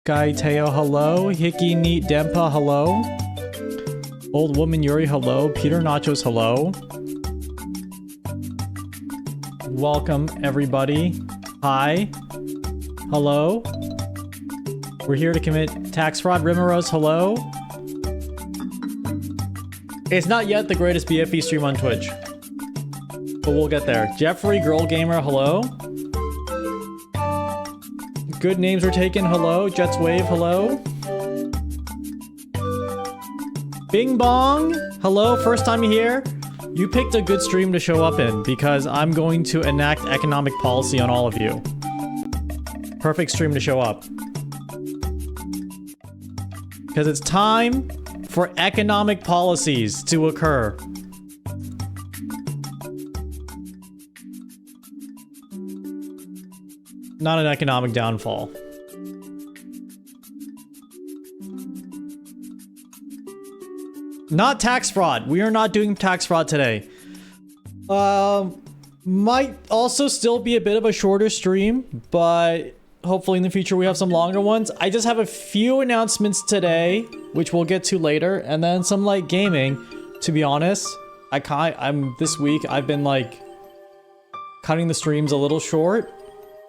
Gaiteo, hello. Hickey Neat Dempa, hello. Old Woman Yuri, hello. Peter Nachos, hello. Welcome, everybody. Hi. Hello. We're here to commit tax fraud. Rimaros, hello. It's not yet the greatest BFE stream on Twitch, but we'll get there. Jeffrey Girl Gamer, hello. Good names were taken, hello. Jets Wave, hello. Bing Bong, hello. First time here. You picked a good stream to show up in because I'm going to enact economic policy on all of you. Perfect stream to show up. Because it's time for economic policies to occur. Not an economic downfall. Not tax fraud. We are not doing tax fraud today. Might also still be a bit of a shorter stream, but hopefully in the future we have some longer ones. I just have a few announcements today, which we'll get to later, and then some light gaming. To be honest, this week I've been like cutting the streams a little short,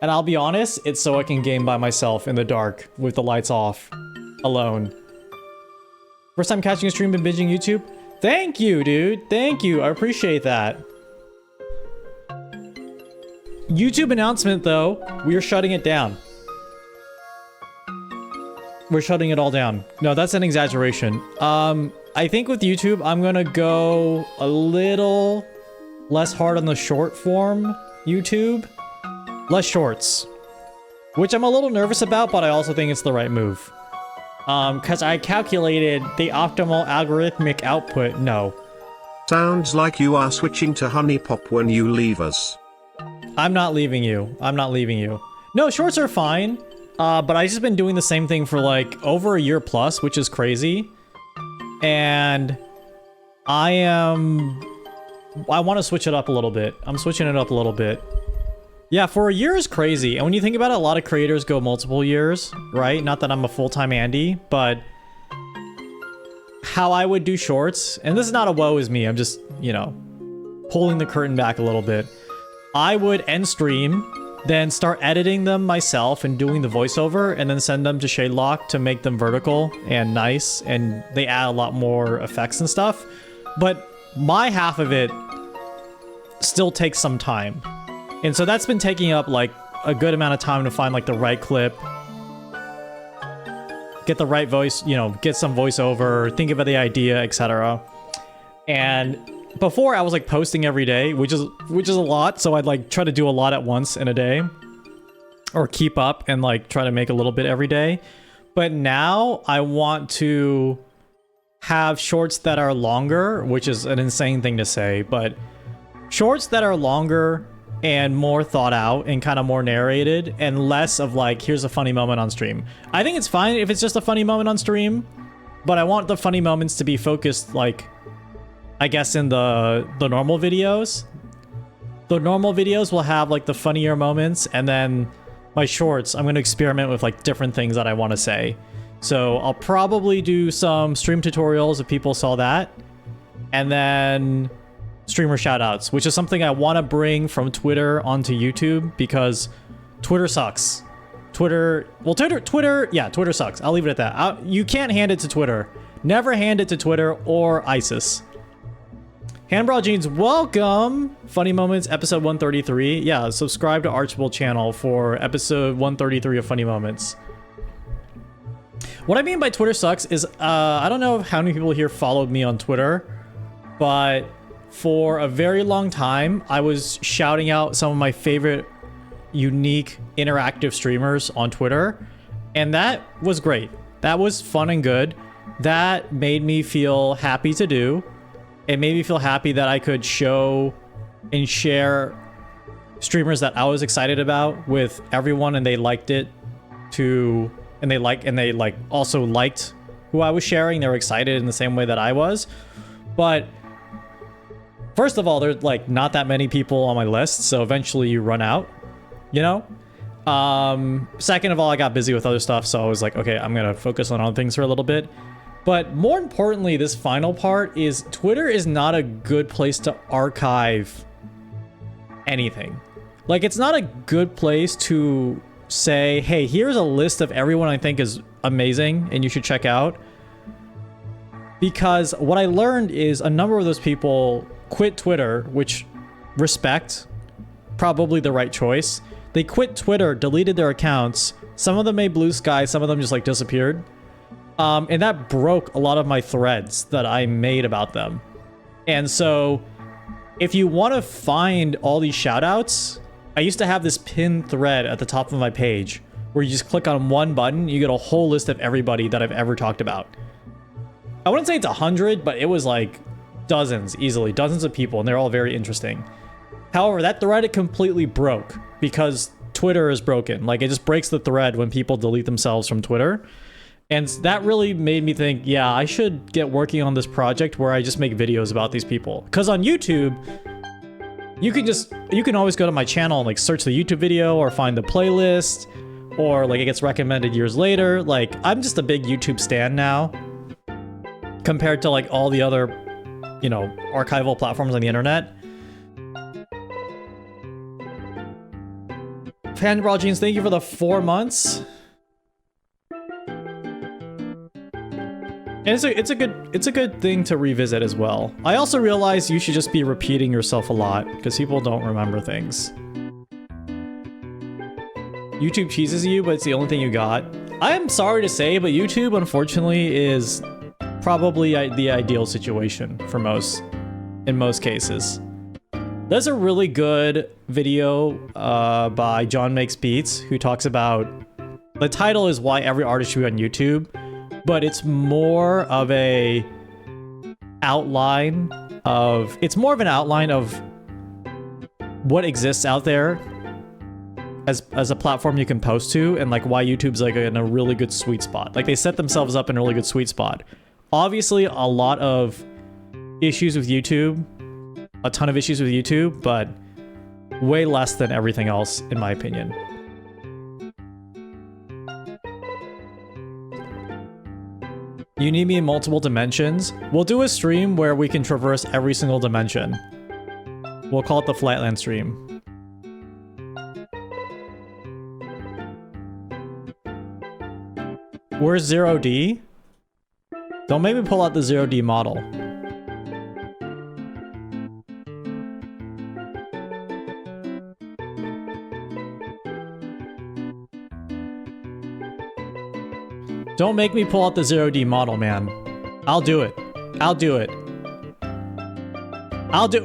and I'll be honest, it's so I can game by myself in the dark with the lights off, alone. First time catching a stream and binging YouTube? Thank you, dude. Thank you. I appreciate that. YouTube announcement, though. We are shutting it down. We're shutting it all down. No, that's an exaggeration. I think with YouTube, I'm gonna go a little less hard on the short form YouTube. Less shorts. Which I'm a little nervous about, but I also think it's the right move. Because I calculated the optimal algorithmic output. No. Sounds like you are switching to Honey Pop when you leave us. I'm not leaving you. I'm not leaving you. No, shorts are fine. But I've just been doing the same thing for like over a year plus, which is crazy. And I want to switch it up a little bit. I'm switching it up a little bit. Yeah, for a year is crazy. And when you think about it, a lot of creators go multiple years, right? Not that I'm a full-time Andy, but how I would do shorts, and this is not a woe is me, I'm just, you know, pulling the curtain back a little bit. I would end stream, then start editing them myself and doing the voiceover, and then send them to Shadelock to make them vertical and nice, and they add a lot more effects and stuff. But my half of it still takes some time. And so that's been taking up like a good amount of time to find like the right clip, get the right voice, you know, get some voiceover, think about the idea, etc. And before I was like posting every day, which is a lot. So I'd like try to do a lot at once in a day or keep up and like try to make a little bit every day. But now I want to have shorts that are longer, which is an insane thing to say, but shorts that are longer and more thought out and kind of more narrated and less of like, here's a funny moment on stream. I think it's fine if it's just a funny moment on stream, but I want the funny moments to be focused like, I guess in the normal videos. The normal videos will have like the funnier moments, and then my shorts, I'm going to experiment with like different things that I want to say. So I'll probably do some stream tutorials if people saw that. And then streamer shoutouts, which is something I want to bring from Twitter onto YouTube because Twitter sucks. Twitter sucks. I'll leave it at that. You can't hand it to Twitter. Never hand it to Twitter or ISIS. Handbra Jeans, welcome! Funny Moments, episode 133. Yeah, subscribe to Archibald channel for episode 133 of Funny Moments. What I mean by Twitter sucks is, I don't know how many people here followed me on Twitter, but for a very long time, I was shouting out some of my favorite unique interactive streamers on Twitter, and that was great. That was fun and good. That made me feel happy to do. It made me feel happy that I could show and share streamers that I was excited about with everyone, and they liked it too, and they also liked who I was sharing. They were excited in the same way that I was. But first of all, there's like not that many people on my list, so eventually you run out, you know? Second of all, I got busy with other stuff, so I was like, okay, I'm gonna focus on other things for a little bit. But more importantly, this final part is Twitter is not a good place to archive anything. Like, it's not a good place to say, hey, here's a list of everyone I think is amazing and you should check out. Because what I learned is a number of those people quit Twitter, which respect, probably the right choice. They quit Twitter, deleted their accounts. Some of them made blue sky, some of them just like disappeared. And that broke a lot of my threads that I made about them. And so if you want to find all these shoutouts, I used to have this pinned thread at the top of my page where you just click on one button, you get a whole list of everybody that I've ever talked about. I wouldn't say it's 100, but it was like dozens, easily, dozens of people, and they're all very interesting. However, that thread, it completely broke because Twitter is broken. Like, it just breaks the thread when people delete themselves from Twitter. And that really made me think, yeah, I should get working on this project where I just make videos about these people. Because on YouTube, you can always go to my channel and like search the YouTube video or find the playlist, or like it gets recommended years later. Like, I'm just a big YouTube stan now compared to like all the other, you know, archival platforms on the internet. Fanball Jeans, thank you for the 4 months. And it's a good thing to revisit as well. I also realized you should just be repeating yourself a lot because people don't remember things. YouTube cheeses you, but it's the only thing you got. I am sorry to say, but YouTube unfortunately is probably the ideal situation for in most cases. There's a really good video by John Makes Beats who talks about, the title is Why Every Artist Should Be on YouTube, but it's more of an outline of what exists out there as a platform you can post to, and like why YouTube's like in a really good sweet spot. Like, they set themselves up in a really good sweet spot. Obviously, a lot of issues with YouTube, a ton of issues with YouTube, but way less than everything else, in my opinion. You need me in multiple dimensions? We'll do a stream where we can traverse every single dimension. We'll call it the Flatland stream. Where's 0D? Don't make me pull out the 0D model. Don't make me pull out the 0D model, man. I'll do it. I'll do it. I'll do-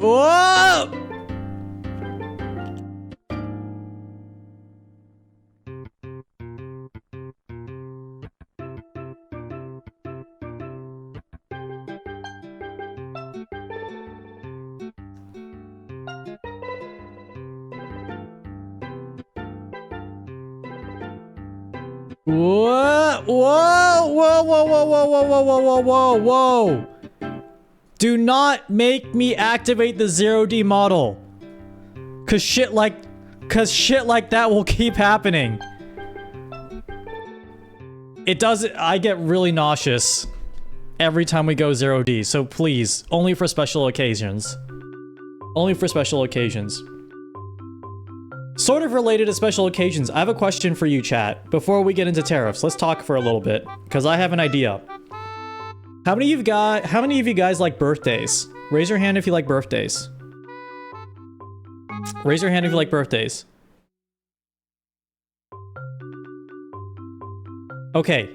Whoa! Whoa! Whoa! Whoa! Whoa! Whoa! Whoa! Whoa! Whoa! Whoa! Whoa! Whoa! Do not make me activate the 0D model, cause shit like that will keep happening. It does. I get really nauseous every time we go 0D. So please, only for special occasions. Only for special occasions. Sort of related to special occasions, I have a question for you, chat. Before we get into tariffs, let's talk for a little bit, because I have an idea. How many of you guys like birthdays? Raise your hand if you like birthdays. Raise your hand if you like birthdays. Okay.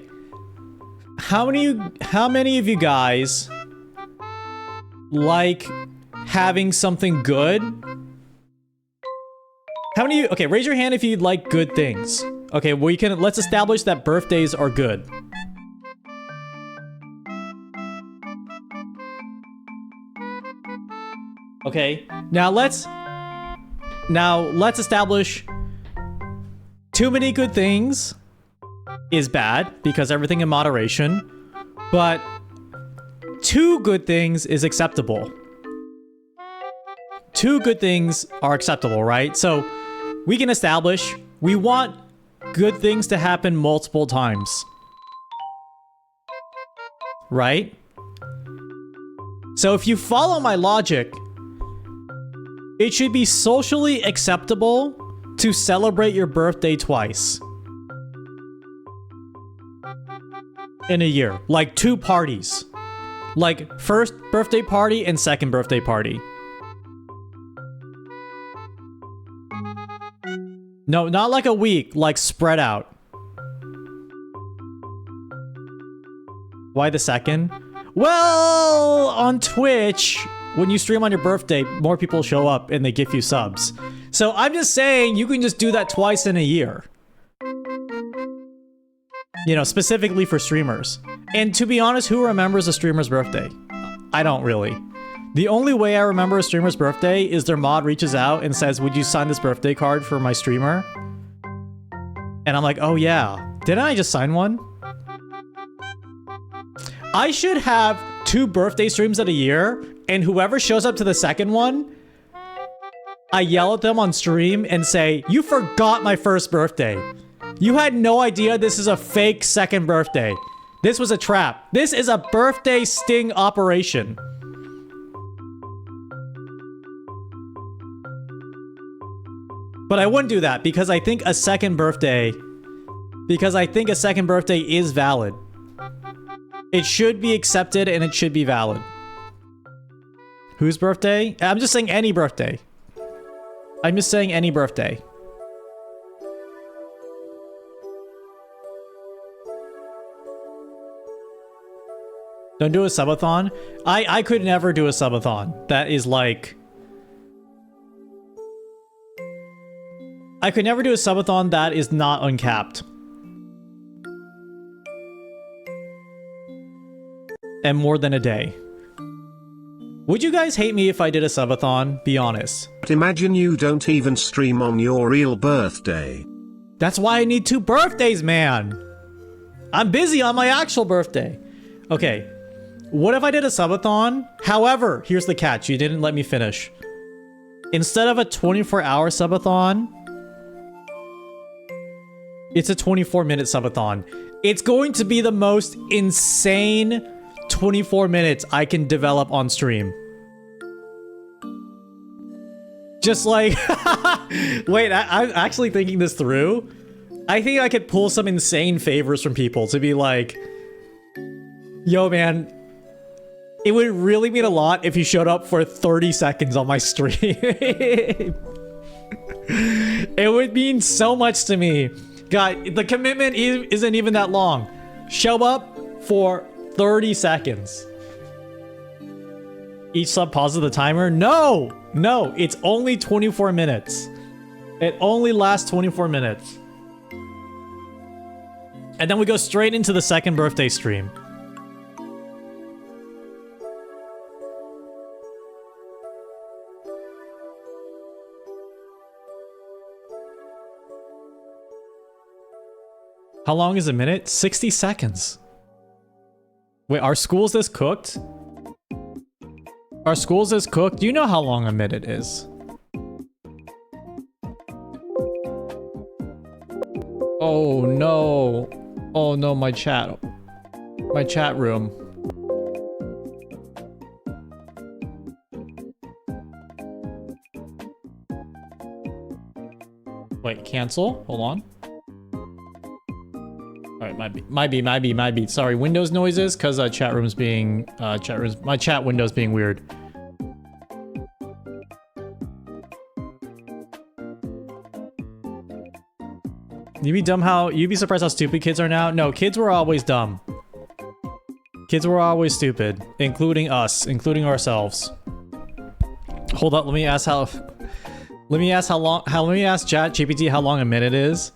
How many of you guys like having something good? How many of you, okay, raise your hand if you like good things. Okay, let's establish that birthdays are good. Okay, now let's establish too many good things is bad because everything in moderation, but 2 good things is acceptable. 2 good things are acceptable, right? So we can establish We want good things to happen multiple times. Right? So if you follow my logic, it should be socially acceptable to celebrate your birthday twice in a year. Like 2 parties. Like first birthday party and second birthday party. No, not like a week, like spread out. Why the second? Well, on Twitch, when you stream on your birthday, more people show up and they give you subs. So I'm just saying you can just do that twice in a year. You know, specifically for streamers. And to be honest, who remembers a streamer's birthday? I don't really. The only way I remember a streamer's birthday is their mod reaches out and says, would you sign this birthday card for my streamer? And I'm like, oh yeah. Didn't I just sign one? I should have 2 birthday streams at a year, and whoever shows up to the second one, I yell at them on stream and say, you forgot my first birthday. You had no idea this is a fake second birthday. This was a trap. This is a birthday sting operation. But I wouldn't do that because I think a second birthday is valid. It should be accepted and it should be valid. Whose birthday? I'm just saying any birthday. I'm just saying any birthday. Don't do a subathon? I could never do a subathon. That is like... I could never do a subathon that is not uncapped. And more than a day. Would you guys hate me if I did a subathon? Be honest. But imagine you don't even stream on your real birthday. That's why I need 2 birthdays, man. I'm busy on my actual birthday. Okay. What if I did a subathon? However, here's the catch. You didn't let me finish. Instead of a 24-hour subathon, it's a 24-minute subathon. It's going to be the most insane 24 minutes I can develop on stream. Just like... Wait, I'm actually thinking this through. I think I could pull some insane favors from people to be like... Yo, man... It would really mean a lot if you showed up for 30 seconds on my stream. It would mean so much to me. God, the commitment isn't even that long. Show up for 30 seconds. Each sub pauses the timer? No! No, it's only 24 minutes. It only lasts 24 minutes. And then we go straight into the second birthday stream. How long is a minute? 60 seconds. Wait, are schools this cooked? Are schools this cooked? Do you know how long a minute is? Oh no. Oh no, my chat. My chat room. Wait, cancel? Hold on. Alright, might be. Sorry, Windows noises, cause my chat window's being weird. You'd be surprised how stupid kids are now? No, kids were always dumb. Kids were always stupid, including us, including ourselves. Hold up, let me ask ChatGPT how long a minute is.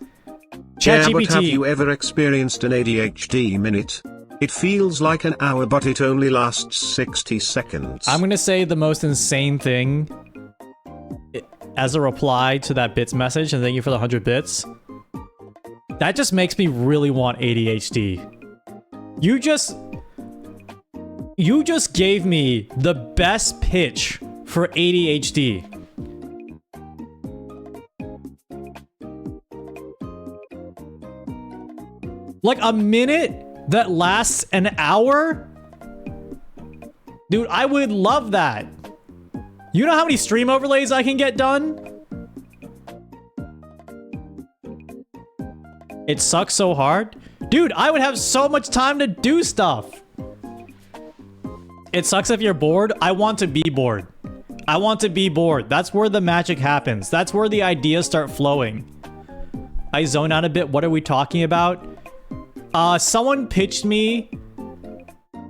Yeah, but have you ever experienced an ADHD minute? It feels like an hour, but it only lasts 60 seconds. I'm gonna say the most insane thing as a reply to that bits message, and thank you for the 100 bits. That just makes me really want ADHD. You just gave me the best pitch for ADHD. Like a minute that lasts an hour? Dude, I would love that. You know how many stream overlays I can get done? It sucks so hard. Dude, I would have so much time to do stuff. It sucks if you're bored. I want to be bored. I want to be bored. That's where the magic happens. That's where the ideas start flowing. I zone out a bit. What are we talking about? Someone pitched me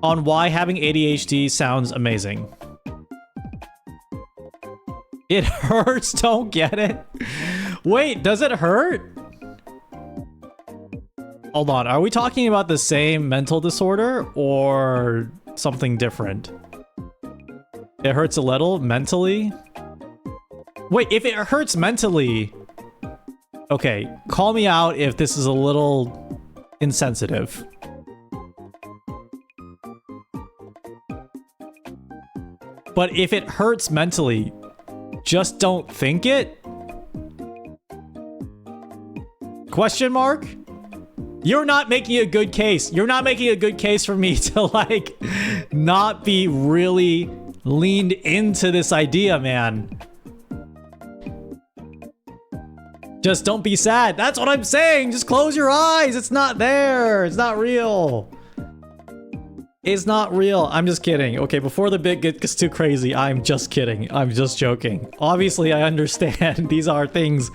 on why having ADHD sounds amazing. It hurts, don't get it? Wait, does it hurt? Hold on, are we talking about the same mental disorder or something different? It hurts a little mentally? Wait, if it hurts mentally... Okay, call me out if this is a little insensitive. But if it hurts mentally, just don't think it? Question mark? You're not making a good case. You're not making a good case for me to, like, not be really leaned into this idea, man. Just don't be sad. That's what I'm saying. Just close your eyes. It's not there. It's not real. It's not real. I'm just kidding. Okay, before the bit gets too crazy, I'm just kidding. I'm just joking. Obviously, I understand these are things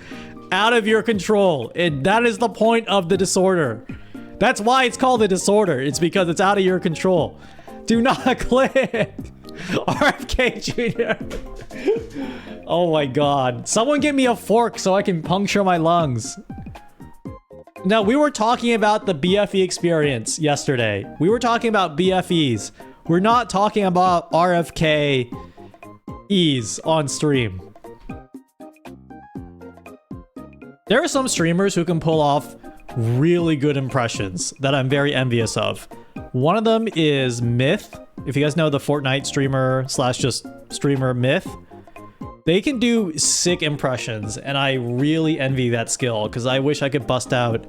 out of your control. That is the point of the disorder. That's why it's called a disorder. It's because it's out of your control. Do not click. RFK Jr. Oh my god. Someone get me a fork so I can puncture my lungs. Now, we were talking about the BFE experience yesterday. We were talking about BFEs. We're not talking about RFKs on stream. There are some streamers who can pull off really good impressions that I'm very envious of. One of them is Myth. If you guys know the Fortnite streamer slash just streamer Myth, they can do sick impressions, and I really envy that skill because I wish I could bust out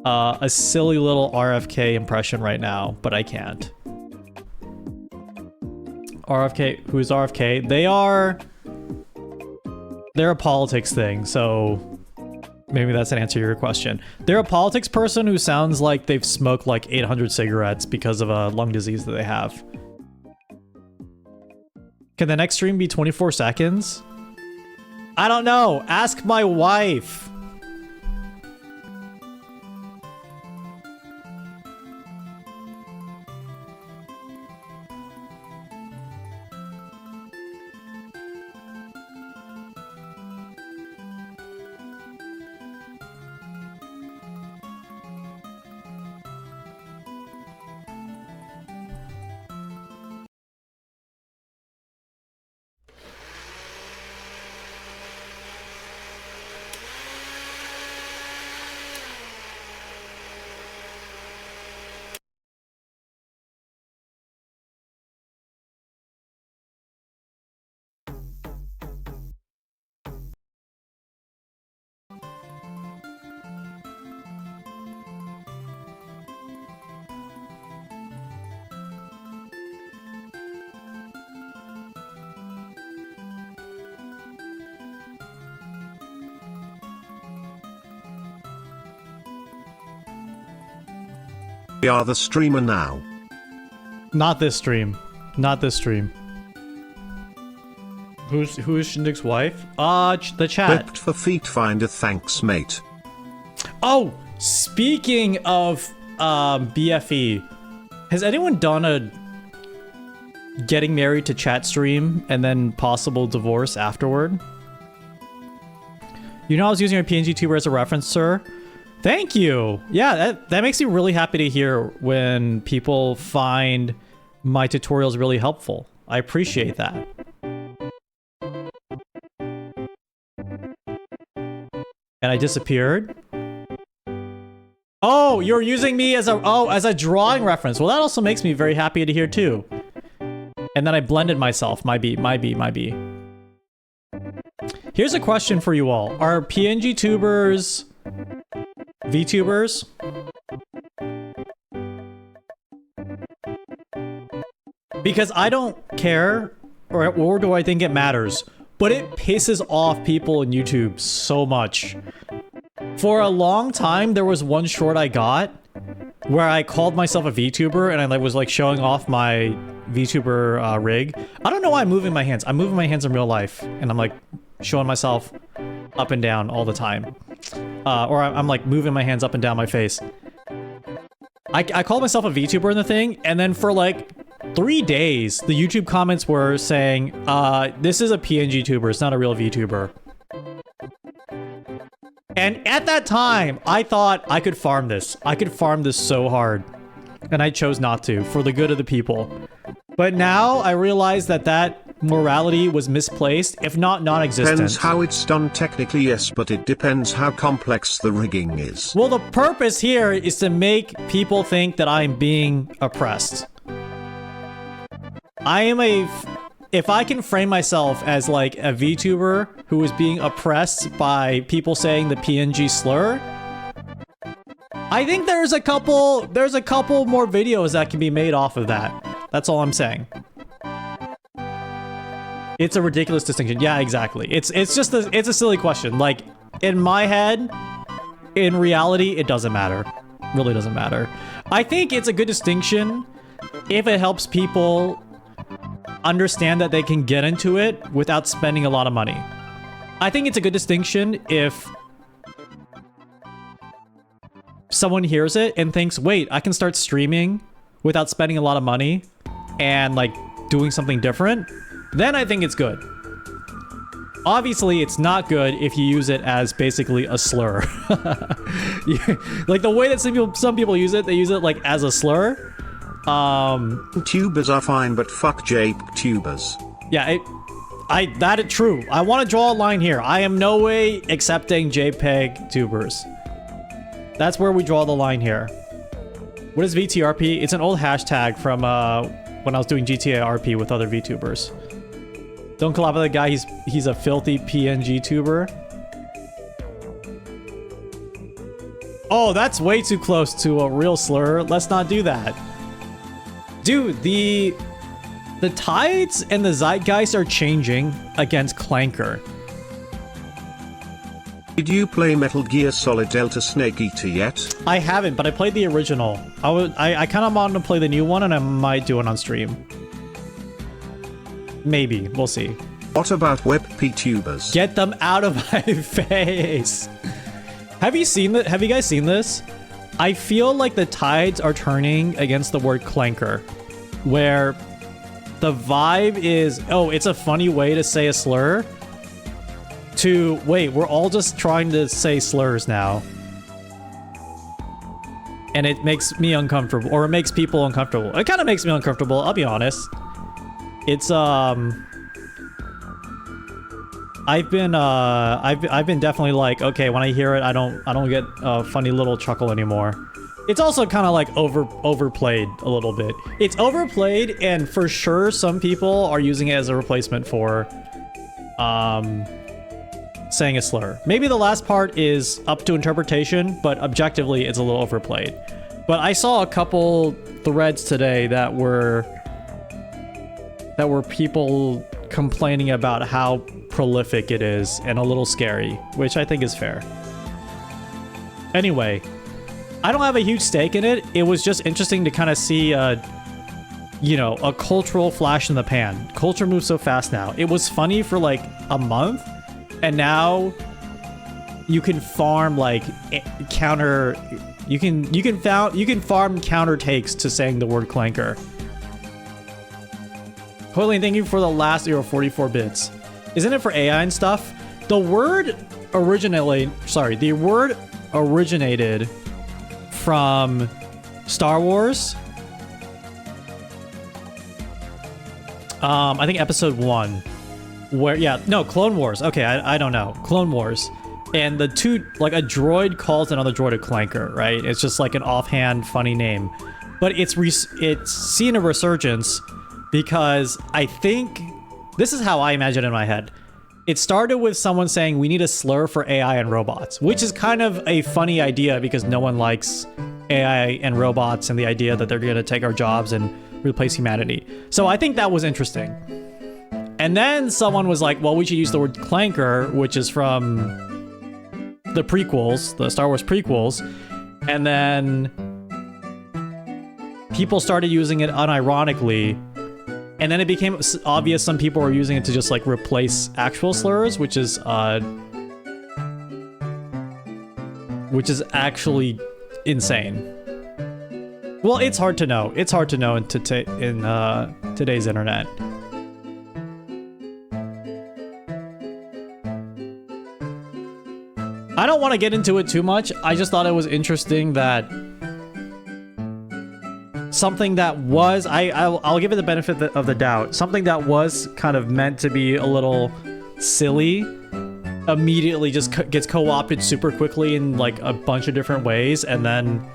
a silly little RFK impression right now, but I can't. RFK, who's RFK? They're a politics thing, so maybe that's an answer to your question. They're a politics person who sounds like they've smoked like 800 cigarettes because of a lung disease that they have. Can the next stream be 24 seconds? I don't know. Ask my wife. We are the streamer now. Not this stream. Not this stream. Who is Shindig's wife? The chat. Ripped for feet finder, thanks mate. Oh, speaking of BFE, has anyone done a getting married to chat stream and then possible divorce afterward? You know I was using your PNG tuber as a reference, sir. Thank you. Yeah, that makes me really happy to hear when people find my tutorials really helpful. I appreciate that. And I disappeared. Oh, you're using me as a drawing reference. Well, that also makes me very happy to hear too. And then I blended myself. My B. Here's a question for you all. Are PNG tubers VTubers? Because I don't care, or do I think it matters, but it pisses off people in YouTube so much. For a long time, there was one short I got where I called myself a VTuber and I was like showing off my VTuber rig. I don't know why I'm moving my hands. I'm moving my hands in real life and I'm like showing myself up and down all the time. Or I'm like moving my hands up and down my face. I called myself a VTuber in the thing, and then for like 3 days, the YouTube comments were saying, this is a PNG tuber, it's not a real VTuber. And at that time, I thought I could farm this. I could farm this so hard. And I chose not to, for the good of the people. But now I realize that that morality was misplaced, if not non-existent. Depends how it's done technically, yes, but it depends how complex the rigging is. Well, the purpose here is to make people think that I'm being oppressed. If I can frame myself as like a VTuber who is being oppressed by people saying the PNG slur, I think there's a couple more videos that can be made off of that. That's all I'm saying. It's a ridiculous distinction. Yeah, exactly. It's a silly question. Like, in my head, in reality, it doesn't matter. Really doesn't matter. I think it's a good distinction if it helps people understand that they can get into it without spending a lot of money. I think it's a good distinction if someone hears it and thinks, wait, I can start streaming without spending a lot of money and like doing something different. Then I think it's good. Obviously, it's not good if you use it as basically a slur. Like the way that some people use it, they use it like as a slur. Tubers are fine, but fuck JPEG tubers. Yeah, that is true. I want to draw a line here. I am no way accepting JPEG tubers. That's where we draw the line here. What is VTRP? It's an old hashtag from when I was doing GTA RP with other VTubers. Don't collab with the guy, he's a filthy PNG tuber. Oh, that's way too close to a real slur. Let's not do that. Dude, the tides and the zeitgeist are changing against Clanker. Did you play Metal Gear Solid Delta Snake Eater yet? I haven't, but I played the original. I kind of wanted to play the new one, and I might do it on stream. Maybe. We'll see. What about WebP tubers? Get them out of my face. Have you seen that? Have you guys seen this? I feel like the tides are turning against the word clanker, where the vibe is, oh, it's a funny way to say a slur, to, wait, we're all just trying to say slurs now. And it makes me uncomfortable, or it makes people uncomfortable. It kind of makes me uncomfortable, I'll be honest. It's, I've been definitely like, okay, when I hear it, I don't get a funny little chuckle anymore. It's also kind of like overplayed a little bit. It's overplayed, and for sure some people are using it as a replacement for saying a slur. Maybe the last part is up to interpretation, but objectively it's a little overplayed. But I saw a couple threads today that were people complaining about how prolific it is and a little scary, which I think is fair. Anyway, I don't have a huge stake in it. It was just interesting to kind of see, you know, a cultural flash in the pan. Culture moves so fast now. It was funny for like a month, and now you can farm like counter. You can farm counter takes to saying the word clanker. Hoylean, thank you for the last 44 bits. Isn't it for AI and stuff? The word originated from Star Wars. I think episode 1. Where, yeah, no, Clone Wars. Okay, I don't know. Clone Wars. And the two, like a droid calls another droid a clanker, right? It's just like an offhand funny name. But it's seen a resurgence because I think, this is how I imagine it in my head. It started with someone saying we need a slur for AI and robots, which is kind of a funny idea because no one likes AI and robots and the idea that they're going to take our jobs and replace humanity. So I think that was interesting. And then someone was like, well, we should use the word clanker, which is from the prequels, the Star Wars prequels. And then people started using it unironically. And then it became obvious some people were using it to just like replace actual slurs, which is actually insane. Well, it's hard to know. It's hard to know in today's internet. I don't want to get into it too much. I just thought it was interesting that something that was, I'll give it the benefit of the doubt. Something that was kind of meant to be a little silly immediately just gets co-opted super quickly in like a bunch of different ways, and then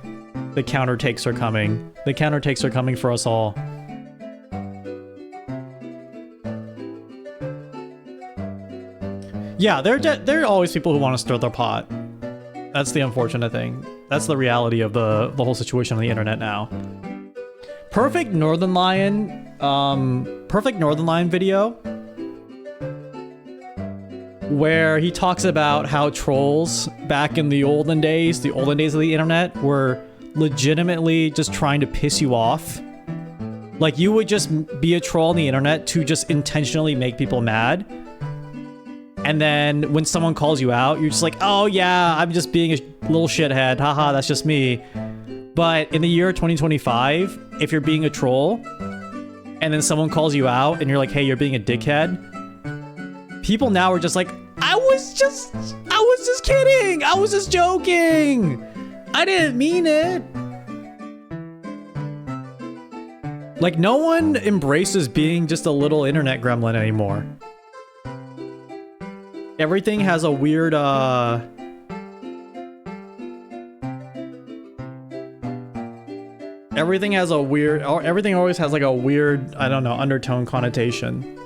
the countertakes are coming. The countertakes are coming for us all. Yeah, there are always people who want to stir the pot. That's the unfortunate thing. That's the reality of the whole situation on the internet now. Perfect Northern Lion video where he talks about how trolls back in the olden days of the internet, were legitimately just trying to piss you off. Like, you would just be a troll on the internet to just intentionally make people mad. And then when someone calls you out, you're just like, oh yeah, I'm just being a little shithead. Haha, that's just me. But in the year 2025, if you're being a troll and then someone calls you out and you're like, hey, you're being a dickhead, people now are just like, I was just kidding. I was just joking. I didn't mean it. Like, no one embraces being just a little internet gremlin anymore. Everything has a weird, everything always has like a weird, I don't know, undertone connotation.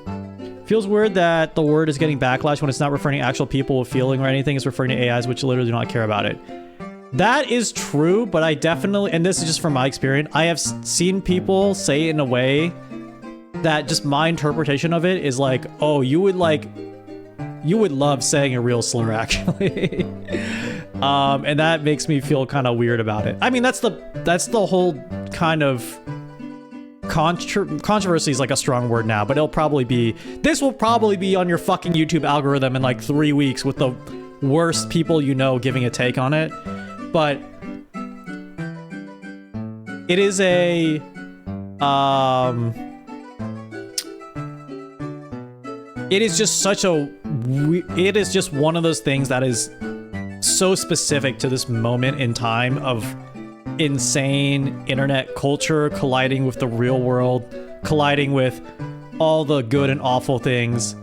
Feels weird that the word is getting backlash when it's not referring to actual people with feeling or anything. It's referring to AIs, which literally do not care about it. That is true, but I definitely, and this is just from my experience, I have seen people say it in a way that just my interpretation of it is like, oh, you would love saying a real slur, actually. And that makes me feel kind of weird about it. I mean, that's the whole kind of controversy is like a strong word now, but this will probably be on your fucking YouTube algorithm in like 3 weeks with the worst people you know giving a take on it. But it is a it is just one of those things that is so specific to this moment in time of insane internet culture colliding with the real world, colliding with all the good and awful things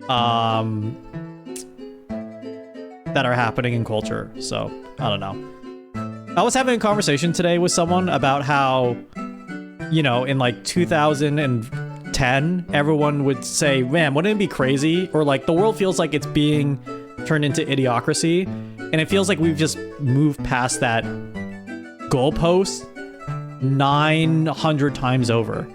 that are happening in culture. So, I don't know. I was having a conversation today with someone about how, you know, in like 2010, everyone would say, man, wouldn't it be crazy? Or like, the world feels like it's being turned into idiocracy. And it feels like we've just moved past that goalpost 900 times over.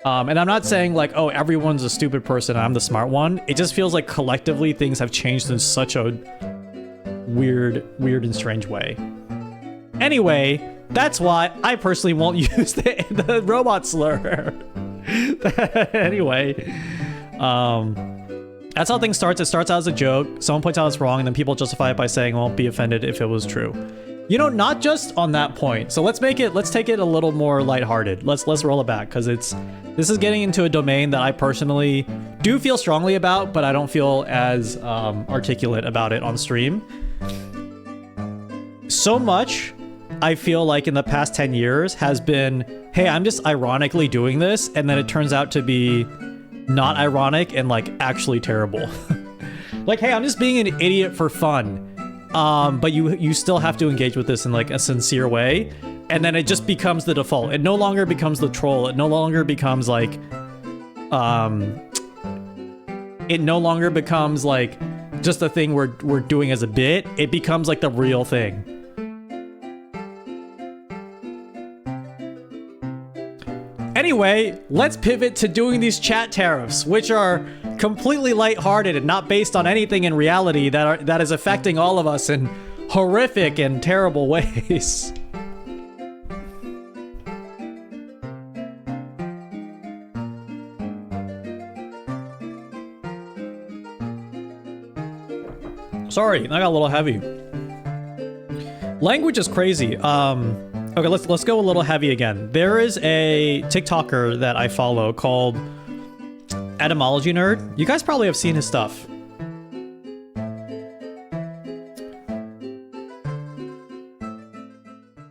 And I'm not saying like, oh, everyone's a stupid person and I'm the smart one. It just feels like collectively things have changed in such a weird and strange way. Anyway, that's why I personally won't use the robot slur. Anyway, that's how things starts. It starts out as a joke. Someone points out it's wrong, and then people justify it by saying, "Won't be offended if it was true." You know, not just on that point. So let's take it a little more lighthearted. Let's roll it back, because this is getting into a domain that I personally do feel strongly about, but I don't feel as articulate about it on stream. So much I feel like in the past 10 years has been, hey, I'm just ironically doing this, and then it turns out to be not ironic and like actually terrible. Like, hey, I'm just being an idiot for fun. But you still have to engage with this in like a sincere way, and then it just becomes the default. It no longer becomes the troll. It no longer becomes like, just a thing we're doing as a bit. It becomes like the real thing. Anyway, let's pivot to doing these chat tariffs, which are completely lighthearted and not based on anything in reality that is affecting all of us in horrific and terrible ways. Sorry, I got a little heavy. Language is crazy. Okay, let's go a little heavy again. There is a TikToker that I follow called Etymology Nerd. You guys probably have seen his stuff.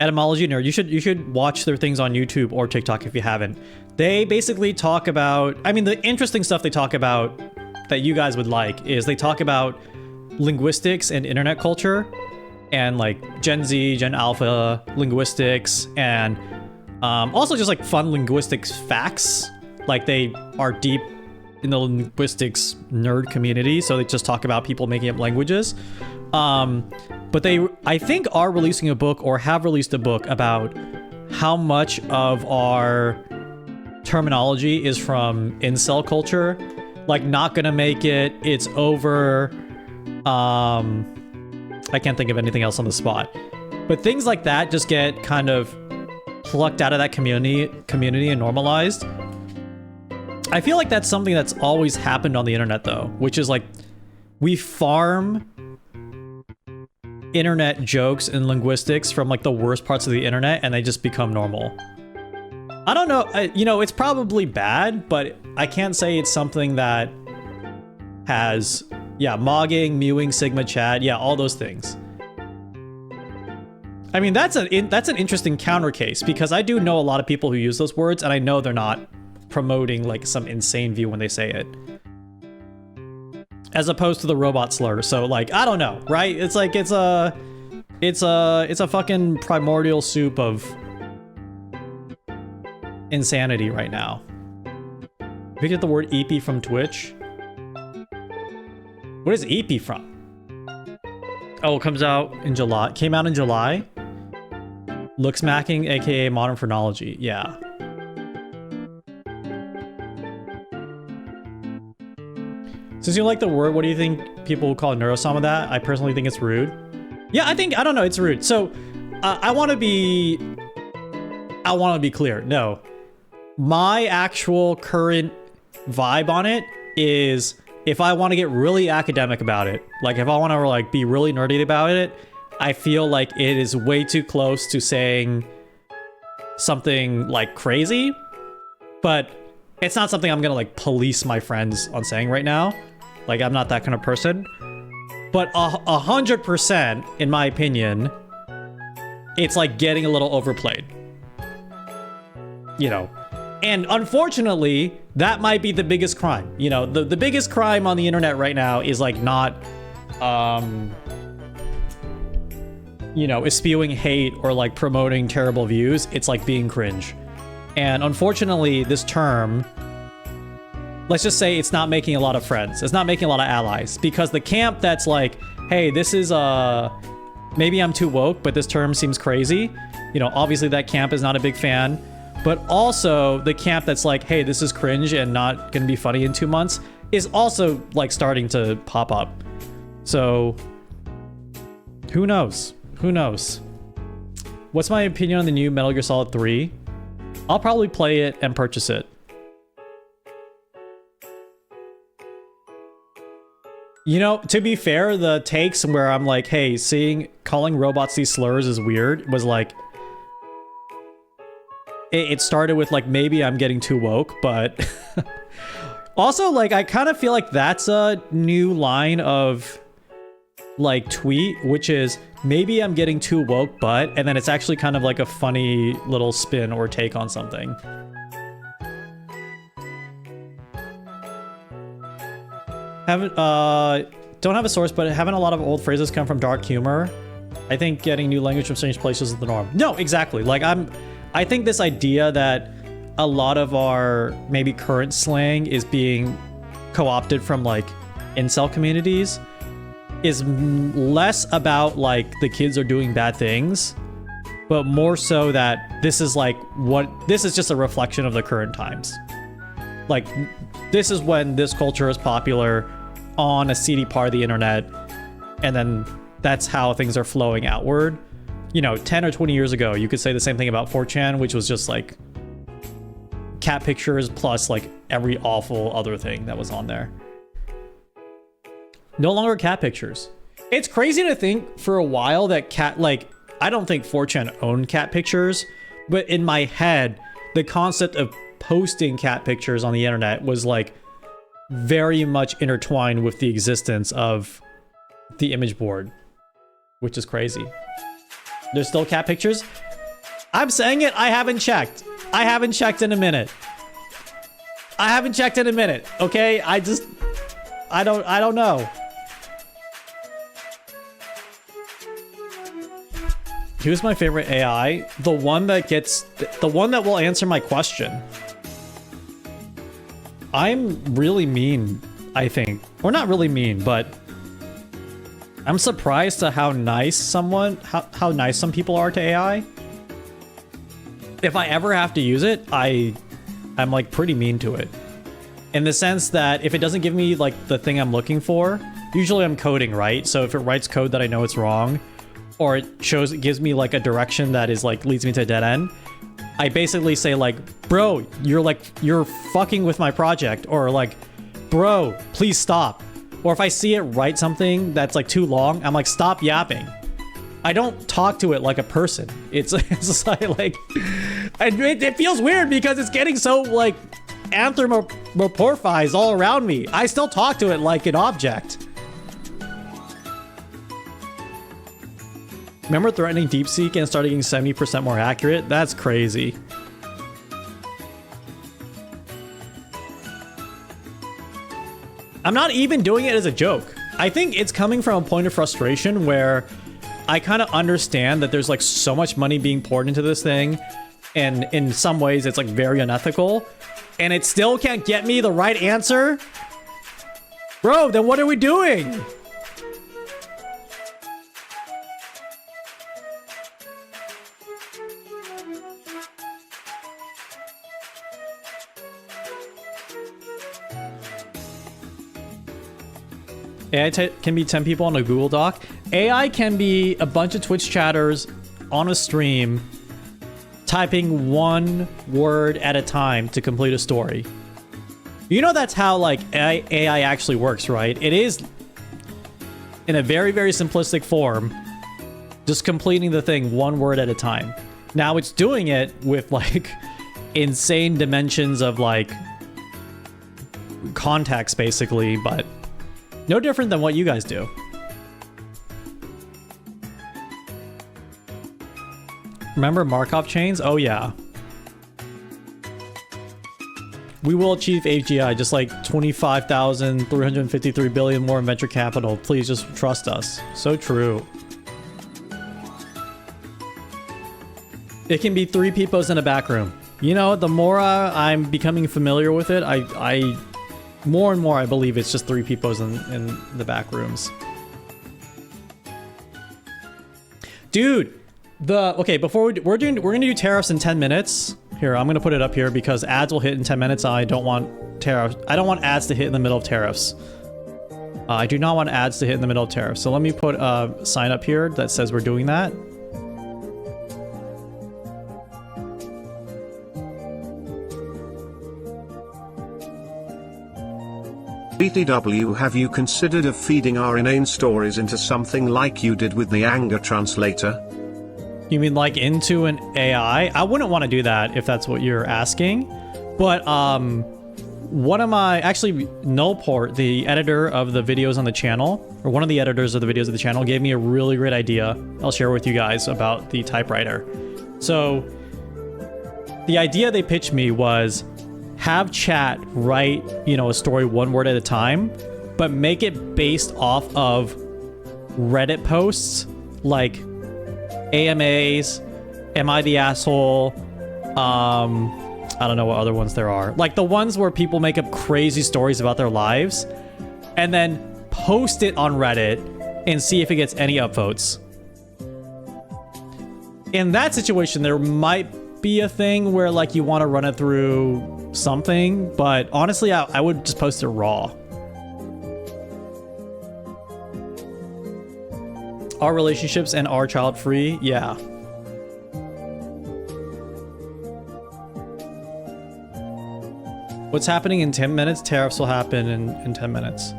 Etymology Nerd. You should watch their things on YouTube or TikTok if you haven't. They basically talk about, I mean, the interesting stuff they talk about that you guys would like is they talk about linguistics and internet culture and like Gen Z, Gen Alpha linguistics, and also just like fun linguistics facts. Like they are deep in the linguistics nerd community, so they just talk about people making up languages. But they, I think, are releasing a book or have released a book about how much of our terminology is from incel culture. Like, not gonna make it, it's over. I can't think of anything else on the spot. But things like that just get kind of plucked out of that community and normalized. I feel like that's something that's always happened on the internet though, which is like we farm internet jokes and linguistics from like the worst parts of the internet and they just become normal. I don't know, you know, it's probably bad, but I can't say it's something that has, yeah, mogging, mewing, sigma chat, yeah, all those things. I mean, that's an interesting counter case because I do know a lot of people who use those words and I know they're not promoting like some insane view when they say it. As opposed to the robot slur. So like, I don't know, right? It's like, it's a fucking primordial soup of insanity right now. If you get the word EP from Twitch. What is EP from? Oh, it comes out in July. Came out in July. Look smacking, aka modern phrenology. Yeah. Since you like the word, what do you think people will call neurosoma that? I personally think it's rude. Yeah, I don't know, it's rude. So, I want to be clear. No. My actual current vibe on it is if I want to get really academic about it, like if I want to like be really nerdy about it, I feel like it is way too close to saying something like crazy, but it's not something I'm gonna like police my friends on saying right now. Like I'm not that kind of person, but 100%, in my opinion, it's like getting a little overplayed, you know? And unfortunately, that might be the biggest crime. You know, the biggest crime on the internet right now is like not, you know, is spewing hate or like promoting terrible views. It's like being cringe. And unfortunately, this term, let's just say it's not making a lot of friends. It's not making a lot of allies because the camp that's like, hey, this is, maybe I'm too woke, but this term seems crazy. You know, obviously that camp is not a big fan. But also the camp that's like, hey, this is cringe and not gonna be funny in 2 months is also like starting to pop up. So who knows? Who knows? What's my opinion on the new Metal Gear Solid 3? I'll probably play it and purchase it. You know, to be fair, the takes where I'm like, hey, calling robots these slurs is weird was like, it started with like, maybe I'm getting too woke, but also like, I kind of feel like that's a new line of like tweet, which is maybe I'm getting too woke, but, and then it's actually kind of like a funny little spin or take on something. Don't have a source, but haven't a lot of old phrases come from dark humor? I think getting new language from strange places is the norm. No, exactly. Like I think this idea that a lot of our maybe current slang is being co-opted from like incel communities is less about like the kids are doing bad things but more so that this is like this is just a reflection of the current times. Like, this is when this culture is popular on a seedy part of the internet, and then that's how things are flowing outward. You know, 10 or 20 years ago, you could say the same thing about 4chan, which was just like cat pictures plus like every awful other thing that was on there. No longer cat pictures. It's crazy to think for a while that I don't think 4chan owned cat pictures, but in my head, the concept of posting cat pictures on the internet was like very much intertwined with the existence of the image board, which is crazy. There's still cat pictures? I'm saying it, I haven't checked. I haven't checked in a minute. I haven't checked in a minute, okay? I don't know. Here's my favorite AI, the one that will answer my question. I'm really mean, I think. Or not really mean, but I'm surprised to how nice some people are to AI. If I ever have to use it, I'm like pretty mean to it. In the sense that if it doesn't give me like the thing I'm looking for, usually I'm coding, right? So if it writes code that I know it's wrong, or it gives me like a direction that is like leads me to a dead end, I basically say like, bro, you're fucking with my project, or like, bro, please stop. Or if I see it write something that's like too long, I'm like, stop yapping. I don't talk to it like a person. It's just like it feels weird because it's getting so like anthropomorphized all around me. I still talk to it like an object. Remember threatening DeepSeek and starting getting 70% more accurate? That's crazy. I'm not even doing it as a joke. I think it's coming from a point of frustration where I kind of understand that there's like so much money being poured into this thing, and in some ways it's like very unethical, and it still can't get me the right answer. Bro, then what are we doing? AI can be 10 people on a Google Doc. AI can be a bunch of Twitch chatters on a stream typing one word at a time to complete a story. You know that's how like AI actually works, right? It is in a very, very simplistic form, just completing the thing one word at a time. Now it's doing it with like insane dimensions of like context basically, but no different than what you guys do. Remember Markov chains? Oh yeah. We will achieve AGI, just like 25,353 billion more in venture capital. Please just trust us. So true. It can be 3 peepos in a back room. You know, the more I'm becoming familiar with it, more and more, I believe it's just 3 peepos in the back rooms. Dude, before we're gonna do tariffs in 10 minutes. Here, I'm gonna put it up here because ads will hit in 10 minutes. I don't want tariffs. I don't want ads to hit in the middle of tariffs. I do not want ads to hit in the middle of tariffs. So let me put a sign up here that says we're doing that. BTW, have you considered of feeding our inane stories into something like you did with the anger translator? You mean like into an AI? I wouldn't want to do that if that's what you're asking. But one of my, actually Nullport, the editor of the videos on the channel, or one of the editors of the videos of the channel, gave me a really great idea I'll share with you guys about the typewriter. So the idea they pitched me was have chat write, you know, a story one word at a time, but make it based off of Reddit posts like AMAs, Am I the Asshole? I don't know what other ones there are. Like the ones where people make up crazy stories about their lives and then post it on Reddit and see if it gets any upvotes. In that situation, there might be a thing where like you want to run it through something, but honestly, I would just post it raw. Are relationships and are child free? Yeah. What's happening in 10 minutes? Tariffs will happen in 10 minutes.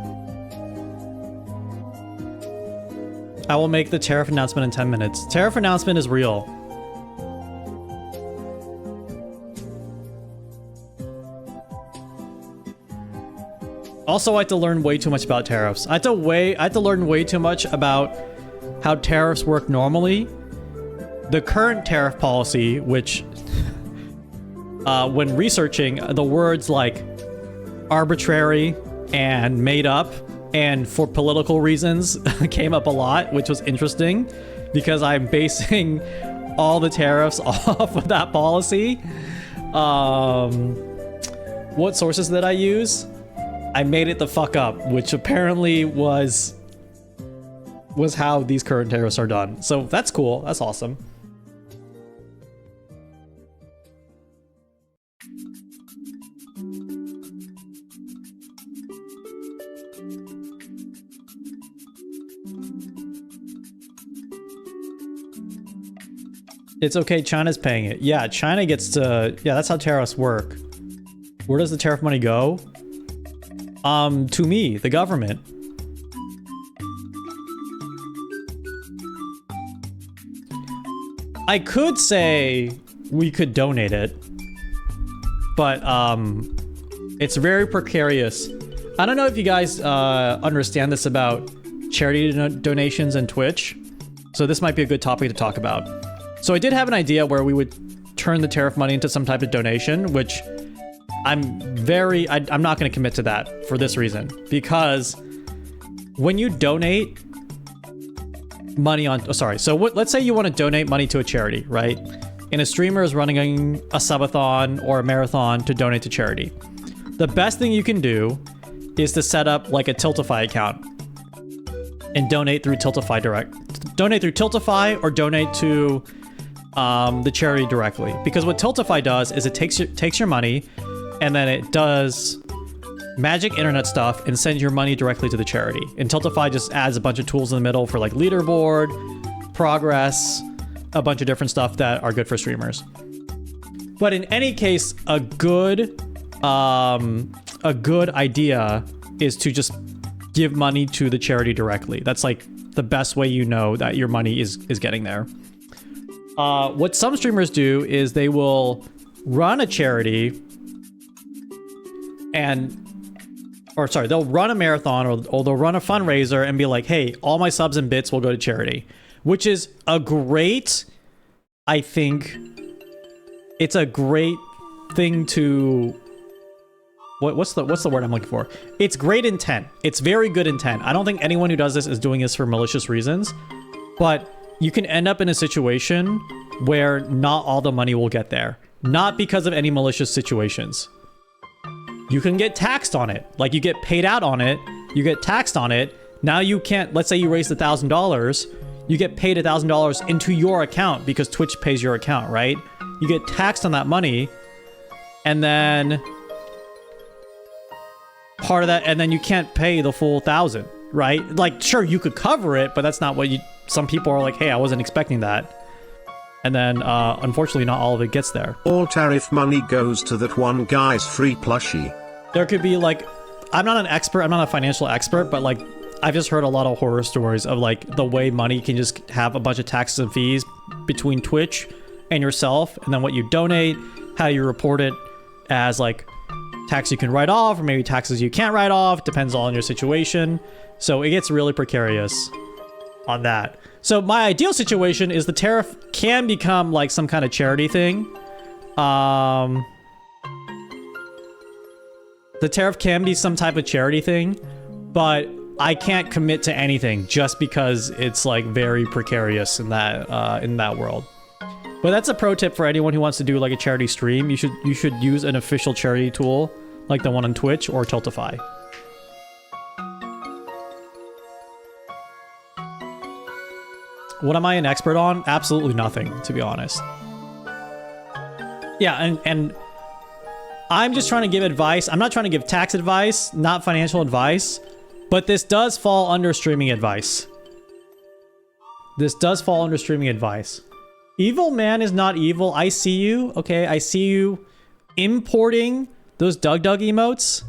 I will make the tariff announcement in 10 minutes. Tariff announcement is real. Also, I had to learn way too much about tariffs. I had to learn way too much about how tariffs work normally. The current tariff policy, which, when researching, the words like arbitrary and made up and for political reasons came up a lot, which was interesting because I'm basing all the tariffs off of that policy. What sources did I use? I made it the fuck up, which apparently was how these current tariffs are done. So that's cool. That's awesome. It's okay, China's paying it. Yeah, China gets to... Yeah, that's how tariffs work. Where does the tariff money go? To me, the government. I could say we could donate it, but it's very precarious. I don't know if you guys understand this about charity donations and Twitch, so this might be a good topic to talk about. So I did have an idea where we would turn the tariff money into some type of donation, which I'm not going to commit to that for this reason, because when you donate money on, let's say you want to donate money to a charity, right? And a streamer is running a subathon or a marathon to donate to charity. The best thing you can do is to set up like a Tiltify account and donate through Tiltify direct. Donate through Tiltify or donate to the charity directly. Because what Tiltify does is it takes your money and then it does magic internet stuff and sends your money directly to the charity. And Tiltify just adds a bunch of tools in the middle for like leaderboard, progress, a bunch of different stuff that are good for streamers. But in any case, a good idea is to just give money to the charity directly. That's like the best way you know that your money is getting there. What some streamers do is they will run a charity they'll run a marathon or they'll run a fundraiser and be like, hey, all my subs and bits will go to charity, which is I think it's a great thing to, what's the word I'm looking for? It's great intent. It's very good intent. I don't think anyone who does this is doing this for malicious reasons, but you can end up in a situation where not all the money will get there. Not because of any malicious situations. You can get taxed on it. Like, you get paid out on it, you get taxed on it. Now you can't, let's say you raised $1,000, you get paid $1,000 into your account because Twitch pays your account, right? You get taxed on that money, and then part of that, and then you can't pay the full 1,000, right? Like, sure, you could cover it, but that's not what some people are like, hey, I wasn't expecting that. And then, unfortunately, not all of it gets there. All tariff money goes to that one guy's free plushie. There could be, like, I'm not an expert, I'm not a financial expert, but, like, I've just heard a lot of horror stories of, like, the way money can just have a bunch of taxes and fees between Twitch and yourself, and then what you donate, how you report it as, like, tax you can write off, or maybe taxes you can't write off, depends on your situation. So it gets really precarious on that. So my ideal situation is the tariff can become like some kind of charity thing. The tariff can be some type of charity thing, but I can't commit to anything just because it's like very precarious in that world. But that's a pro tip for anyone who wants to do like a charity stream. You should use an official charity tool like the one on Twitch or Tiltify. What am I an expert on? Absolutely nothing, to be honest. Yeah, and I'm just trying to give advice. I'm not trying to give tax advice, not financial advice, but this does fall under streaming advice. This does fall under streaming advice. Evil man is not evil. I see you. Okay, I see you importing those Doug emotes.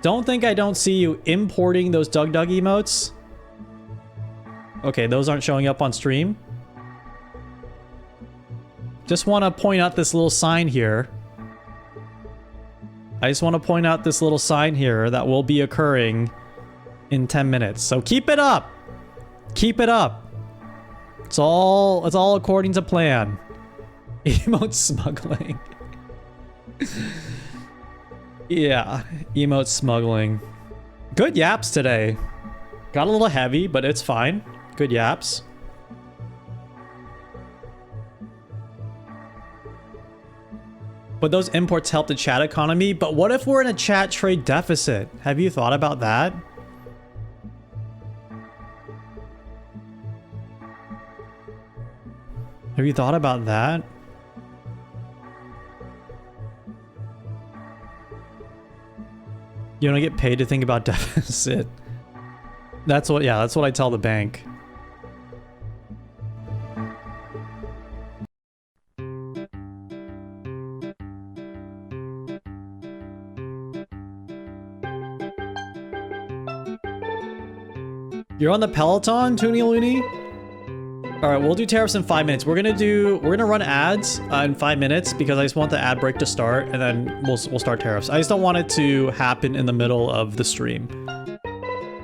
Don't think I don't see you importing those Doug emotes. Okay, those aren't showing up on stream. Just want to point out this little sign here. I just want to point out this little sign here that will be occurring in 10 minutes. So keep it up. Keep it up. It's all according to plan. Emote smuggling. Yeah, emote smuggling. Good yaps today. Got a little heavy, but it's fine. Good yaps. But those imports help the chat economy. But what if we're in a chat trade deficit? Have you thought about that? Have you thought about that? You don't get paid to think about deficit. That's what, yeah, that's what I tell the bank. You're on the Peloton, Toonie Looney? Alright, we'll do tariffs in 5 minutes. We're gonna run ads in 5 minutes because I just want the ad break to start and then we'll start tariffs. I just don't want it to happen in the middle of the stream.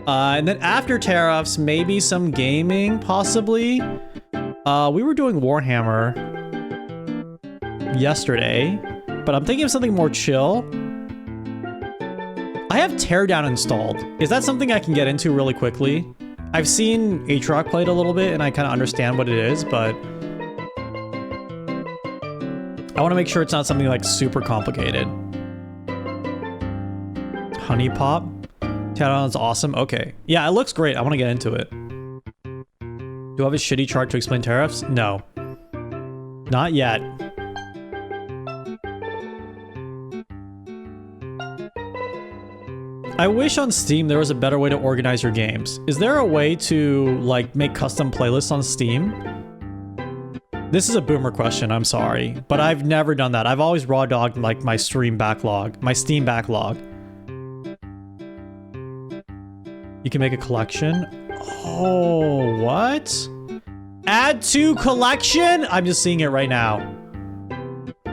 And then after tariffs, maybe some gaming, possibly. We were doing Warhammer yesterday, but I'm thinking of something more chill. I have Teardown installed. Is that something I can get into really quickly? I've seen Aatrox played a little bit and I kind of understand what it is, but I want to make sure it's not something like super complicated. Honey Pop. Teardown's awesome. Okay. Yeah, it looks great. I want to get into it. Do I have a shitty chart to explain tariffs? No. Not yet. I wish on Steam there was a better way to organize your games. Is there a way to, like, make custom playlists on Steam? This is a boomer question, I'm sorry. But I've never done that. I've always raw dogged, like, my stream backlog. My Steam backlog. You can make a collection? Oh, what? Add to collection? I'm just seeing it right now.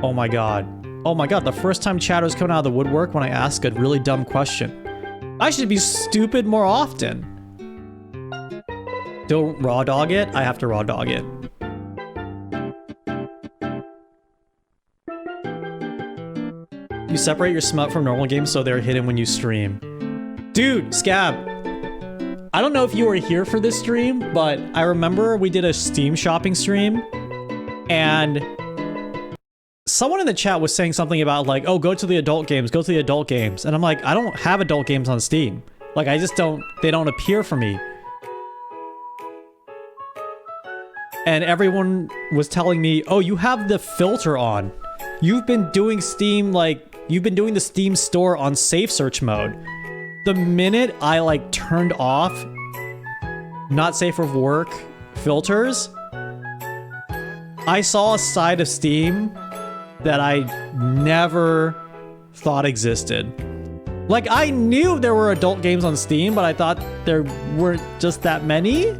Oh my god. Oh my god, the first time chatter's coming out of the woodwork when I ask a really dumb question. I should be stupid more often. Don't raw dog it? I have to raw dog it. You separate your smut from normal games so they're hidden when you stream. Dude, Scab. I don't know if you were here for this stream, but I remember we did a Steam shopping stream and someone in the chat was saying something about like, oh, go to the adult games, go to the adult games. And I'm like, I don't have adult games on Steam. Like, I just don't, they don't appear for me. And everyone was telling me, oh, you have the filter on. You've been doing Steam, like, you've been doing the Steam store on safe search mode. The minute I like turned off not safe for work filters, I saw a side of Steam that I never thought existed. Like, I knew there were adult games on Steam, but I thought there weren't just that many.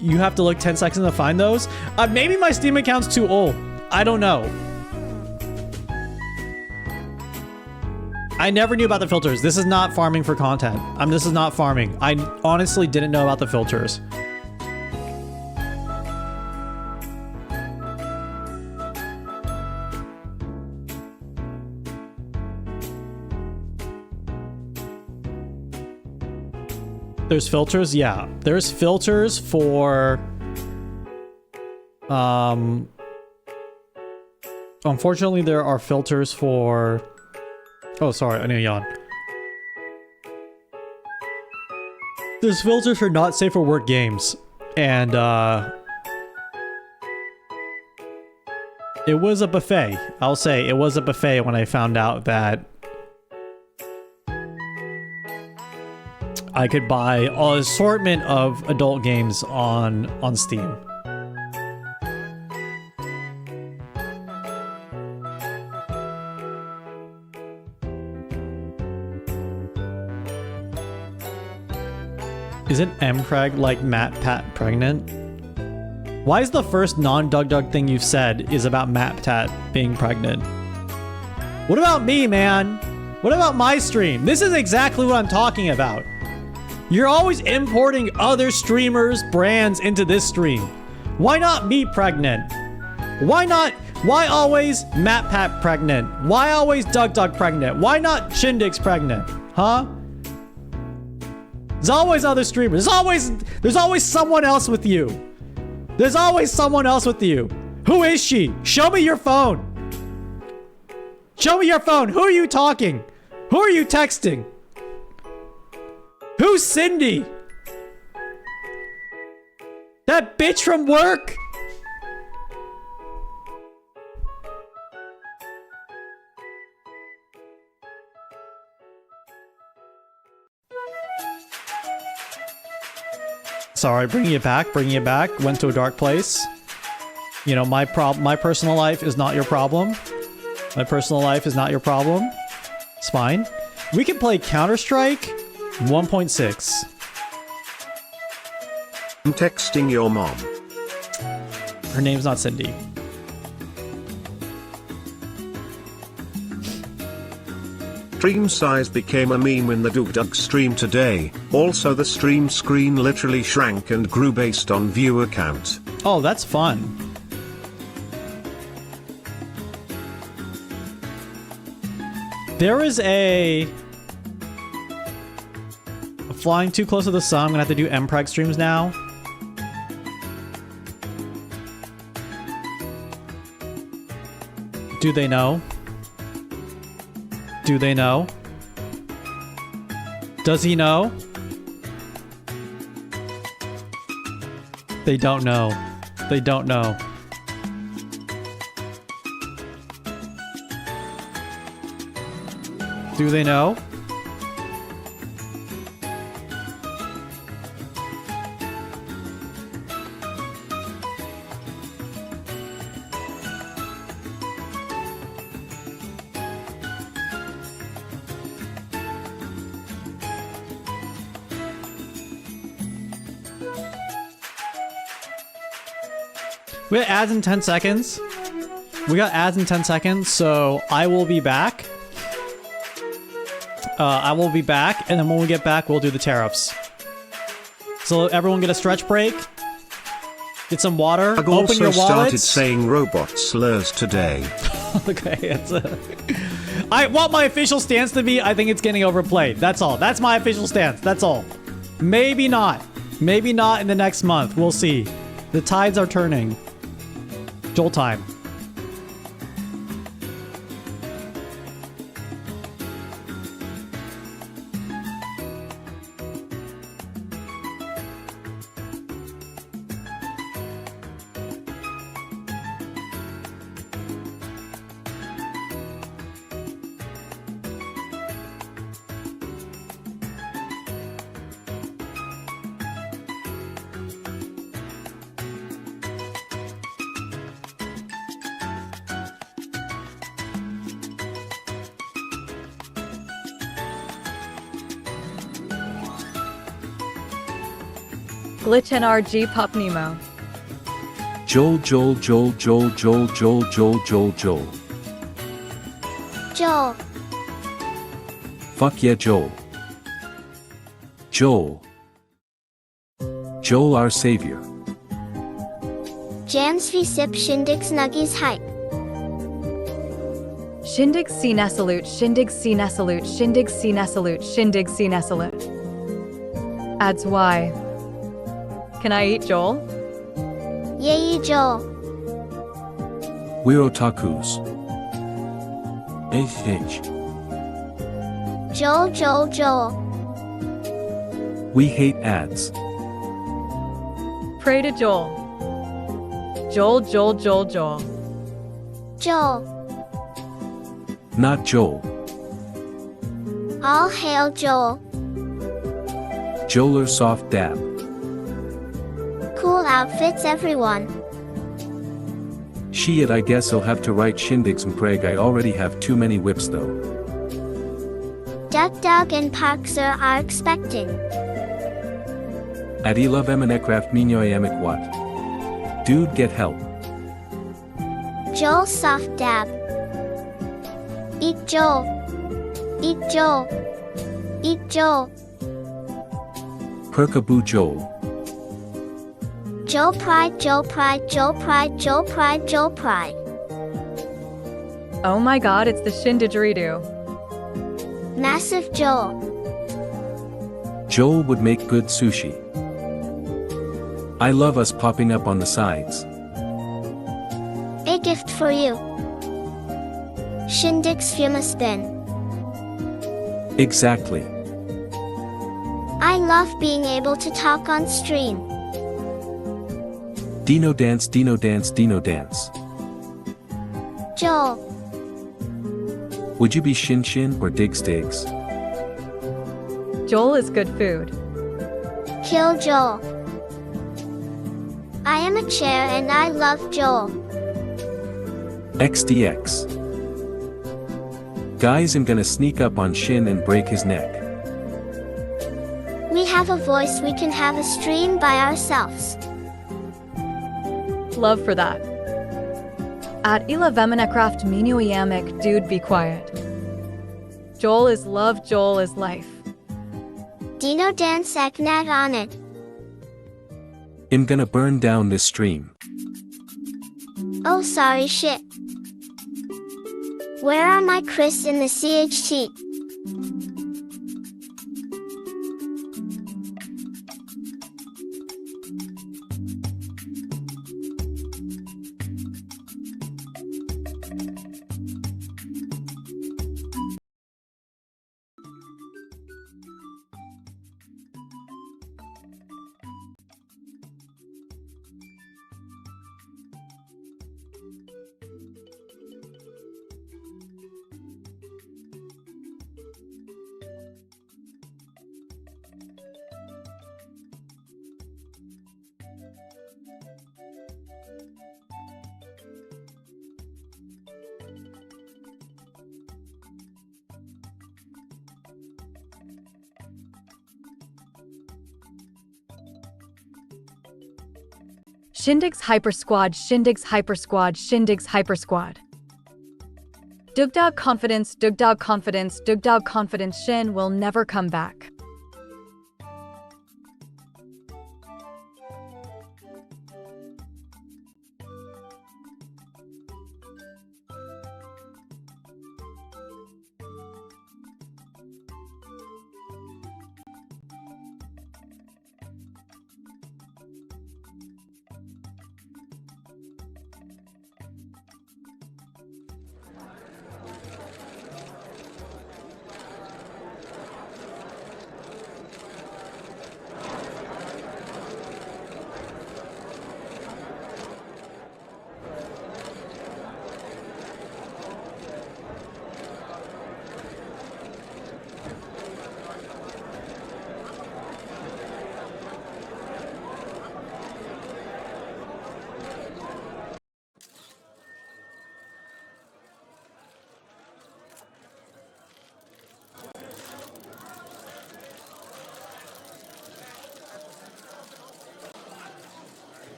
You have to look 10 seconds to find those. Maybe my Steam account's too old. I don't know. I never knew about the filters. This is not farming for content. This is not farming. I honestly didn't know about the filters. There's filters? Yeah. There's filters for... Unfortunately, there are filters for... Oh, sorry, I need to yawn. This filters for not safe for work games. And, it was a buffet. I'll say it was a buffet when I found out that I could buy an assortment of adult games on Steam. Isn't mpreg like Matt Pat pregnant? Why is the first non-Doug thing you've said is about Matt Pat being pregnant? What about me, man? What about my stream? This is exactly what I'm talking about. You're always importing other streamers' brands into this stream. Why not me pregnant? Why not? Why always Matt Pat pregnant? Why always Doug pregnant? Why not Shindig's pregnant? Huh? There's always other streamers. There's always someone else with you. There's always someone else with you. Who is she? Show me your phone. Show me your phone. Who are you talking? Who are you texting? Who's Cindy? That bitch from work? Sorry, bringing it back. Went to a dark place. You know, my personal life is not your problem. My personal life is not your problem. It's fine. We can play Counter-Strike 1.6. I'm texting your mom. Her name's not Cindy. Stream size became a meme in the Doug stream today. Also, the stream screen literally shrank and grew based on viewer count. Oh, that's fun. There is a flying too close to the sun. I'm gonna have to do mpreg streams now. Do they know? Do they know? Does he know? They don't know. They don't know. Do they know? We got ads in 10 seconds. We got ads in 10 seconds, so I will be back. I will be back, and then when we get back, we'll do the tariffs. So everyone get a stretch break. Get some water. Doug Open your also wallets. started saying robot slurs today. Okay, it's I want my official stance to be, I think it's getting overplayed. That's all. That's my official stance. That's all. Maybe not. Maybe not in the next month. We'll see. The tides are turning. Joel time. Glitch NRG Pup Nemo. Joel. Joel. Fuck yeah, Joel. Joel, our savior. Jams v sip shindig snuggies hype. Shindig C Nesalute, Shindig C Nesalute, Shindig C Nesalute, Shindig C Nesalute. Adds Y. Can I eat Joel? Yay, Joel. We're otakus. H. Joel, Joel, Joel. We hate ads. Pray to Joel. Joel, Joel, Joel, Joel. Joel. Not Joel. All hail Joel. Joeler soft dab. Cool outfits, everyone. Shit, I guess I'll have to write Shindigs and Craig. I already have too many whips though. Duck, Doug, and Parkser are expecting. At love Eminecraft Minyoyamek what? Dude, get help. Joel soft dab. Eat Joel. Eat Joel. Eat Joel. Perkaboo Joel. Joel Pride, Joel Pride, Joel Pride, Joel Pride, Joel Pride. Oh my god, it's the Shindigerido. Massive Joel. Joel would make good sushi. I love us popping up on the sides. A gift for you. Shindig's Fuma Spin. Exactly. I love being able to talk on stream. Dino dance, Dino dance, Dino dance. Joel. Would you be Shin Shin or Dig Stigs? Joel is good food. Kill Joel. I am a chair and I love Joel. XDX. Guys, I'm gonna sneak up on Shin and break his neck. We have a voice, we can have a stream by ourselves. Love for that. At Ila Veminecraft Minuiamic, dude, be quiet. Joel is love, Joel is life. Dino dance Eknat on it. I'm gonna burn down this stream. Oh, sorry, shit. Where are my Chris in the CHT? Shindig's Hyper Squad, Shindig's Hyper Squad, Shindig's Hyper Squad. Dugdog confidence, Dugdog confidence, Dugdog confidence, Shin will never come back.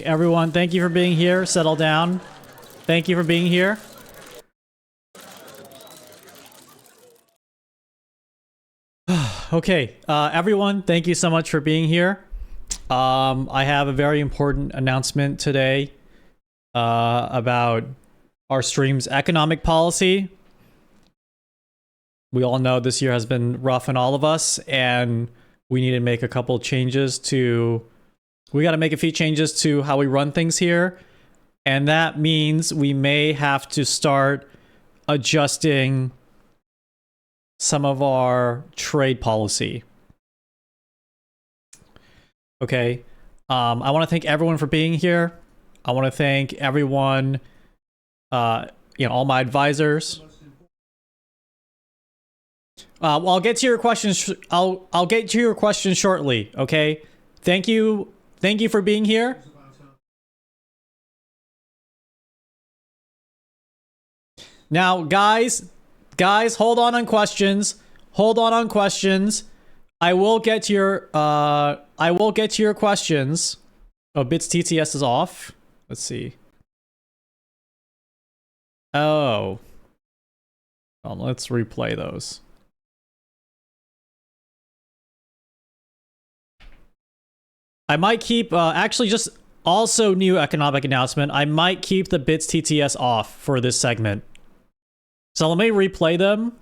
everyone, thank you for being here. Settle down. Thank you for being here. Okay, everyone, thank you so much for being here. I have a very important announcement today about our stream's economic policy. We all know this year has been rough on all of us, and we need to make a couple changes to... We got to make a few changes to how we run things here, and that means we may have to start adjusting some of our trade policy. Okay. I want to thank everyone for being here. I want to thank everyone, all my advisors. I'll get to your questions. I'll get to your questions shortly. Okay. Thank you. Thank you for being here. Now, guys, hold on questions. Hold on questions. I will get to your questions. Oh, Bits TTS is off. Let's see. Oh. Well, let's replay those. I might keep, actually just also new economic announcement. I might keep the Bits TTS off for this segment. So let me replay them,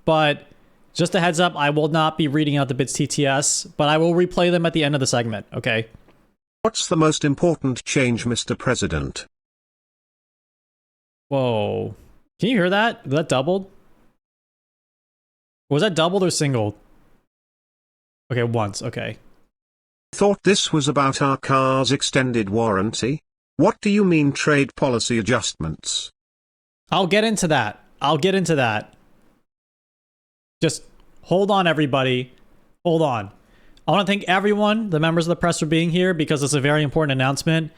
but just a heads up, I will not be reading out the Bits TTS, but I will replay them at the end of the segment, okay? What's the most important change, Mr. President? Whoa. Can you hear that? Was that doubled? Was that doubled or singled? Okay, once, okay. Thought this was about our car's extended warranty? What do you mean trade policy adjustments? I'll get into that. I'll get into that. Just hold on, everybody. Hold on. I want to thank everyone, the members of the press, for being here because it's a very important announcement.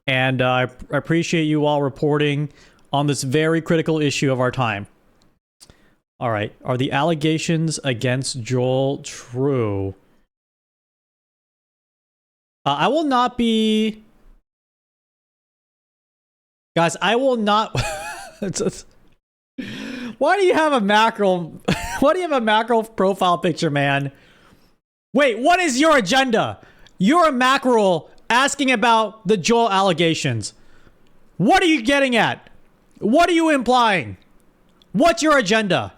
And I appreciate you all reporting on this very critical issue of our time. All right. Are the allegations against Joel true? I will not be... Guys, I will not... Why do you have a mackerel? Why do you have a mackerel profile picture, man? Wait, what is your agenda? You're a mackerel asking about the Joel allegations. What are you getting at? What are you implying? What's your agenda?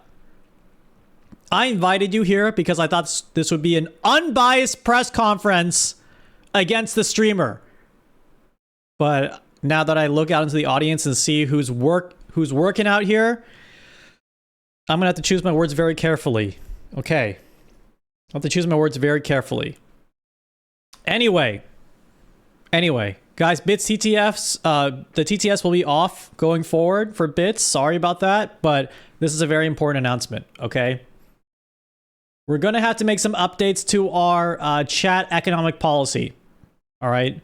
I invited you here because I thought this would be an unbiased press conference against the streamer. But now that I look out into the audience and see who's working out here, I'm gonna have to choose my words very carefully. Okay. I'll have to choose my words very carefully. Anyway, guys, Bits TTFs, the TTS will be off going forward for Bits. Sorry about that, but this is a very important announcement, okay? We're gonna have to make some updates to our chat economic policy. All right.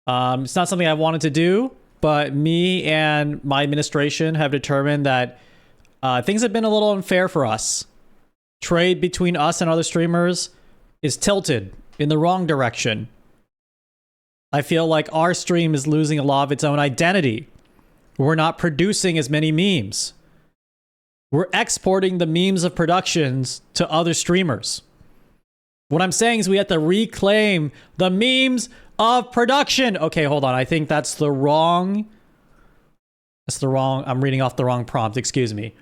It's not something I wanted to do, but me and my administration have determined that things have been a little unfair for us. Trade between us and other streamers is tilted in the wrong direction. I feel like our stream is losing a lot of its own identity. We're not producing as many memes. We're exporting the memes of productions to other streamers. What I'm saying is we have to reclaim the memes of production. Okay, hold on. I think that's the wrong... I'm reading off the wrong prompt. Excuse me.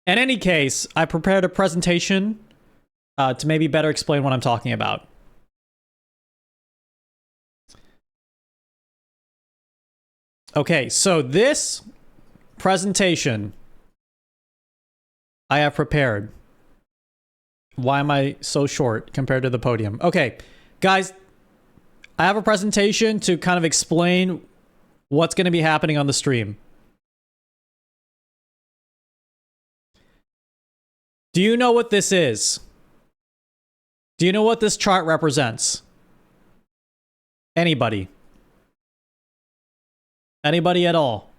In any case, I prepared a presentation to maybe better explain what I'm talking about. Okay, so this presentation I have prepared. Why am I so short compared to the podium? Okay, guys, I have a presentation to kind of explain what's going to be happening on the stream. Do you know what this is? Do you know what this chart represents? Anybody? Anybody at all?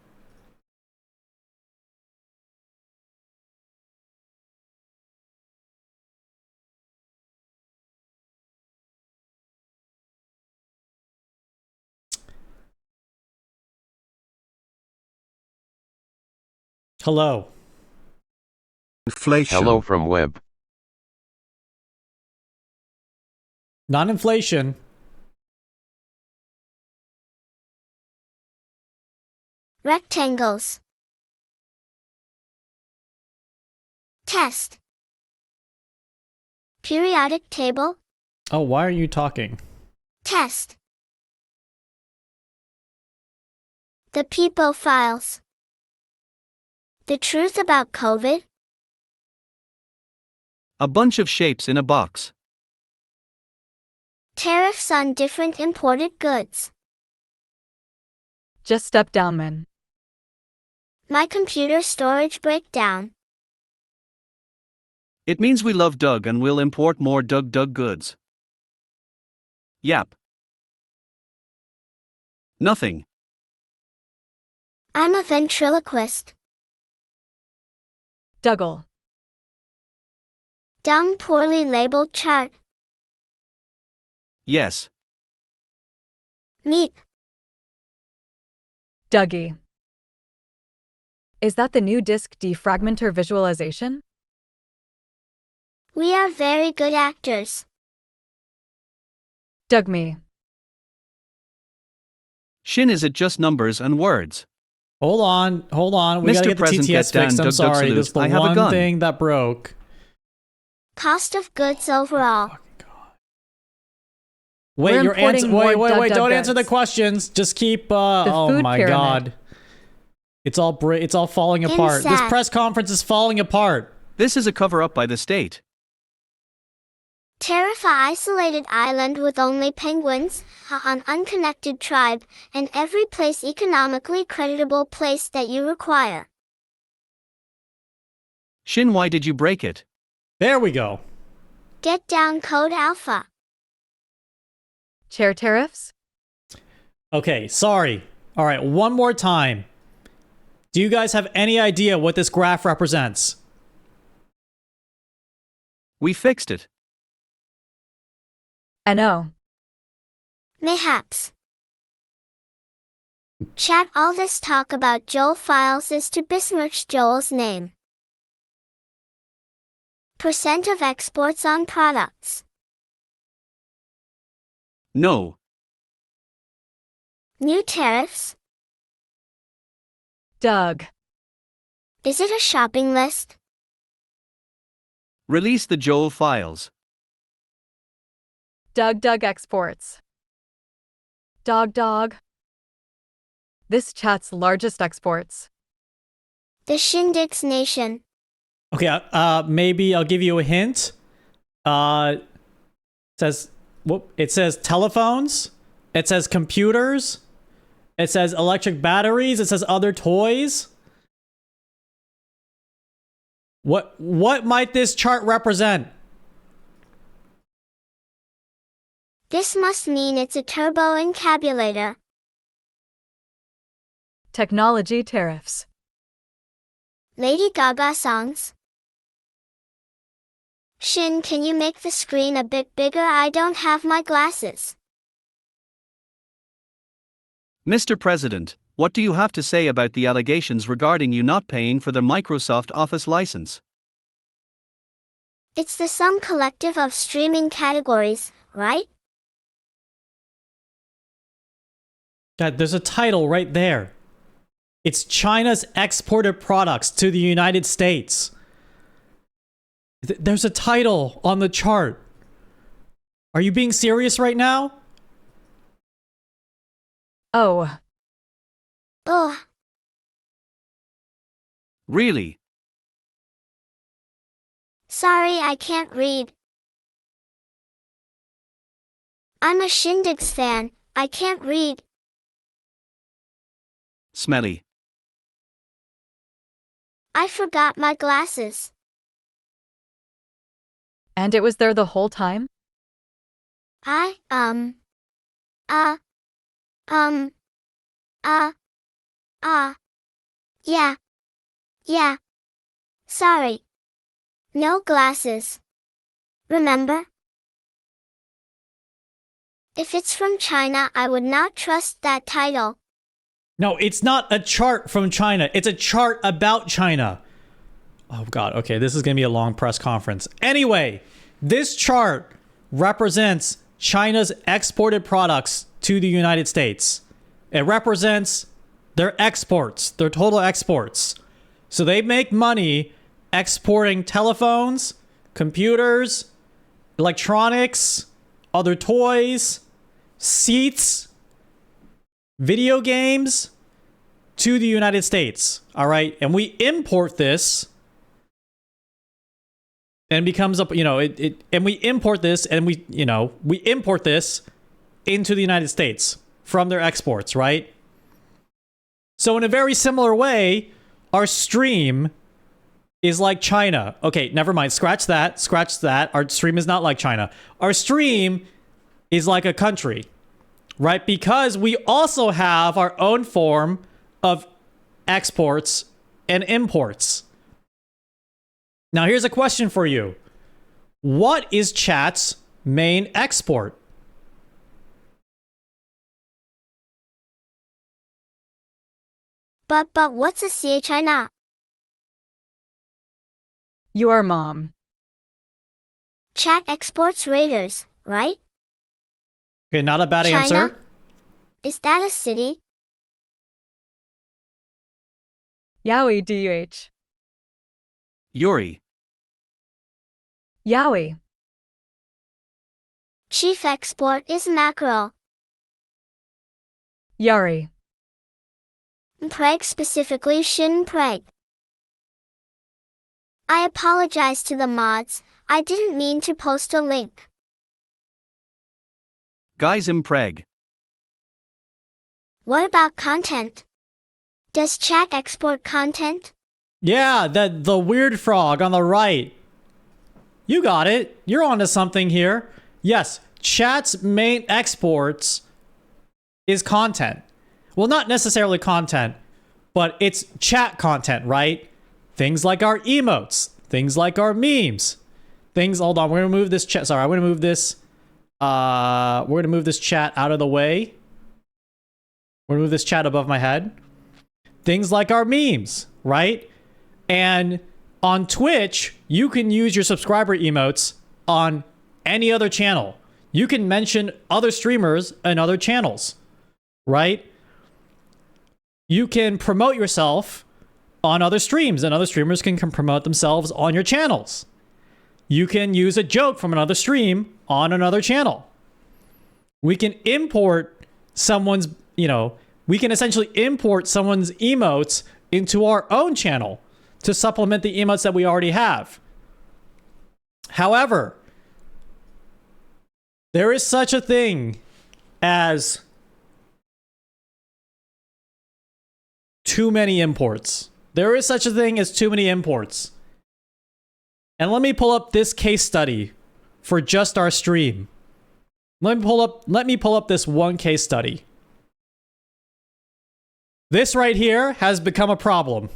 Hello. Inflation. Hello from web. Non-inflation. Rectangles. Test. Periodic table. Oh, why are you talking? Test. The PIPO files. The truth about COVID. A bunch of shapes in a box. Tariffs on different imported goods. Just step down, man. My computer storage breakdown. It means we love Doug and we'll import more Doug goods. Yap. Nothing. I'm a ventriloquist. Dougal. Dumb, poorly labeled chart. Yes. Meep. Dougie. Is that the new disk defragmenter visualization? We are very good actors. Doug me. Shin, is it just numbers and words? Hold on. We gotta Mr. get the President, TTS get down, fixed. I'm Doug sorry. salute. This is the I have a one gun. thing that broke. Cost of goods overall. Wait, We're your answer. importing more Wait. Doug Don't answer the goods. questions. Just keep. Oh food my pyramid. god. It's all falling apart. This Inside. press conference is falling apart. This is a cover-up by the state. Tariff a isolated island with only penguins, an unconnected tribe, and every place economically creditable place that you require. Shin, why did you break it? There we go. Get down code alpha. Chair tariffs? Okay, sorry. All right, one more time. Do you guys have any idea what this graph represents? We fixed it. NO. Mayhaps. Chat, all this talk about Joel files is to besmirch Joel's name. Percent of exports on products. No. New tariffs. Doug. Is it a shopping list? Release the Joel files. Doug exports. Dog. This chat's largest exports. The Shindig's Nation. Okay, maybe I'll give you a hint. It says telephones. It says computers. It says electric batteries. It says other toys. What might this chart represent? This must mean it's a turbo encabulator. Technology tariffs. Lady Gaga songs. Shin, can you make the screen a bit bigger? I don't have my glasses. Mr. President, what do you have to say about the allegations regarding you not paying for the Microsoft Office license? It's the sum collective of streaming categories, right? God, there's a title right there. It's China's exported products to the United States. There's a title on the chart. Are you being serious right now? Oh. Ugh. Really? Sorry, I can't read. I'm a Shindigs fan, I can't read. Smelly. I forgot my glasses. And it was there the whole time? Yeah. Sorry. No glasses. Remember? If it's from China, I would not trust that title. No, it's not a chart from China. It's a chart about China. Oh, God. Okay, this is going to be a long press conference. Anyway, this chart represents China's exported products to the United States. It represents their exports, their total exports. So they make money exporting telephones, computers, electronics, other toys, seats, video games to the United States. All right. And we import this and it becomes up, and we import this and we import this into the United States from their exports, right? So in a very similar way, our stream is like China. Okay, never mind. Scratch that. Scratch that. Our stream is not like China. Our stream is like a country, right? Because we also have our own form of exports and imports. Now, here's a question for you. What is chat's main export? But what's a CHI? Your mom. Chat exports Raiders, right? Okay, not a bad China? answer. Is that a city? Yowie DUH. Yuri. Yowie. Chief export is mackerel. Yuri. Prague, specifically Shin Prague. I apologize to the mods, I didn't mean to post a link. Guys in Prague. What about content? Does chat export content? Yeah, the weird frog on the right. You got it. You're onto something here. Yes, chat's main exports is content. Well, not necessarily content, but it's chat content, right? Things like our emotes, things like our memes, hold on, we're gonna move this chat. Sorry, I'm gonna move this. We're gonna move this chat out of the way. We're gonna move this chat above my head. Things like our memes, right? And on Twitch, you can use your subscriber emotes on any other channel. You can mention other streamers and other channels, right? You can promote yourself on other streams, and other streamers can promote themselves on your channels. You can use a joke from another stream on another channel. We can import someone's, we can essentially import someone's emotes into our own channel to supplement the emotes that we already have. However, there is such a thing as too many imports. There is such a thing as too many imports. And let me pull up this case study for just our stream. Let me pull up this one case study. This right here has become a problem.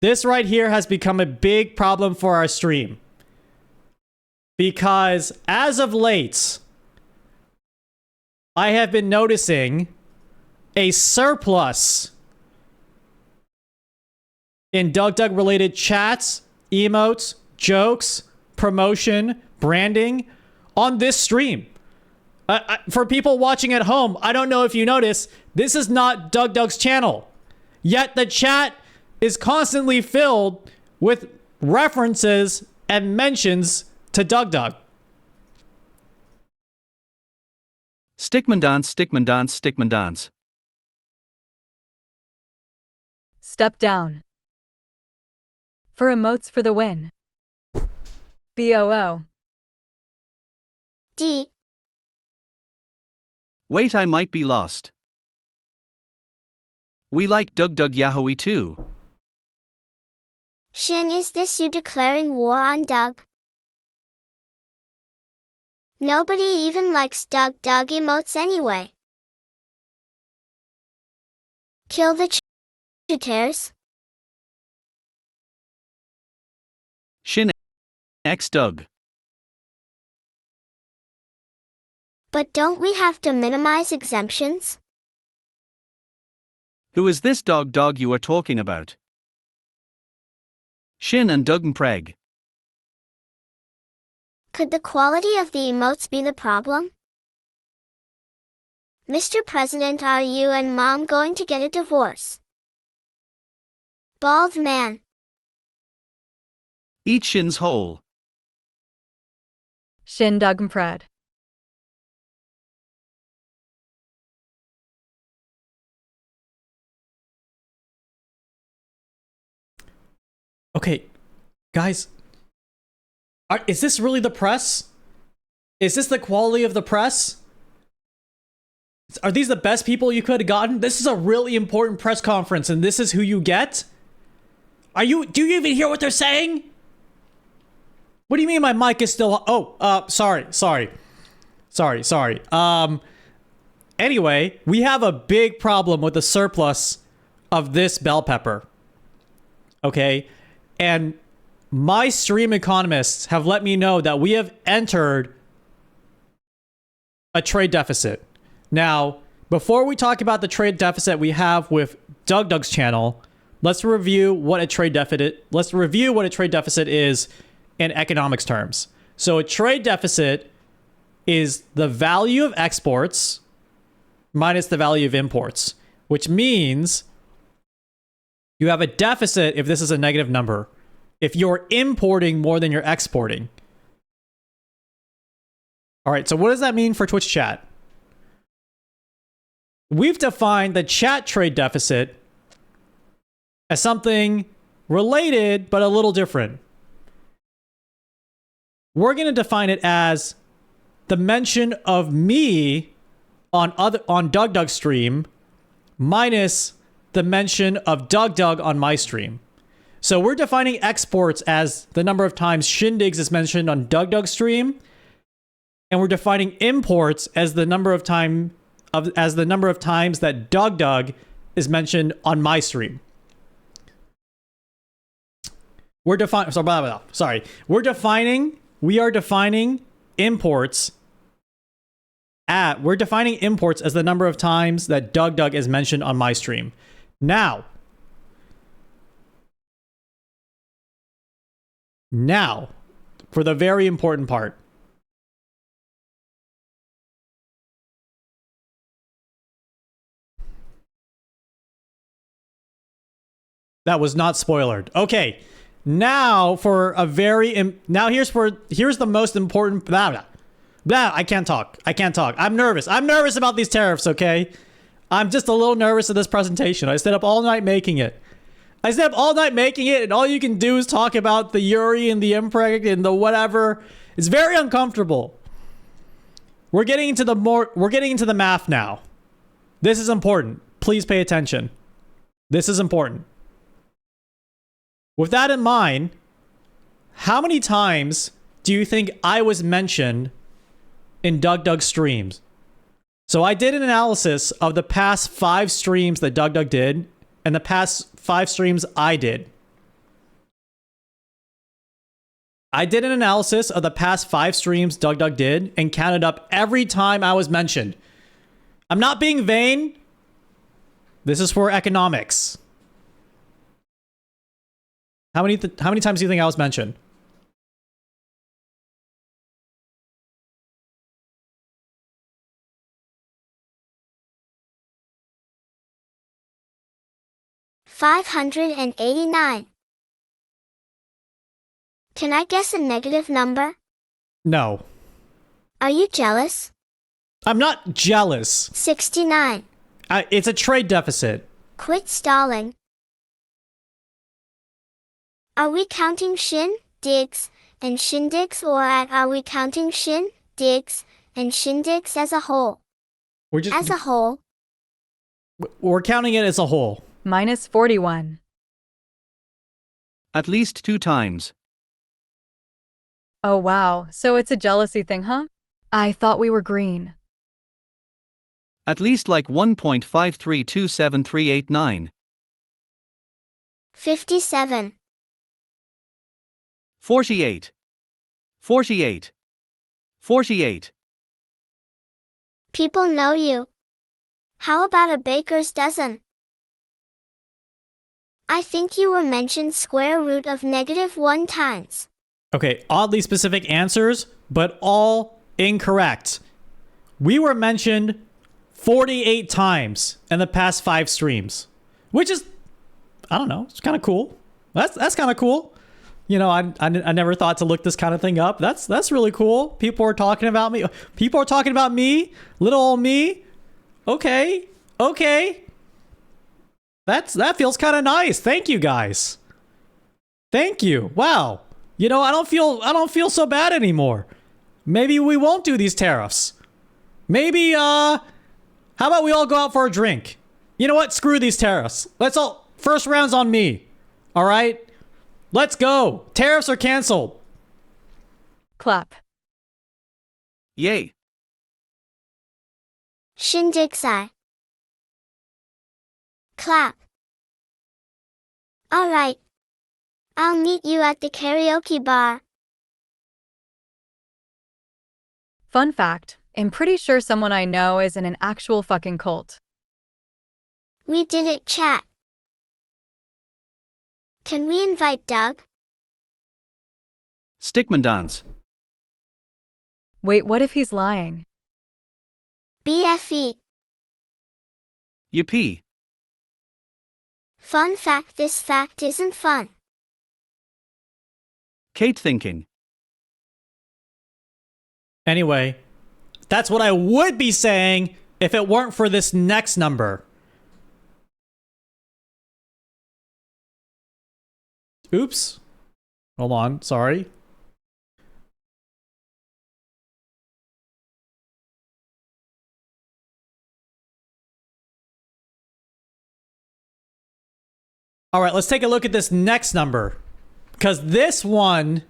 This right here has become a big problem for our stream. Because as of late, I have been noticing a surplus in DugDug related chats, emotes, jokes, promotion, branding on this stream. For people watching at home, I don't know if you notice, this is not DugDug's channel. Yet the chat is constantly filled with references and mentions to DugDug. Stickman dance, stickman dance, stickman dance. Step down. For emotes for the win. BOO. D. Wait, I might be lost. We like DugDug Yahoe too. Shin, is this you declaring war on Doug? Nobody even likes Doug emotes anyway. Kill the cheaters. Shin X Doug. But don't we have to minimize exemptions? Who is this dog you are talking about? Shin and Preg. Could the quality of the emotes be the problem? Mr. President, are you and Mom going to get a divorce? Bald man. Eat Shin's hole. Shin Pred. Okay, guys, is this really the press? Is this the quality of the press? Are these the best people you could have gotten? This is a really important press conference, and this is who you get? Do you even hear what they're saying? What do you mean my mic is still... sorry. Anyway, we have a big problem with the surplus of this bell pepper. Okay? And my stream economists have let me know that we have entered a trade deficit. Now, before we talk about the trade deficit we have with Doug's channel, let's review what a trade deficit is in economics terms. So a trade deficit is the value of exports minus the value of imports, which means you have a deficit if this is a negative number, if you're importing more than you're exporting. All right, so what does that mean for Twitch chat? We've defined the chat trade deficit as something related but a little different. We're going to define it as the mention of me on Doug's stream minus the mention of Doug on my stream. So we're defining exports as the number of times Shindigs is mentioned on Doug's stream, and we're defining imports as the number of times that Doug is mentioned on my stream. We are defining imports as the number of times that Doug is mentioned on my stream. Now, for the very important part. That was not spoilered. Okay. Now here's the most important I can't talk. I'm nervous about these tariffs, okay? I'm just a little nervous of this presentation. I stayed up all night making it. And all you can do is talk about the Yuri and the Impreg and the whatever. It's very uncomfortable. We're getting into the math now. This is important. Please pay attention. This is important. With that in mind, how many times do you think I was mentioned in Doug's streams? So I did an analysis of the past 5 streams that Doug did and the past 5 streams I did. I did an analysis of the past 5 streams Doug did and counted up every time I was mentioned. I'm not being vain. This is for economics. How many times do you think I was mentioned? $589. Can I guess a negative number? No. Are you jealous? I'm not jealous. 69. It's a trade deficit. Quit stalling. Are we counting Shin, Digs, and Shindigs, or are we counting Shin, Digs, and Shindigs as a whole? As a whole. We're counting it as a whole. Minus 41. At least 2 times. Oh wow, so it's a jealousy thing, huh? I thought we were green. At least like 1.5327389. 57. 48. 48. 48. People know you. How about a baker's dozen? I think you were mentioned square root of -1 times. Okay, oddly specific answers, but all incorrect. We were mentioned 48 times in the past 5 streams, which is, I don't know, it's kind of cool. That's kind of cool. You know, I never thought to look this kind of thing up. That's really cool. People are talking about me. People are talking about me, little old me. Okay. That feels kind of nice. Thank you guys. Thank you. Wow. You know, I don't feel so bad anymore. Maybe we won't do these tariffs. Maybe how about we all go out for a drink? You know what? Screw these tariffs. First round's on me. All right? Let's go. Tariffs are canceled. Clap. Yay. Shindigsai. Clap. All right. I'll meet you at the karaoke bar. Fun fact, I'm pretty sure someone I know is in an actual fucking cult. We didn't chat. Can we invite Doug? Stickman dance. Wait, what if he's lying? BFE. Yippee. Fun fact, this fact isn't fun. Kate thinking. Anyway, that's what I would be saying if it weren't for this next number. Oops. Hold on, sorry. All right, let's take a look at this next number, because this one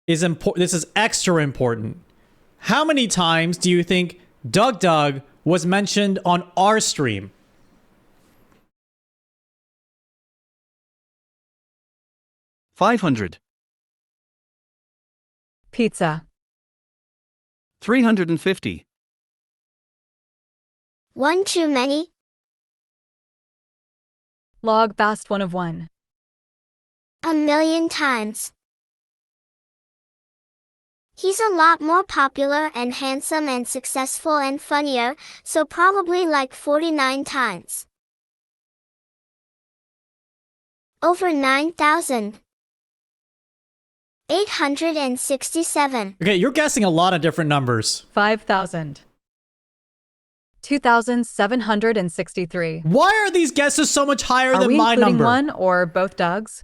is important. This is extra important. How many times do you think Doug was mentioned on our stream? $500. Pizza. $350. One too many? Log bast 1 of 1. 1,000,000 times. He's a lot more popular and handsome and successful and funnier, so probably like 49 times. Over 9,000. 867. Okay, you're guessing a lot of different numbers. 5,000. 2,763. Why are these guesses so much higher Are than we my including number? one or both Dougs?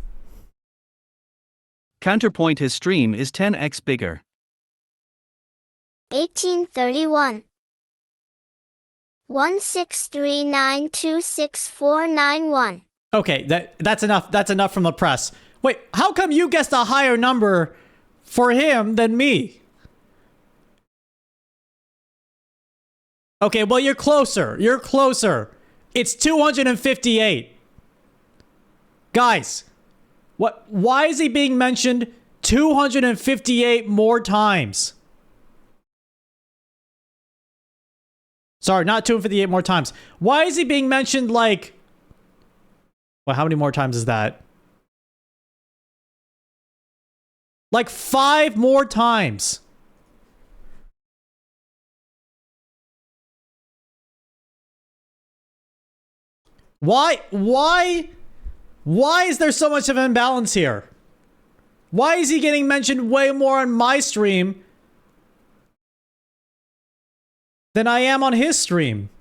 Counterpoint, his stream is 10x bigger. 1831. 163926491. Okay, that's enough. That's enough from the press. Wait, how come you guessed a higher number for him than me? Okay, well, you're closer. You're closer. It's 258. Guys, why is he being mentioned 258 more times? Sorry, not 258 more times. Why is he being mentioned like... Well, how many more times is that? Like 5 more times. Why is there so much of an imbalance here? Why is he getting mentioned way more on my stream than I am on his stream?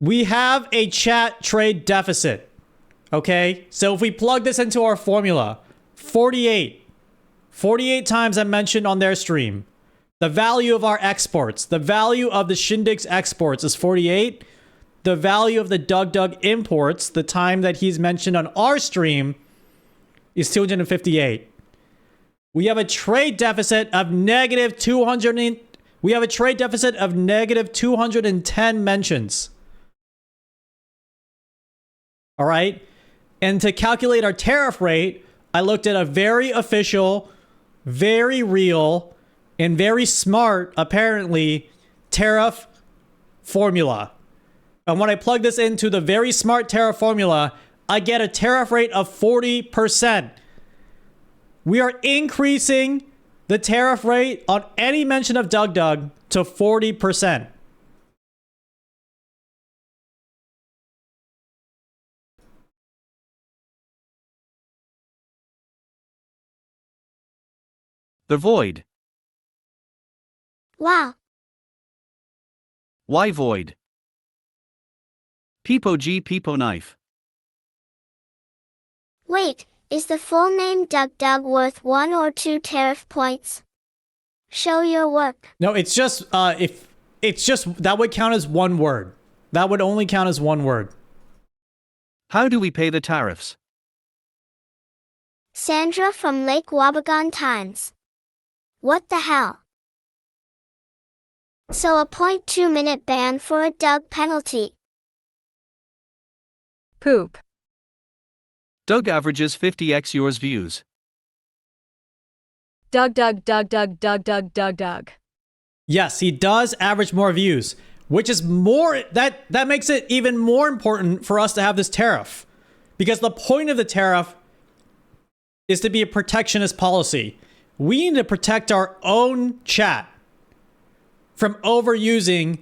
We have a chat trade deficit. Okay? So if we plug this into our formula, 48 times I'm mentioned on their stream. The value of our exports, the value of the Shindig's exports is 48. The value of the Doug imports, the time that he's mentioned on our stream, is 258. We have a trade deficit of negative 200. We have a trade deficit of negative 210 mentions. All right. And to calculate our tariff rate, I looked at a very official, very real, and very smart, apparently, tariff formula. And when I plug this into the very smart tariff formula, I get a tariff rate of 40%. We are increasing the tariff rate on any mention of DugDug to 40%. The void. Wow. Why void? Peepo G Peepo knife. Wait, is the full name DugDug worth 1 or 2 tariff points? Show your work. No, it's just, if it's just, that would count as one word. That would only count as one word. How do we pay the tariffs? Sandra from Lake Wabagon Times. What the hell? So a 0.2 minute ban for a Doug penalty. Poop. Doug averages 50x yours views. Doug. Yes, he does average more views, which is more, that makes it even more important for us to have this tariff. Because the point of the tariff is to be a protectionist policy. We need to protect our own chat from overusing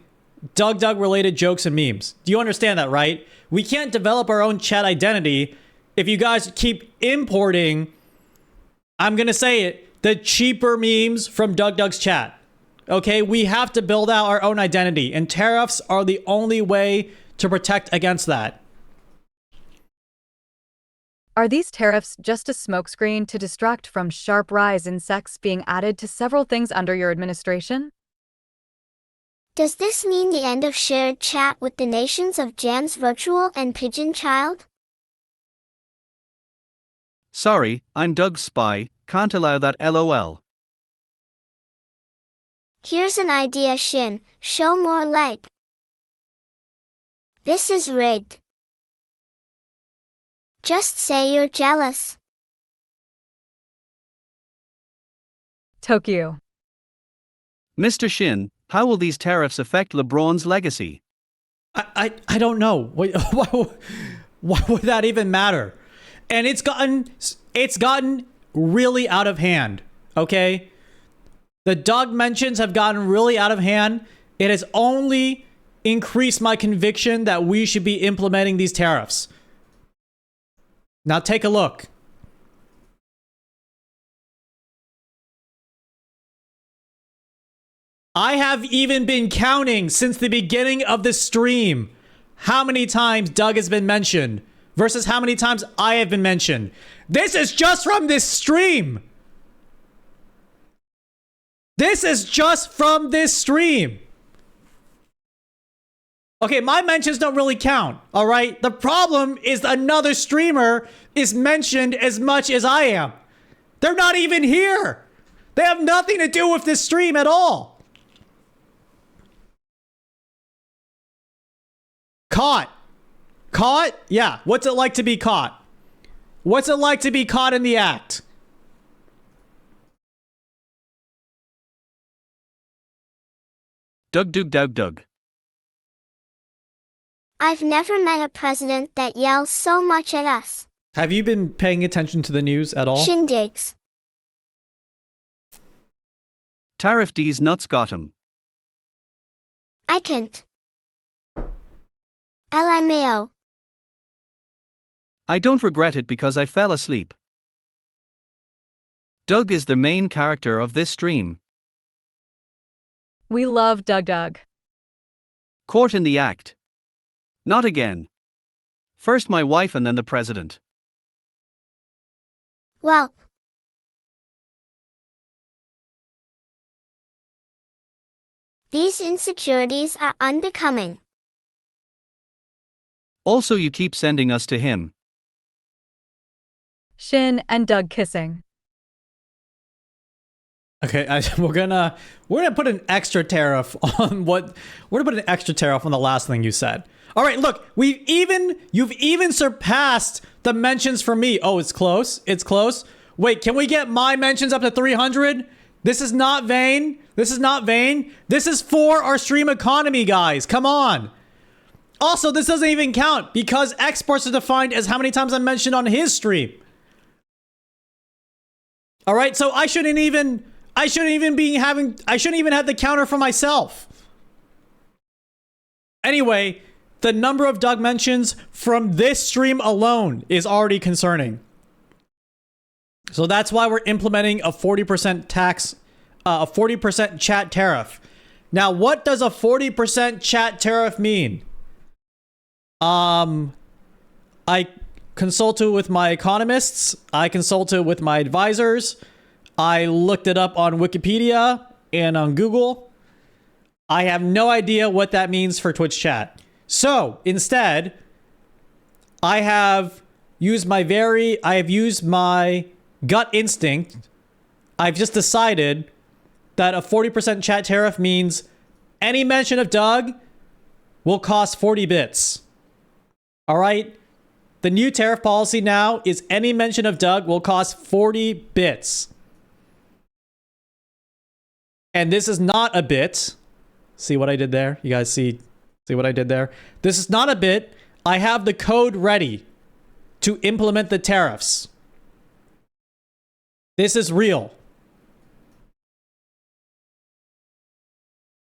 DugDug related jokes and memes. Do you understand that, right? We can't develop our own chat identity if you guys keep importing, I'm going to say it, the cheaper memes from DugDug's chat. Okay, we have to build out our own identity, and tariffs are the only way to protect against that. Are these tariffs just a smokescreen to distract from sharp rise in sex being added to several things under your administration? Does this mean the end of shared chat with the nations of Jams Virtual and Pigeon Child? Sorry, I'm Doug's spy, can't allow that LOL. Here's an idea, Shin. Show more like. This is rigged. Just say you're jealous. Tokyo. Mr. Shin, how will these tariffs affect LeBron's legacy? I don't know. Why would that even matter? And it's gotten really out of hand, okay? The Doug mentions have gotten really out of hand. It has only increased my conviction that we should be implementing these tariffs. Now take a look. I have even been counting since the beginning of the stream how many times Doug has been mentioned versus how many times I have been mentioned. This is just from this stream. This is just from this stream. Okay, my mentions don't really count, all right? The problem is another streamer is mentioned as much as I am. They're not even here. They have nothing to do with this stream at all. Caught. Caught? Yeah. What's it like to be caught? What's it like to be caught in the act? Doug. I've never met a president that yells so much at us. Have you been paying attention to the news at all? Shindigs. Tariff D's nuts got him. I can't. LMAO. I don't regret it because I fell asleep. Doug is the main character of this stream. We love Doug. Caught in the act. Not again. First my wife and then the president. Well. These insecurities are unbecoming. Also you keep sending us to him. Shin and Doug kissing. Okay, we're gonna put an extra tariff on what we're gonna put an extra tariff on the last thing you said. All right, look, you've even surpassed the mentions for me. Oh, it's close. It's close. Wait, can we get my mentions up to 300? This is not vain. This is not vain. This is for our stream economy, guys. Come on. Also, this doesn't even count because exports are defined as how many times I mentioned on his stream. All right, so I shouldn't even have the counter for myself. Anyway, the number of Doug mentions from this stream alone is already concerning. So that's why we're implementing a 40% tax, a 40% chat tariff. Now, what does a 40% chat tariff mean? I consulted with my economists. I consulted with my advisors. I looked it up on Wikipedia and on Google. I have no idea what that means for Twitch chat. So instead, I have used my gut instinct. I've just decided that a 40% chat tariff means any mention of Doug will cost 40 bits. All right? The new tariff policy now is any mention of Doug will cost 40 bits. And this is not a bit. See what I did there? You guys see what I did there? This is not a bit. I have the code ready to implement the tariffs. This is real.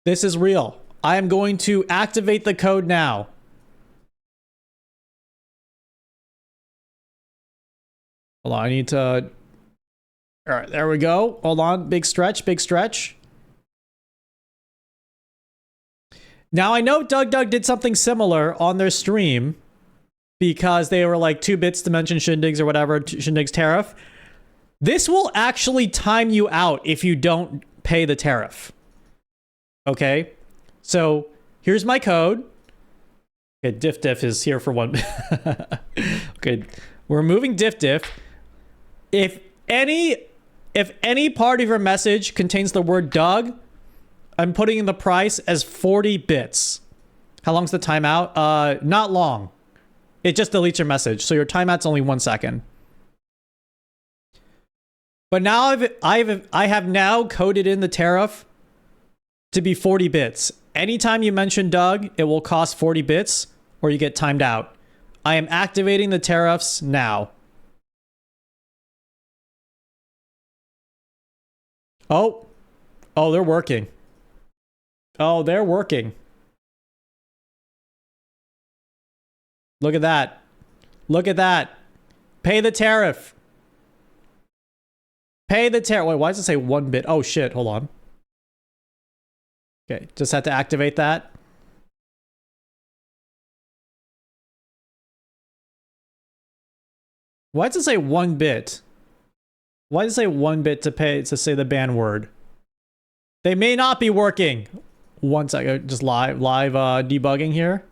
This is real. I am going to activate the code now. Hold on, I need to... All right, there we go. Hold on, big stretch, big stretch. Now, I know Doug did something similar on their stream because they were like 2 bits to mention Shindig's or whatever, Shindig's tariff. This will actually time you out if you don't pay the tariff. Okay? So, here's my code. Okay, diff is here for one. Okay, we're removing diff. If any part of your message contains the word Doug, I'm putting in the price as 40 bits. How long's the timeout? Not long. It just deletes your message, so your timeout's only 1 second. But now I have now coded in the tariff to be 40 bits. Anytime you mention Doug, it will cost 40 bits or you get timed out. I am activating the tariffs now. Oh, they're working. Oh, they're working. Look at that. Look at that. Pay the tariff. Pay the tariff. Wait, why does it say 1 bit? Oh, shit. Hold on. Okay, just had to activate that. Why does it say 1 bit? Why does it say 1 bit to say the ban word? They may not be working. 1 second, just live debugging here.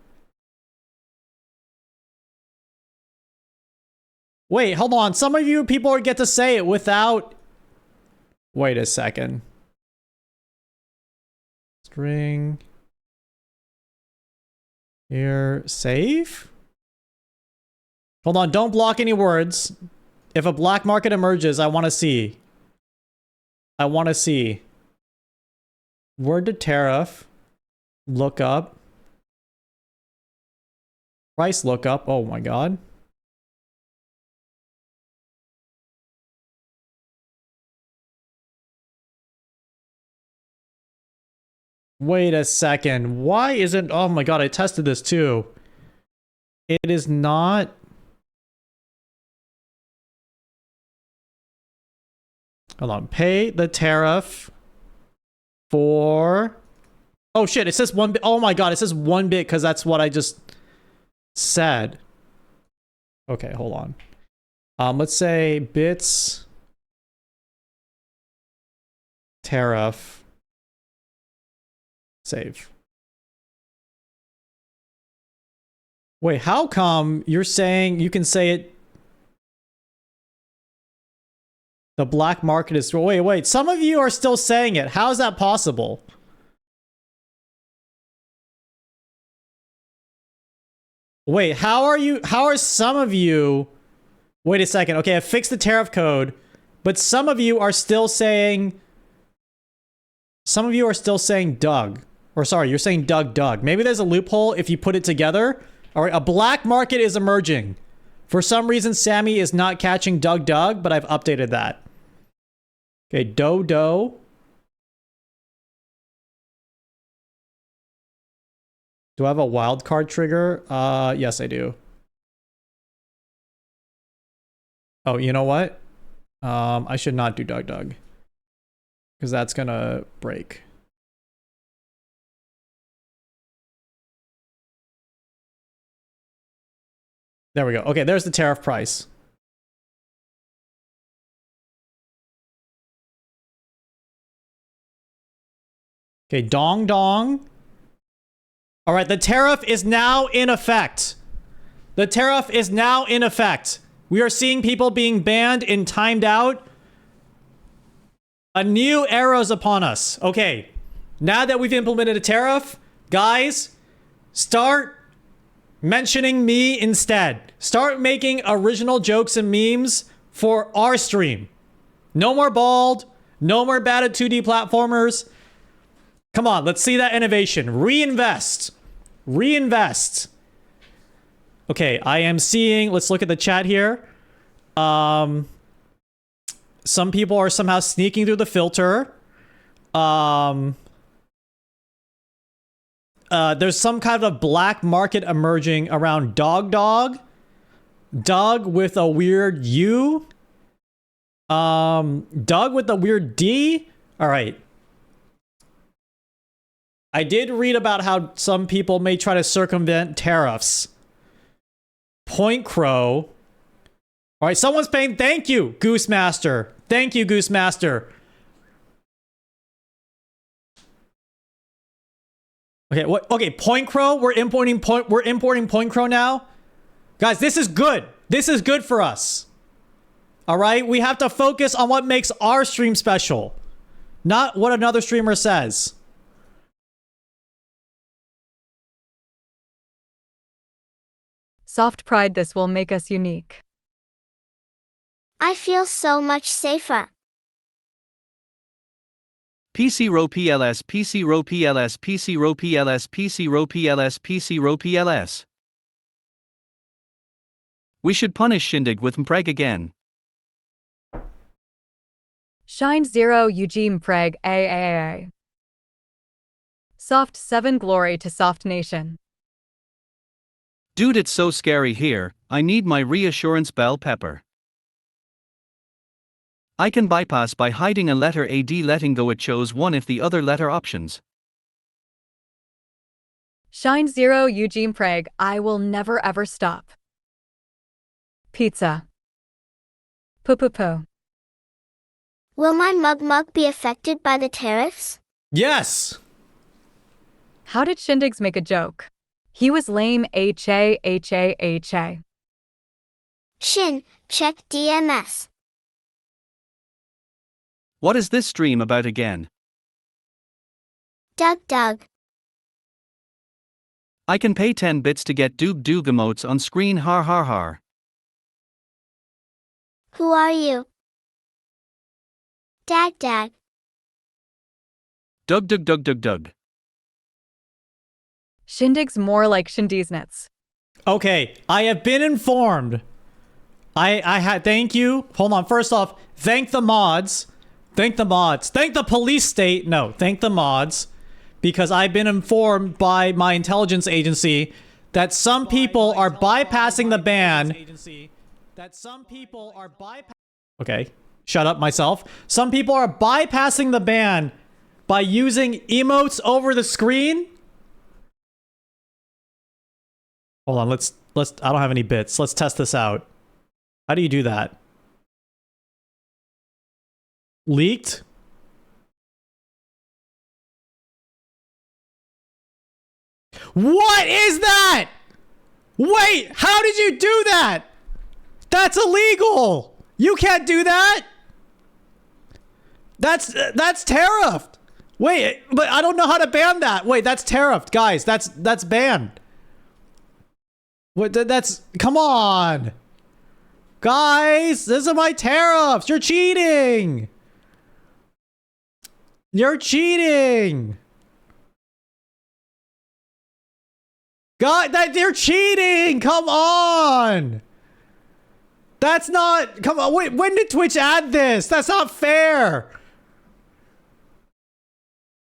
Wait, hold on. Some of you people get to say it without... Wait a second. String. Here, save? Hold on, don't block any words. If a black market emerges, I want to see. I want to see. Word to tariff. Lookup. Price lookup. Oh my god. Wait a second. Why isn't... Oh my god, I tested this too. It is not... Hold on. Pay the tariff for... Oh shit, it says 1 bit. Oh my god, it says 1 bit because that's what I just said. Okay, hold on. Let's say bits tariff save. Wait, how come you're saying you can say it? The black market is... Wait. Some of you are still saying it. How is that possible? Wait, how are some of you... Wait a second. Okay, I fixed the tariff code, but some of you are still saying Some of you are still saying Doug. Or sorry, you're saying Doug. Maybe there's a loophole if you put it together. All right, a black market is emerging. For some reason, Sammy is not catching Doug, but I've updated that. Okay, Do. Do I have a wildcard trigger? Yes, I do. Oh, you know what? I should not do Doug. Because that's gonna break. There we go. Okay, there's the tariff price. Okay, dong. All right, the tariff is now in effect. The tariff is now in effect. We are seeing people being banned and timed out. A new era is upon us. Okay, now that we've implemented a tariff, guys, start mentioning me instead. Start making original jokes and memes for our stream. No more bald. No more bad at 2D platformers. Come on, let's see that innovation. Reinvest. Okay, I am seeing, let's look at the chat here. Some people are somehow sneaking through the filter. There's some kind of black market emerging around Doug with a weird U. Doug with a weird D. All right. I did read about how some people may try to circumvent tariffs. Point Crow. All right, someone's paying. Thank you, Goosemaster. Thank you, Goosemaster. Okay, what? Okay, Point Crow. We're importing Point Crow now, guys. This is good. This is good for us. All right, we have to focus on what makes our stream special, not what another streamer says. Soft pride, this will make us unique. I feel so much safer. PC row PLS, PC row PLS, PC row PLS, PC row PLS, PC row PLS. We should punish Shindig with Mpreg again. Shine 0 Eugene Preg AAA. Soft 7 glory to Soft Nation. Dude, it's so scary here. I need my reassurance bell pepper. I can bypass by hiding a letter AD, letting go it chose one if the other letter options. Shine 0 Eugene Preg, I will never ever stop. Pizza. Poo. Will my mug be affected by the tariffs? Yes. How did Shindigs make a joke? He was lame. HA. Shin, check DMS. What is this stream about again? Doug. I can pay 10 bits to get Doog emotes on screen, har. Who are you? Dag. Doug. Shindigs more like Shindiznets. Okay, I have been informed. I had. Thank you. Hold on. First off, thank the mods. Thank the police state. No, thank the mods. Because I've been informed by my intelligence agency that some people are bypassing the ban. Okay, shut up myself. Some people are bypassing the ban by using emotes over the screen. Hold on, let's I don't have any bits. Let's test this out. How do you do that? Leaked? What is that? Wait, how did you do that? That's illegal. You can't do that. That's tariffed. Wait, but I don't know how to ban that. Wait, that's tariffed, guys. That's banned. What? That's, come on, guys. This are my tariffs. You're cheating. You're cheating. God, they're cheating. Come on. That's not, come on. Wait, when did Twitch add this? That's not fair.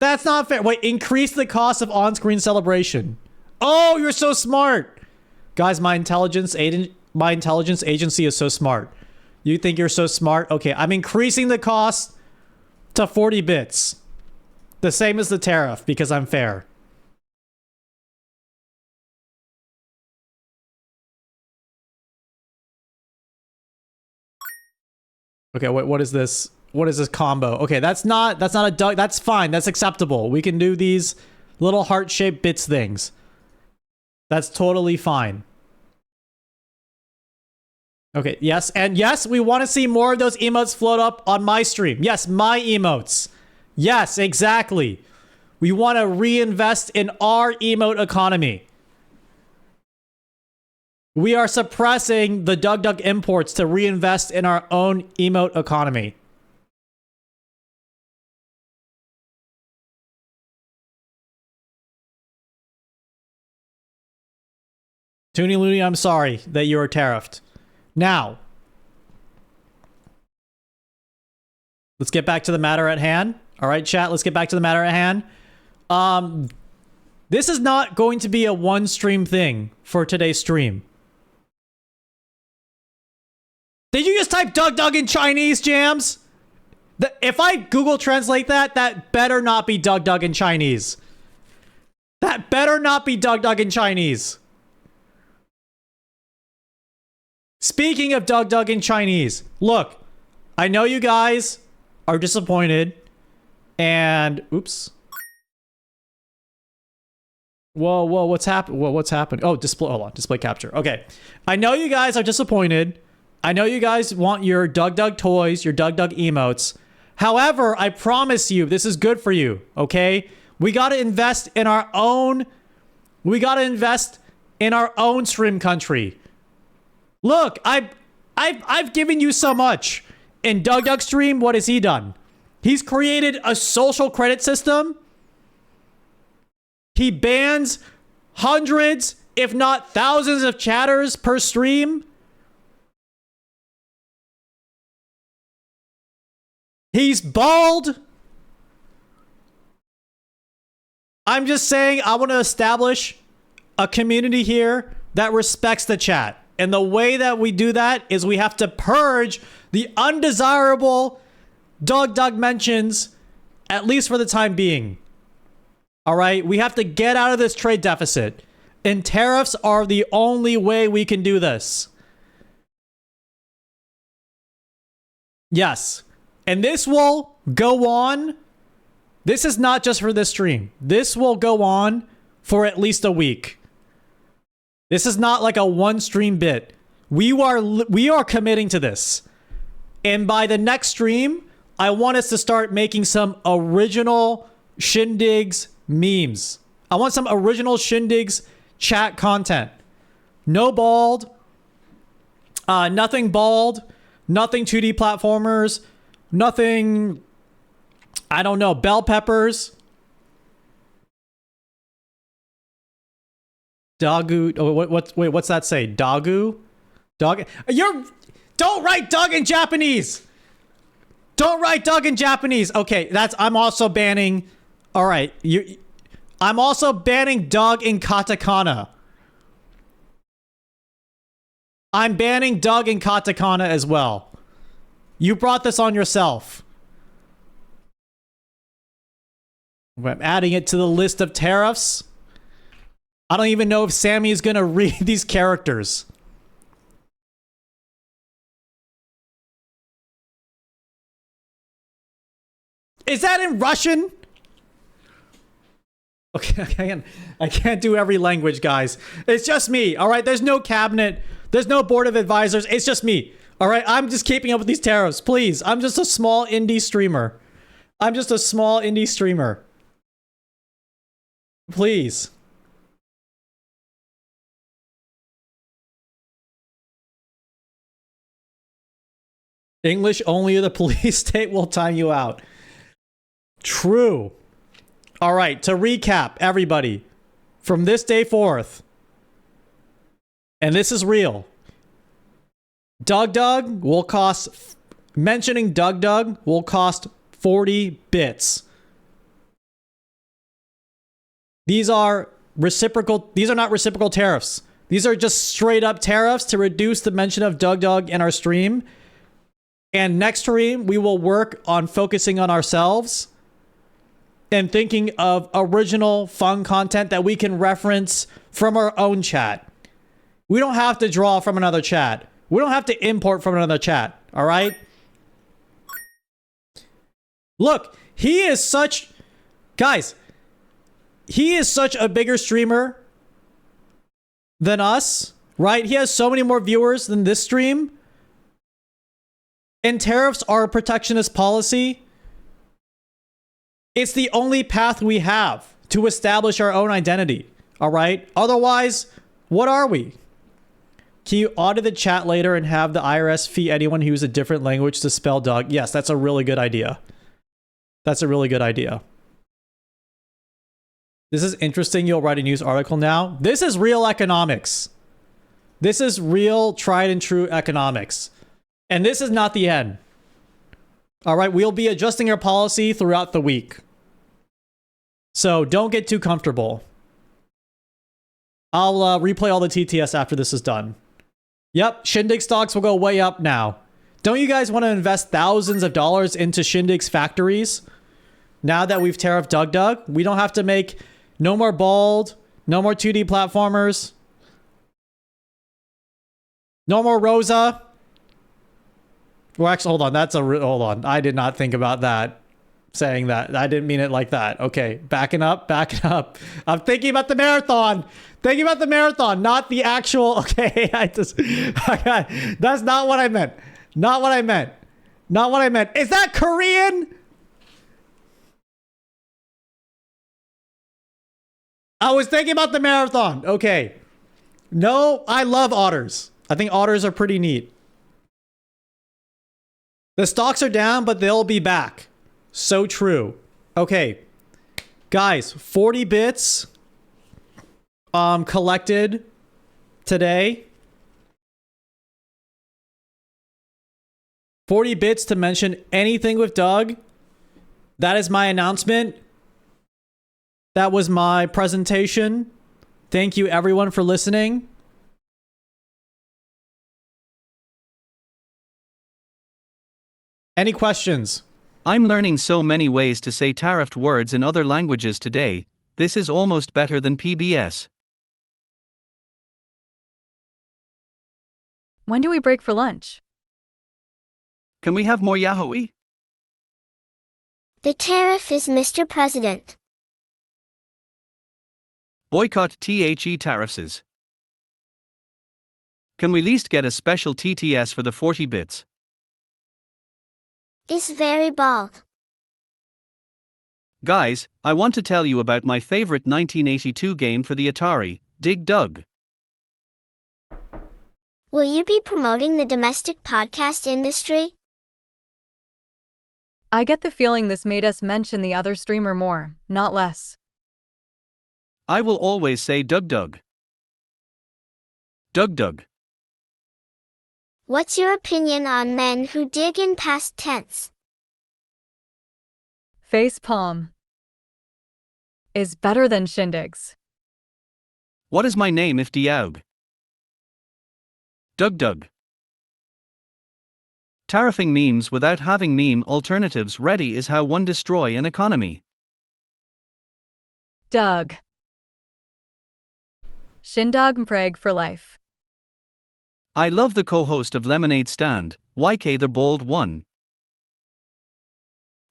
That's not fair. Wait, increase the cost of on-screen celebration. Oh, you're so smart. Guys, my intelligence agency is so smart. You think you're so smart? Okay, I'm increasing the cost to 40 bits. The same as the tariff because I'm fair. Okay, what is this? What is this combo? Okay, that's not a duck. That's fine. That's acceptable. We can do these little heart-shaped bits things. That's totally fine. Okay, yes, and yes, we want to see more of those emotes float up on my stream. Yes, my emotes. Yes, exactly. We want to reinvest in our emote economy. We are suppressing the DugDug imports to reinvest in our own emote economy. Toonie Looney, I'm sorry that you are tariffed. Now, let's get back to the matter at hand. All right, chat, let's get back to the matter at hand. This is not going to be a one stream thing for today's stream. Did you just type DugDug in Chinese, Jams? If I Google translate that, that better not be DugDug in Chinese. That better not be DugDug in Chinese. Speaking of DugDug in Chinese, look, I know you guys are disappointed and oops. Whoa, what's happened? What's happened? Oh, hold on, display capture. Okay. I know you guys are disappointed. I know you guys want your DugDug toys, your DugDug emotes. However, I promise you, this is good for you, okay? We got to invest in our own stream country. Look, I've given you so much. In DugDug stream, what has he done? He's created a social credit system. He bans hundreds, if not thousands of chatters per stream. He's bald. I'm just saying I want to establish a community here that respects the chat. And the way that we do that is we have to purge the undesirable DugDug mentions, at least for the time being. All right? We have to get out of this trade deficit. And tariffs are the only way we can do this. Yes. And this will go on. This is not just for this stream. This will go on for at least a week. This is not like a one stream bit. We are committing to this. And by the next stream, I want us to start making some original Shindigs memes. I want some original Shindigs chat content. No bald. Nothing bald. Nothing 2D platformers. Nothing, I don't know, bell peppers. Dagu. Oh, wait, what's that say? Dagu? Dog. Don't write Doug in Japanese. Don't write Doug in Japanese. Okay, I'm also banning. All right, I'm also banning Doug in katakana. I'm banning Doug in katakana as well. You brought this on yourself. I'm adding it to the list of tariffs. I don't even know if Sammy is going to read these characters. Is that in Russian? Okay, I can't do every language, guys. It's just me, all right? There's no cabinet. There's no board of advisors. It's just me, all right? I'm just keeping up with these tariffs. Please, I'm just a small indie streamer. Please. English only, the police state will time you out. True. All right, to recap, everybody, from this day forth, and this is real, mentioning Doug will cost 40 bits. These are not reciprocal tariffs. These are just straight up tariffs to reduce the mention of Doug in our stream. And next stream, we will work on focusing on ourselves and thinking of original fun content that we can reference from our own chat. We don't have to draw from another chat. We don't have to import from another chat. All right? Look, he is such a bigger streamer than us, right? He has so many more viewers than this stream. And tariffs are a protectionist policy. It's the only path we have to establish our own identity, all right? Otherwise, what are we? Can you audit the chat later and have the IRS fee anyone who uses a different language to spell Doug? Yes, that's a really good idea. That's a really good idea. This is interesting. You'll write a news article now. This is real economics. This is real tried and true economics. And this is not the end. All right, we'll be adjusting our policy throughout the week. So don't get too comfortable. I'll replay all the TTS after this is done. Yep, Shindig stocks will go way up now. Don't you guys want to invest thousands of dollars into Shindig's factories? Now that we've tariffed Doug, we don't have to make no more Bald, no more 2D platformers, no more Rosa. Well, actually, hold on. I did not think about that. Saying that. I didn't mean it like that. Okay, backing up. I'm thinking about the marathon. Not the actual. Okay, that's not what I meant. Not what I meant. Is that Korean? I was thinking about the marathon. Okay. No, I love otters. I think otters are pretty neat. The stocks are down, but they'll be back. So true. Okay. Guys, 40 bits collected today. 40 bits to mention anything with Doug. That is my announcement. That was my presentation. Thank you everyone for listening. Any questions? I'm learning so many ways to say tariffed words in other languages today. This is almost better than PBS. When do we break for lunch? Can we have more Yahoe? The tariff is Mr. President. Boycott THE tariffs. Can we least get a special TTS for the 40 bits? Is very bald. Guys, I want to tell you about my favorite 1982 game for the Atari, Dig Dug. Will you be promoting the domestic podcast industry? I get the feeling this made us mention the other streamer more, not less. I will always say Dug Dug. Dug Dug. What's your opinion on men who dig in past tense? Face palm is better than Shindig's. What is my name if Diaug? Dug Dug. Tariffing memes without having meme alternatives ready is how one destroy an economy. Doug. Shindog Mpreg for life. I love the co-host of Lemonade Stand, YK the Bold One.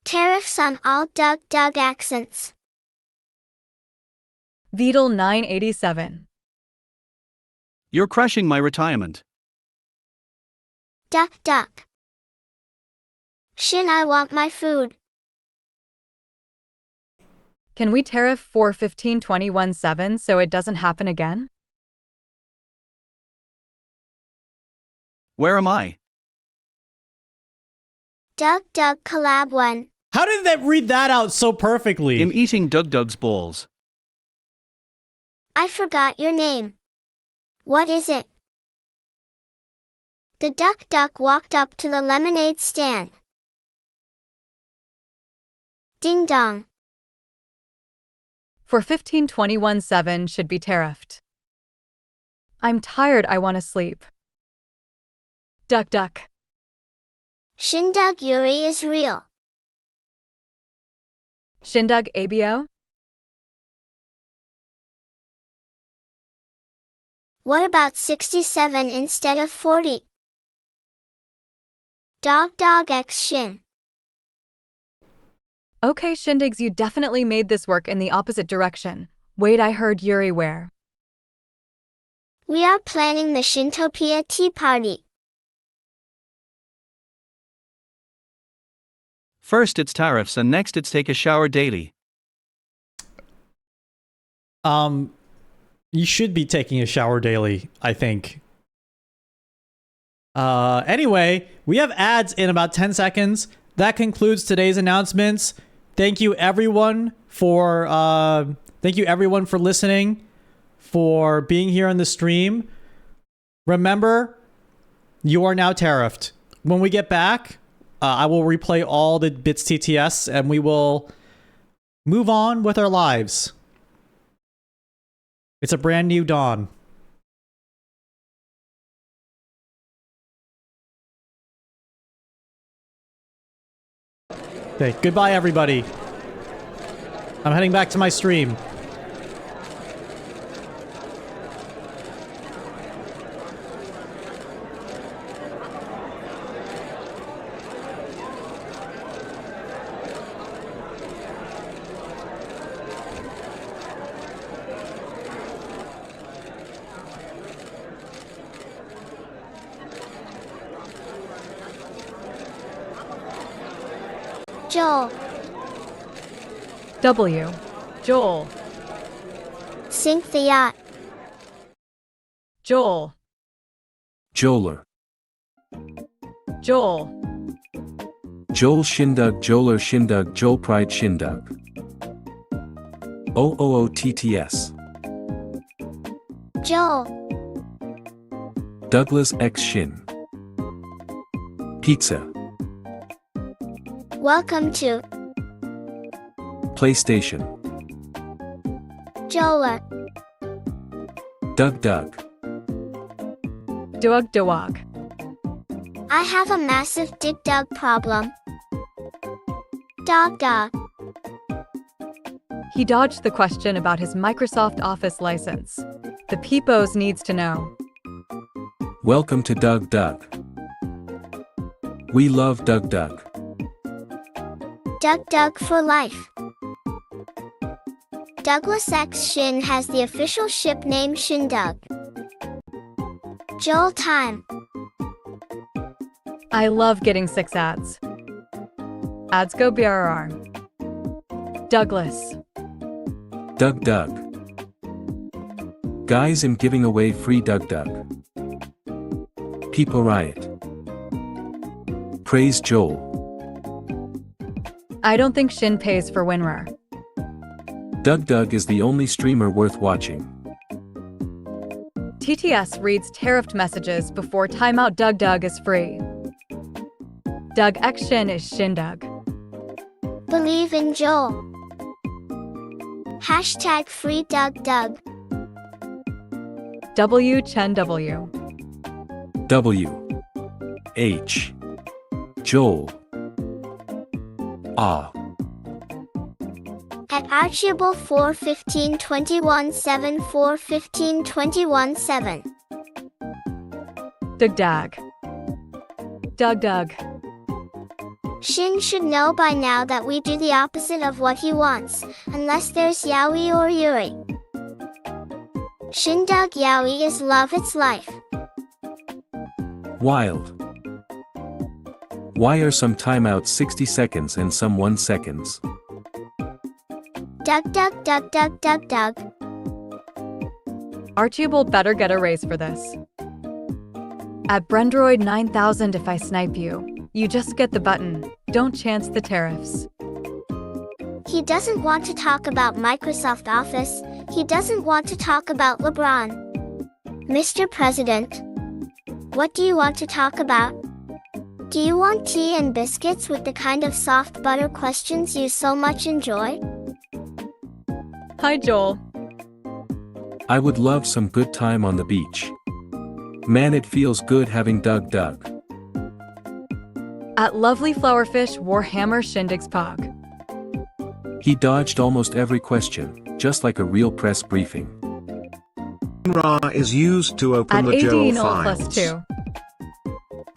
Tariffs on all Doug accents. Vidal 987. You're crashing my retirement. Duck. Shin, I want my food. Can we tariff 415.21.7 so it doesn't happen again? Where am I? Doug collab 1. How did that read that out so perfectly? I'm eating Dug's balls. I forgot your name. What is it? The duck walked up to the lemonade stand. Ding dong. For 1521-7 should be tariffed. I'm tired, I want to sleep. Duck. Shindug Yuri is real. Shindug ABO? What about 67 instead of 40? Dog X Shin. Okay, Shindigs, you definitely made this work in the opposite direction. Wait, I heard Yuri where? We are planning the Shintopia Tea Party. First it's tariffs and next it's take a shower daily. You should be taking a shower daily, I think. Anyway, we have ads in about 10 seconds. That concludes today's announcements. Thank you everyone for listening, for being here on the stream. Remember, you are now tariffed. When we get back, I will replay all the bits TTS and we will move on with our lives. It's a brand new dawn. Okay, goodbye everybody. I'm heading back to my stream. Joel. W. Joel. Sink the yacht. Joel. Joeler. Joel. Joel Shindug Joeler Shindug Joel Pride Shindug. OOOTTS. Joel. Douglas X Shin. Pizza. Welcome to PlayStation. Jola. Doug. Dog. I have a massive Dig Dug problem. Dog. He dodged the question about his Microsoft Office license. The Peepos needs to know. Welcome to Doug. We love Doug. Doug for life. Douglas X Shin has the official ship name Shindug. Joel time. I love getting 6 ads. Ads go BRR. Douglas. Doug. Guys, I'm giving away free Doug. People riot. Praise Joel. I don't think Shin pays for WinRAR. Doug is the only streamer worth watching. TTS reads tariffed messages before timeout. Doug is free. Doug X Shin is Shindug. Believe in Joel. Hashtag free Doug. W Chen W. W. H. Joel. At Archibald 41521-7 41521-7. Doug. Shin should know by now that we do the opposite of what he wants, unless there's Yaoi or Yuri. Shindug Yaoi is love, it's life. Wild. Why are some timeouts 60 seconds and some 1 seconds? Doug. Archibald better get a raise for this. At Brendroid 9000, if I snipe you, you just get the button. Don't chance the tariffs. He doesn't want to talk about Microsoft Office. He doesn't want to talk about LeBron. Mr. President, what do you want to talk about? Do you want tea and biscuits with the kind of soft butter questions you so much enjoy? Hi, Joel. I would love some good time on the beach. Man, it feels good having Doug. At Lovely Flowerfish Warhammer Shindig's Pog. He dodged almost every question, just like a real press briefing. Ra is used to open At the Joel AD Noel files. plus 2.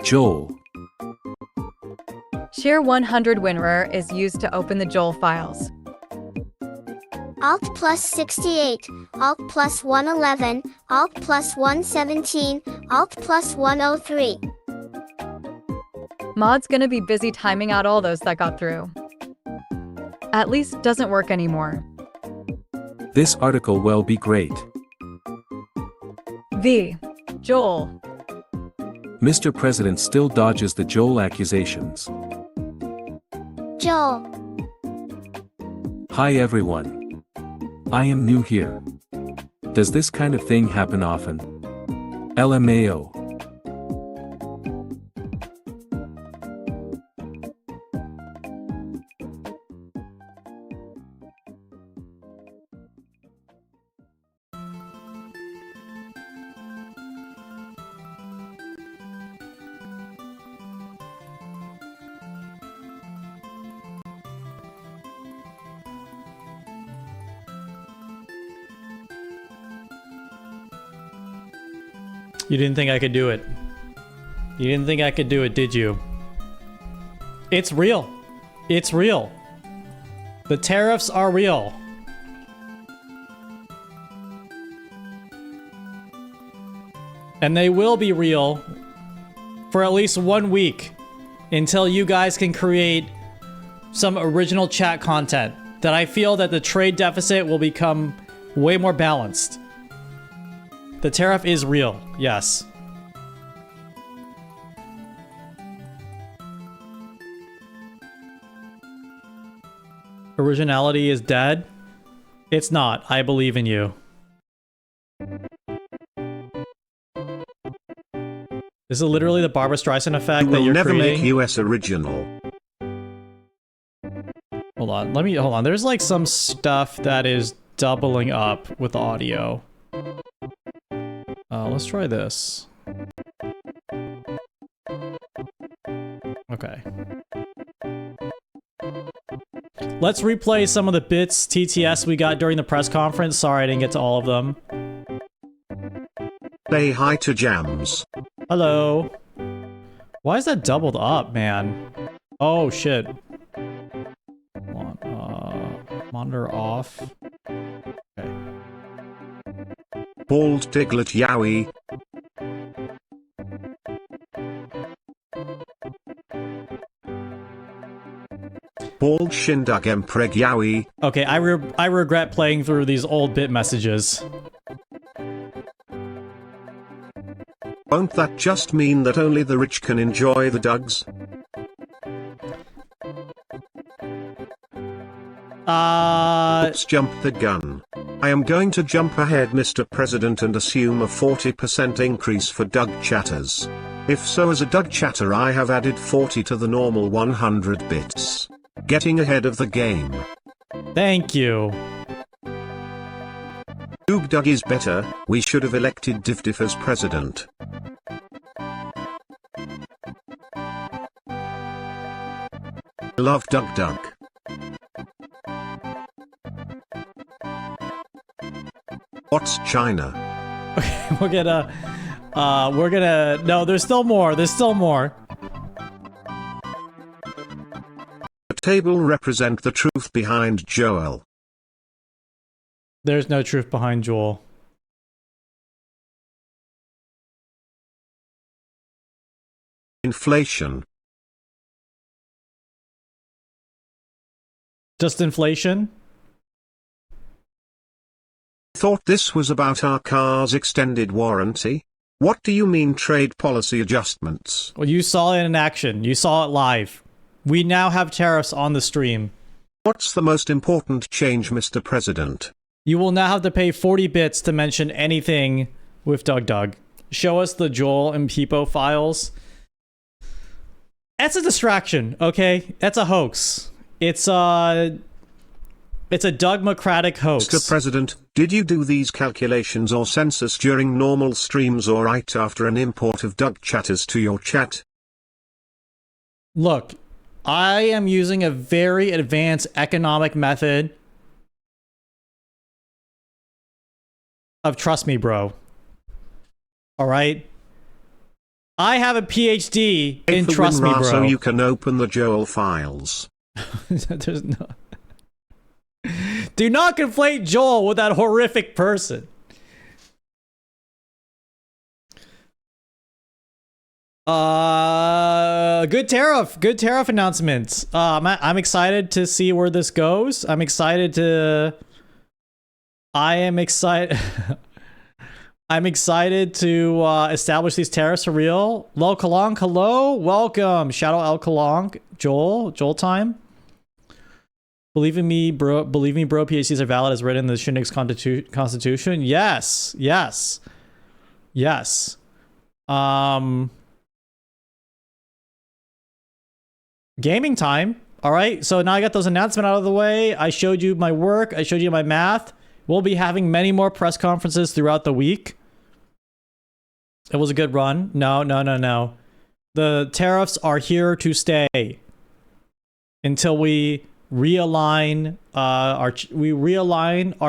Joel. Share 100 WinRAR is used to open the Joel files. Alt plus 68, Alt plus 111, Alt plus 117, Alt plus 103. Mod's gonna be busy timing out all those that got through. At least doesn't work anymore. This article will be great. V. Joel. Mr. President still dodges the Joel accusations. Joel. Hi everyone. I am new here. Does this kind of thing happen often? LMAO. You didn't think I could do it. You didn't think I could do it, did you? It's real. It's real. The tariffs are real. And they will be real for at least 1 week until you guys can create some original chat content that I feel that the trade deficit will become way more balanced. The tariff is real, yes. Originality is dead? It's not. I believe in you. This is literally the Barbra Streisand effect that We'll you're never creating. make US original. Hold on, hold on. There's like some stuff that is doubling up with audio. Let's try this. Okay. Let's replay some of the bits TTS we got during the press conference. Sorry I didn't get to all of them. Say hi to Jams. Hello. Why is that doubled up, man? Oh shit. Hold on, monitor off. Okay. Bald Tiglet Yowie. Bald Shindag Empreg Yowie. Okay, I regret playing through these old bit messages. Won't that just mean that only the rich can enjoy the Dougs? Oops, jumped the gun. I am going to jump ahead, Mr. President, and assume a 40% increase for Doug chatters. If so, as a Doug chatter, I have added 40 to the normal 100 bits. Getting ahead of the game. Thank you. Doug is better. We should have elected Diff as president. Love Doug. What's China? Okay, we're gonna, no, there's still more, there's still more. The table represent the truth behind Joel. There's no truth behind Joel. Inflation. Just inflation? Thought this was about our car's extended warranty? What do you mean trade policy adjustments? Well, you saw it in action. You saw it live. We now have tariffs on the stream. What's the most important change, Mr. President? You will now have to pay 40 bits to mention anything with Doug. Show us the Joel and Peepo files. That's a distraction, okay? That's a hoax. It's a Doug-mocratic hoax. Mr. President, did you do these calculations or census during normal streams or right after an import of Doug chatters to your chat? Look, I am using a very advanced economic method of trust me, bro. All right? I have a PhD in trust me, bro. So you can open the Joel files. There's no... Do not conflate Joel with that horrific person. Good tariff announcements. I'm excited to see where this goes. I am excited. I'm excited to establish these tariffs for real. Lo Kalong, hello, welcome. Shadow El Kalong, Joel time. Believe me, bro. PhDs are valid as written in the Shindig's constitution. Yes. Gaming time. All right. So now I got those announcements out of the way. I showed you my work. I showed you my math. We'll be having many more press conferences throughout the week. It was a good run. No. The tariffs are here to stay until we realign our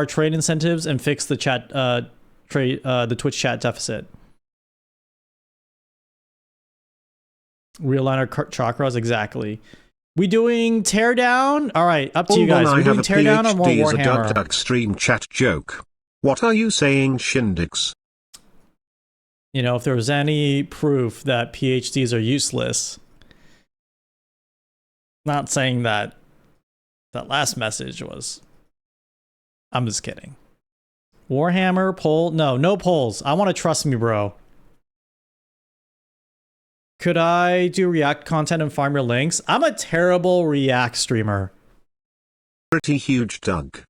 trade incentives and fix the the Twitch chat deficit. Realign our chakras, exactly. We doing teardown? All right, up to you guys. We doing teardown or more Warhammer? A Duck stream chat joke. What are you saying, Shindigs? You know, if there was any proof that PhDs are useless, not saying that that last message was. I'm just kidding. Warhammer poll? No polls. I want to trust me, bro. Could I do React content and farm your links? I'm a terrible React streamer. Pretty huge, Doug.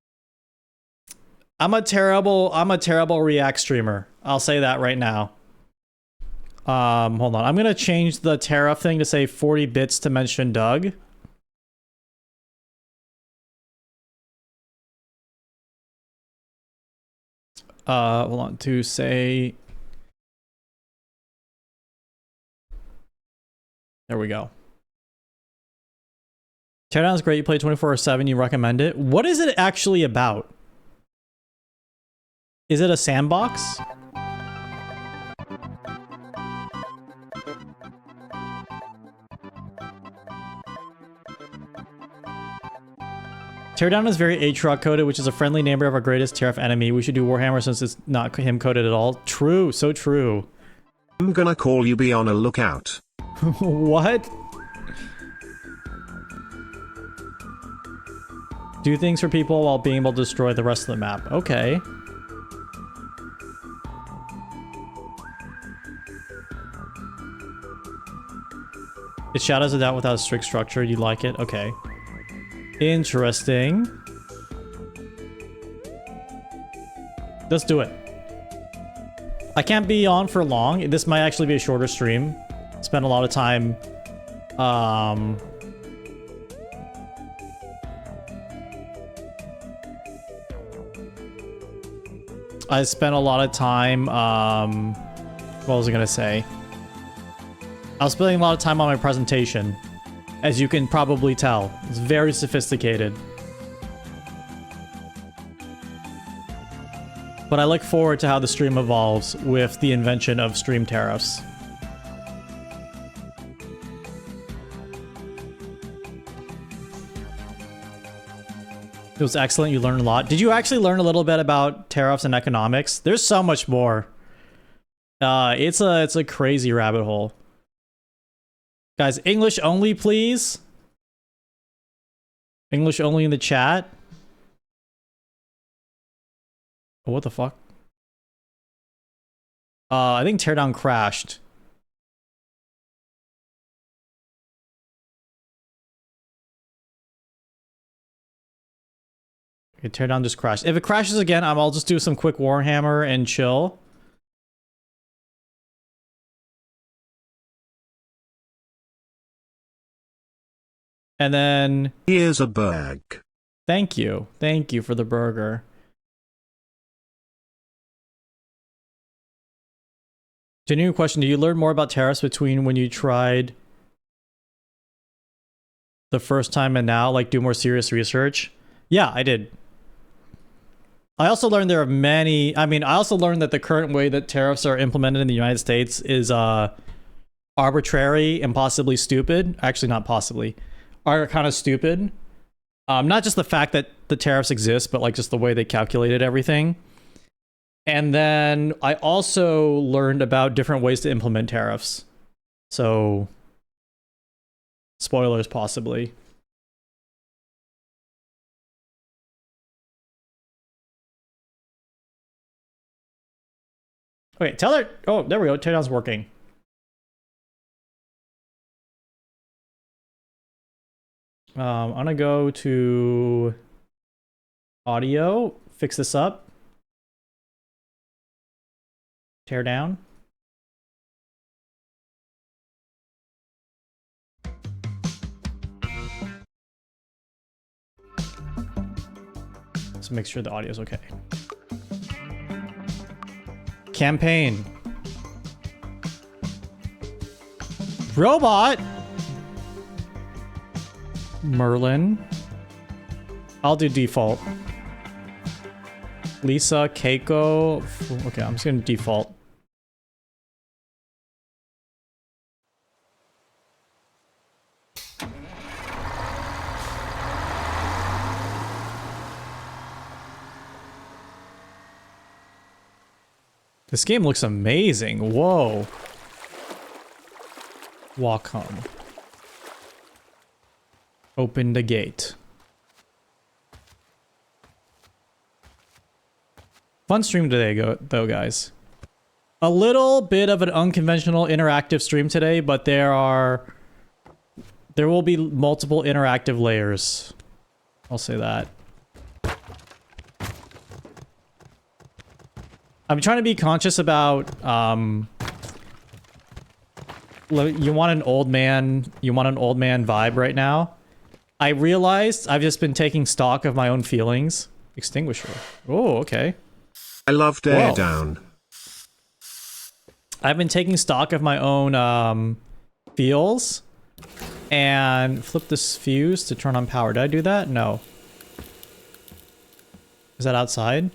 I'm a terrible React streamer. I'll say that right now. Hold on. I'm gonna change the tariff thing to say 40 bits to mention Doug. Hold on, to say... There we go. Teardown is great. You play 24/7. You recommend it. What is it actually about? Is it a sandbox? Teardown is very Aatrox coded, which is a friendly neighbor of our greatest tariff enemy. We should do Warhammer since it's not him coded at all. True, so true. I'm gonna call you, be on a lookout. What? Do things for people while being able to destroy the rest of the map. Okay. It shadows it out without a strict structure. You like it? Okay. Interesting. Let's do it. I can't be on for long. This might actually be a shorter stream. Spend a lot of time I spent a lot of time what was I gonna say? I was spending a lot of time on my presentation, as you can probably tell. It's very sophisticated. But I look forward to how the stream evolves with the invention of stream tariffs. It was excellent. You learned a lot. Did you actually learn a little bit about tariffs and economics? There's so much more. It's a crazy rabbit hole. Guys, English only, please. English only in the chat. Oh, what the fuck? I think Teardown crashed. Okay, teardown just crashed. If it crashes again, I'll just do some quick Warhammer and chill. And then... Here's a bag. Thank you. Thank you for the burger. Genuine question, do you learn more about tariffs between when you tried the first time and now? Like, do more serious research? Yeah, I did. I also learned there are many... I also learned that the current way that tariffs are implemented in the United States is arbitrary and possibly stupid. Actually, not possibly. Are kind of stupid. Not just the fact that the tariffs exist, but like just the way they calculated everything. And then I also learned about different ways to implement tariffs. So, spoilers possibly. Okay, tell her. Oh, there we go. Teardown's working. I'm gonna go to audio, fix this up. Tear down. Let's make sure the audio is okay. Campaign. Robot. Merlin. I'll do default. Lisa, Keiko. Okay, I'm just gonna default. This game looks amazing. Whoa. Walk home. Open the gate. Fun stream today, though, guys. A little bit of an unconventional interactive stream today, but there will be multiple interactive layers. I'll say that. I'm trying to be conscious about, you want an old man vibe right now. I realized I've just been taking stock of my own feelings. Extinguisher. Oh, okay. I love Teardown. I've been taking stock of my own feels and flip this fuse to turn on power. Did I do that? No. Is that outside?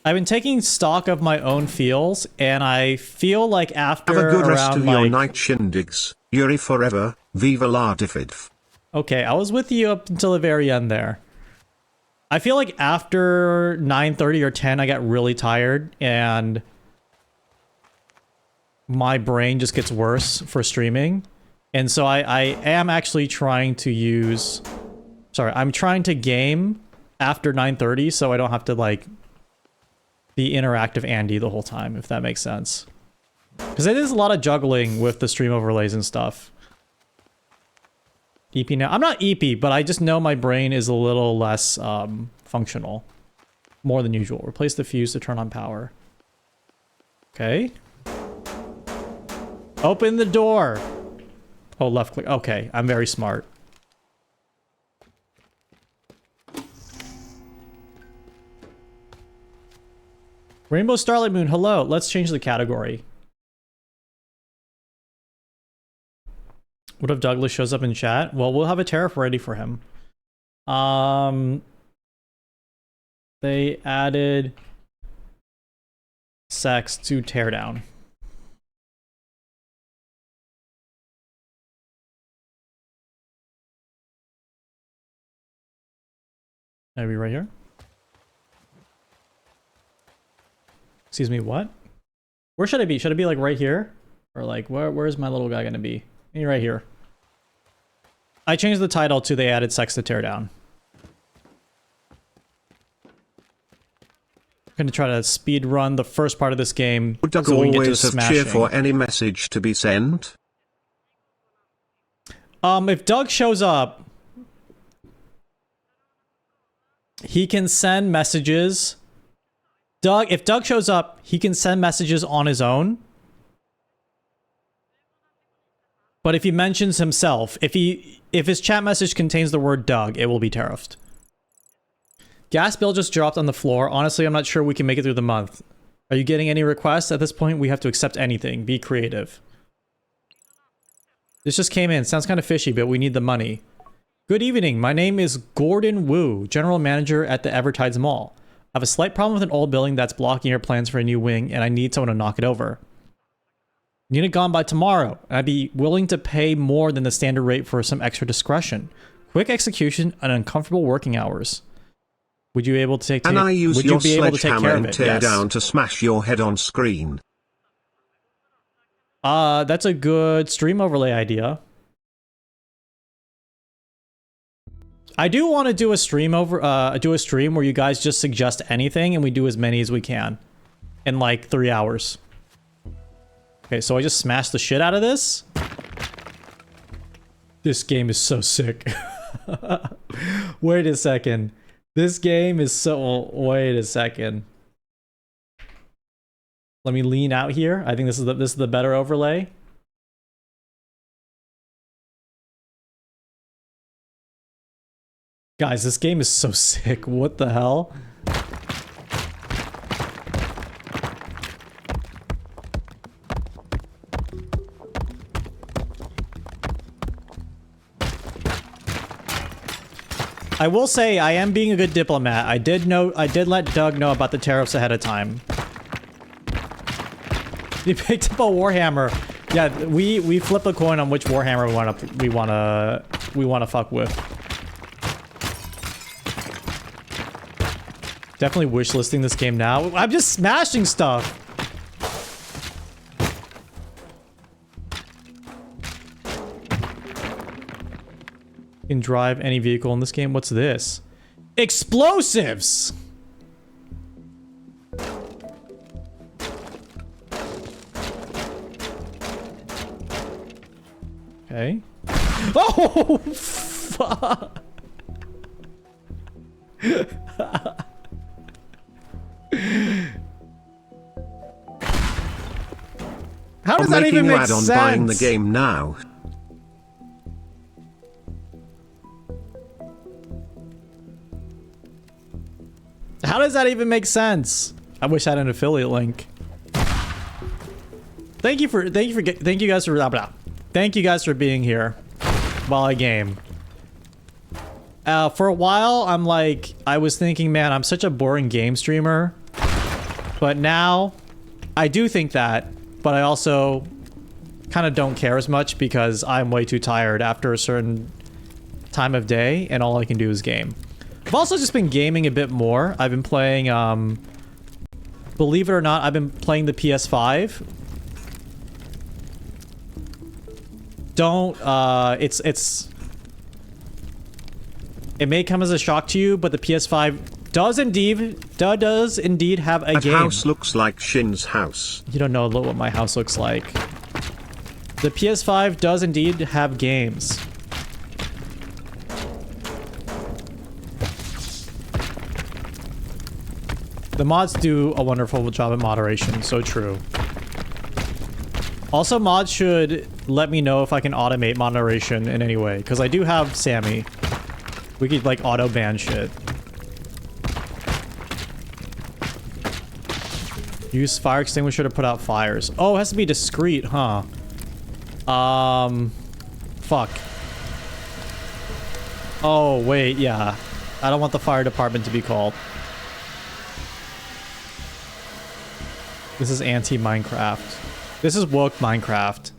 I've been taking stock of my own feels, and I feel like after have a good rest around of your night, shindigs. Yuri forever. Viva la diffid. Okay, I was with you up until the very end there. I feel like after 9:30 or 10, I got really tired, and my brain just gets worse for streaming. And so I am actually trying to use... Sorry, I'm trying to game after 9:30 so I don't have to, like, be interactive Andy the whole time, if that makes sense. Because it is a lot of juggling with the stream overlays and stuff. EP now. I'm not EP, but I just know my brain is a little less functional. More than usual. Replace the fuse to turn on power. Okay. Open the door. Oh, left click. Okay, I'm very smart. Rainbow Starlight Moon, hello. Let's change the category. What if Douglas shows up in chat? Well, we'll have a tariff ready for him. They added sex to teardown. Maybe right here? Excuse me, what? Where should I be? Should I be like right here? Or like, where's my little guy gonna be? Maybe right here. I changed the title to They Added Sex to Teardown. I'm gonna try to speed run the first part of this game. Would Doug so we can get to always have smashing. cheer for any message to be sent? If Doug shows up, he can send messages. If Doug shows up, he can send messages on his own. But if he mentions himself, if his chat message contains the word Doug, it will be tariffed. Gas bill just dropped on the floor. Honestly, I'm not sure we can make it through the month. Are you getting any requests? At this point, we have to accept anything. Be creative. This just came in. Sounds kind of fishy, but we need the money. Good evening. My name is Gordon Wu, General Manager at the Evertides Mall. I have a slight problem with an old building that's blocking your plans for a new wing, and I need someone to knock it over. Need it gone by tomorrow, and I'd be willing to pay more than the standard rate for some extra discretion. Quick execution and uncomfortable working hours. Would you be able to take? And I use would your you be able to take care of sledgehammer it? and tear Yes. down to smash your head on screen. That's a good stream overlay idea. I do want to do a stream where you guys just suggest anything and we do as many as we can in like 3 hours. Okay, so I just smashed the shit out of this. This game is so sick. Wait a second. This game is so... Wait a second. Let me lean out here. I think this is the better overlay. Guys, this game is so sick. What the hell? I will say I am being a good diplomat. I did let Doug know about the tariffs ahead of time. He picked up a Warhammer. Yeah, we flip a coin on which Warhammer we wanna fuck with. Definitely wishlisting this game now. I'm just smashing stuff. You can drive any vehicle in this game. What's this? Explosives! Okay. Oh, fuck. How does that even make sense? Buying the game now. How does that even make sense? I wish I had an affiliate link. Thank you guys for being here while I game. For a while, I was thinking, man, I'm such a boring game streamer. But now, I do think that, but I also kind of don't care as much because I'm way too tired after a certain time of day, and all I can do is game. I've also just been gaming a bit more. I've been playing, believe it or not, I've been playing the PS5. It may come as a shock to you, but the PS5 does indeed have a game. That house looks like Shin's house. You don't know what my house looks like. The PS5 does indeed have games. The mods do a wonderful job at moderation, so true. Also, mods should let me know if I can automate moderation in any way, because I do have Sammy. We could, like, auto-ban shit. Use fire extinguisher to put out fires. Oh, it has to be discreet, huh? Fuck. Oh, wait, yeah. I don't want the fire department to be called. This is anti-Minecraft. This is woke Minecraft.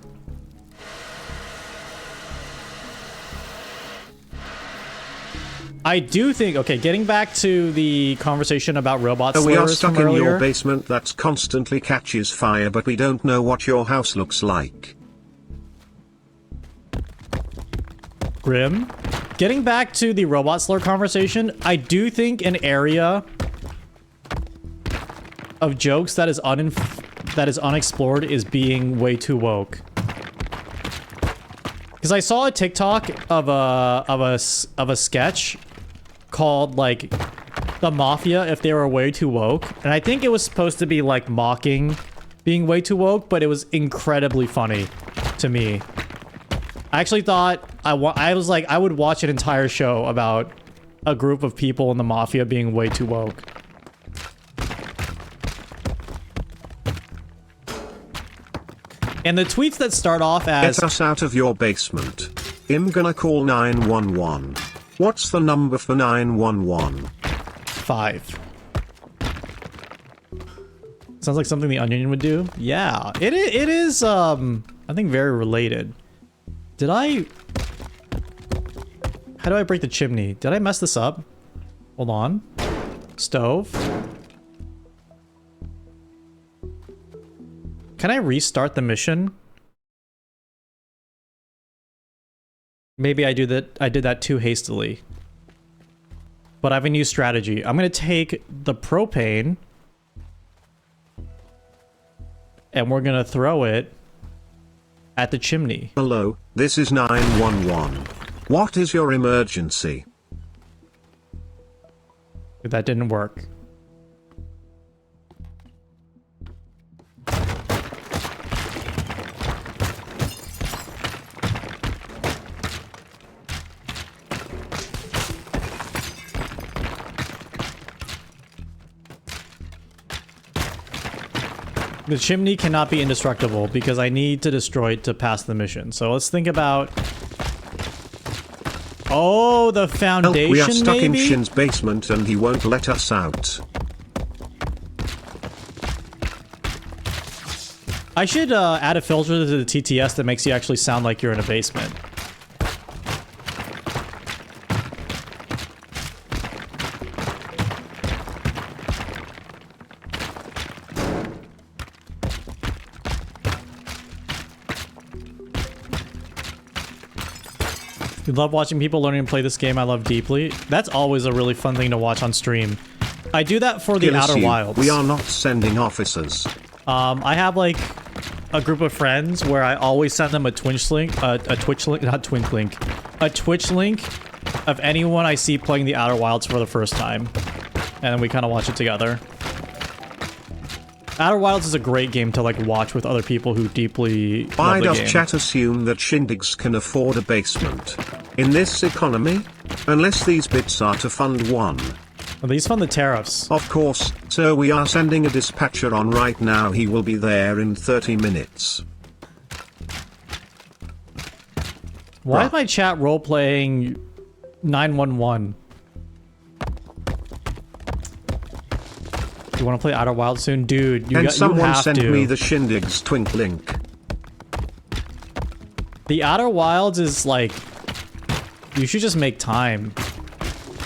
I do think, okay, getting back to the conversation about robot slurs we are stuck from in earlier. your basement that constantly catches fire, but we don't know what your house looks like. Grim. Getting back to the robot slur conversation, I do think an area of jokes that is unexplored is being way too woke. Because I saw a TikTok of a sketch called like the Mafia if they were way too woke. And I think it was supposed to be like mocking being way too woke, but it was incredibly funny to me. I actually thought I was like, I would watch an entire show about a group of people in the Mafia being way too woke. And the tweets that start off as... Get us out of your basement. I'm gonna call 911. What's the number for 911? 5. Sounds like something the Onion would do. Yeah, it is, I think very related. Did I... How do I break the chimney? Did I mess this up? Hold on. Stove. Can I restart the mission? Maybe I did that too hastily. But I have a new strategy. I'm gonna take the propane and we're gonna throw it at the chimney. Hello, this is 911. What is your emergency? That didn't work. The chimney cannot be indestructible because I need to destroy it to pass the mission. So let's think about... Oh, the foundation, Help, we are stuck maybe? in Shin's basement and he won't let us out. I should add a filter to the TTS that makes you actually sound like you're in a basement. You love watching people learning to play this game I love deeply. That's always a really fun thing to watch on stream. I do that for the Outer Wilds. We are not sending officers. I have like a group of friends where I always send them a Twitch link, a Twitch link of anyone I see playing the Outer Wilds for the first time. And then we kind of watch it together. Outer Wilds is a great game to like watch with other people who deeply Why love the does game. chat assume that shindigs can afford a basement? In this economy? Unless these bits are to fund one. Well, these fund the tariffs. Of course, sir, we are sending a dispatcher on right now. He will be there in 30 minutes. Why is my chat role-playing 911? You want to play Outer Wilds soon? Dude, Can someone have send to. me the Shindig's twink link? The Outer Wilds is like... You should just make time.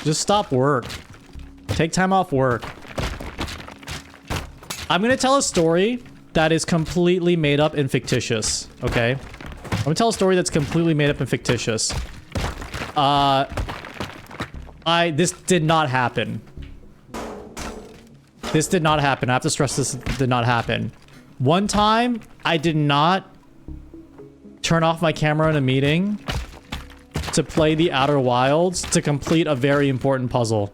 Just stop work. Take time off work. I'm gonna tell a story that is completely made up and fictitious, okay? I'm gonna tell a story that's completely made up and fictitious. This did not happen. This did not happen. I have to stress this did not happen. One time, I did not turn off my camera in a meeting to play the Outer Wilds to complete a very important puzzle.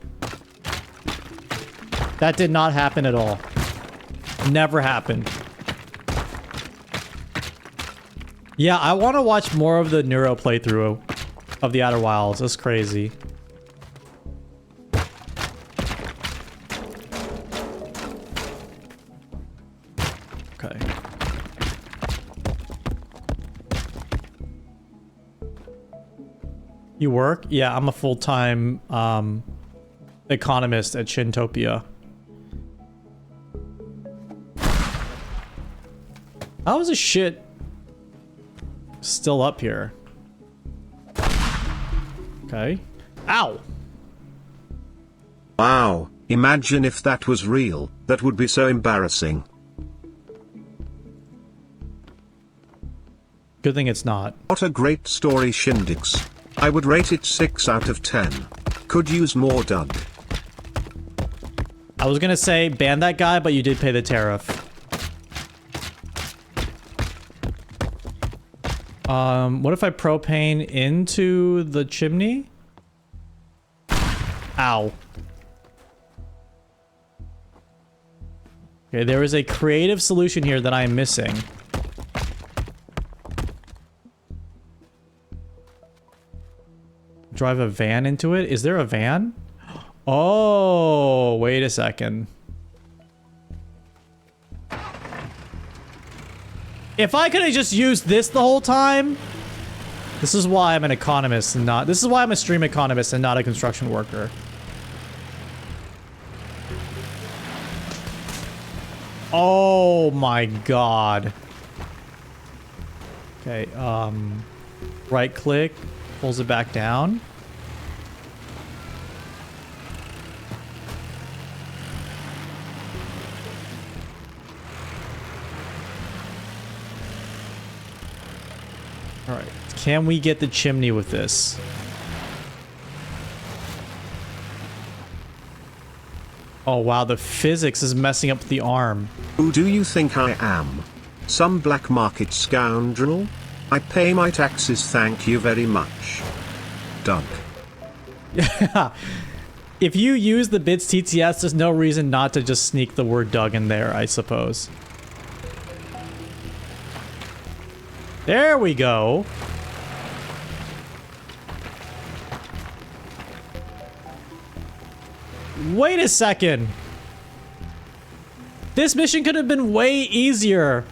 That did not happen at all. Never happened. Yeah, I want to watch more of the Neuro playthrough of the Outer Wilds. That's crazy. Okay. You work? Yeah, I'm a full-time economist at Shintopia. How is this shit still up here? Okay. Ow! Wow, imagine if that was real. That would be so embarrassing. Good thing it's not. What a great story, Shindigs. I would rate it 6 out of 10. Could use more Doug. I was gonna say ban that guy, but you did pay the tariff. What if I propane into the chimney? Ow. Okay, there is a creative solution here that I am missing. Drive a van into it? Is there a van? Oh, wait a second. If I could have just used this the whole time... This is why I'm an economist and not... This is why I'm a stream economist and not a construction worker. Oh my god. Okay, right click, pulls it back down. Alright, can we get the chimney with this? Oh wow, the physics is messing up the arm. Who do you think I am? Some black market scoundrel? I pay my taxes, thank you very much. Doug. If you use the bits TTS, there's no reason not to just sneak the word Doug in there, I suppose. There we go. Wait a second. This mission could have been way easier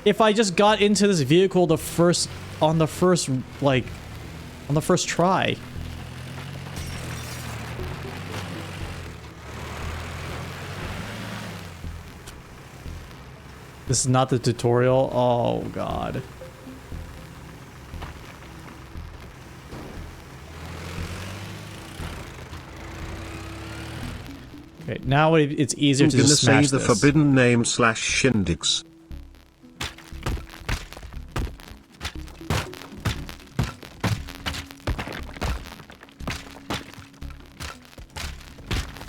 if I just got into this vehicle on the first try. This is not the tutorial. Oh god. Okay, now it's easier to just smash this. I'm gonna say the forbidden name / shindigs.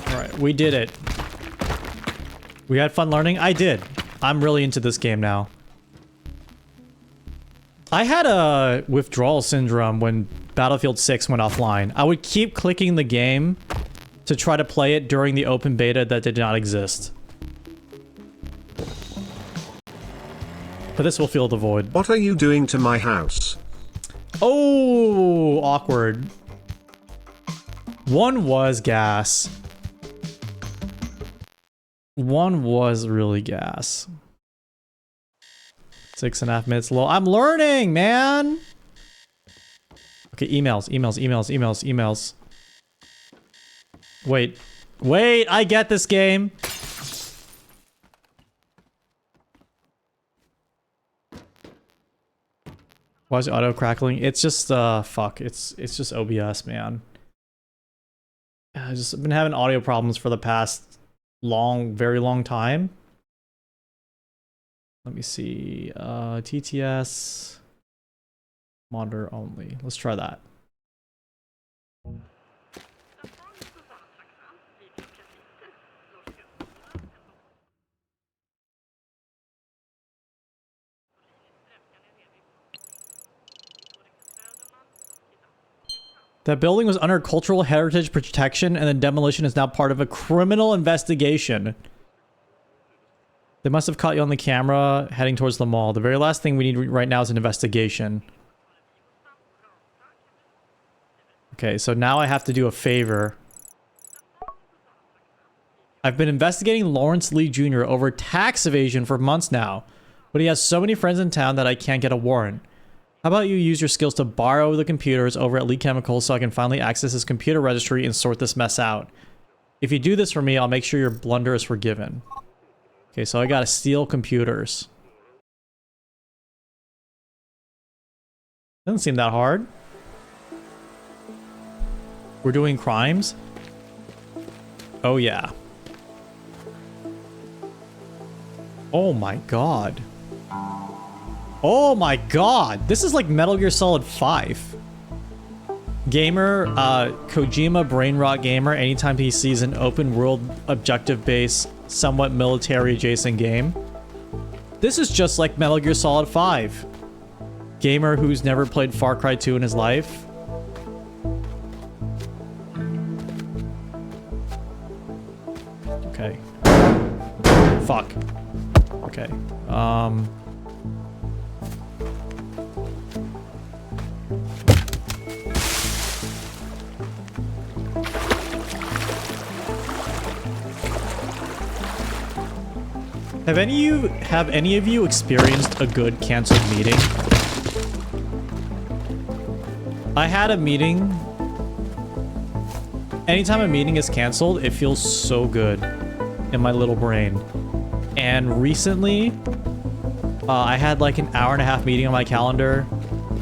Alright, we did it. We had fun learning? I did. I'm really into this game now. I had a withdrawal syndrome when Battlefield 6 went offline. I would keep clicking the game to try to play it during the open beta that did not exist. But this will fill the void. What are you doing to my house? Oh, awkward. One was gas. One was really gas. 6.5 minutes low. I'm learning, man! Okay, emails. Wait, I get this game. Why is it auto crackling? It's just, fuck. It's just OBS, man. I've just been having audio problems for the past very long time. Let me see. TTS. Monitor only. Let's try that. That building was under cultural heritage protection and the demolition is now part of a criminal investigation. They must have caught you on the camera heading towards the mall. The very last thing we need right now is an investigation. Okay, so now I have to do a favor. I've been investigating Lawrence Lee Jr. over tax evasion for months now, but he has so many friends in town that I can't get a warrant. How about you use your skills to borrow the computers over at Lee Chemicals so I can finally access his computer registry and sort this mess out? If you do this for me, I'll make sure your blunder is forgiven. Okay, so I gotta steal computers. Doesn't seem that hard. We're doing crimes? Oh yeah. Oh my god. Oh my god! This is like Metal Gear Solid 5. Gamer, Kojima Brain Rot Gamer, anytime he sees an open world, objective-based, somewhat military-adjacent game. This is just like Metal Gear Solid 5. Gamer who's never played Far Cry 2 in his life. Okay. Fuck. Okay. Have any of you experienced a good canceled meeting? I had a meeting. Anytime a meeting is canceled, it feels so good in my little brain. And recently, I had like an hour-and-a-half meeting on my calendar.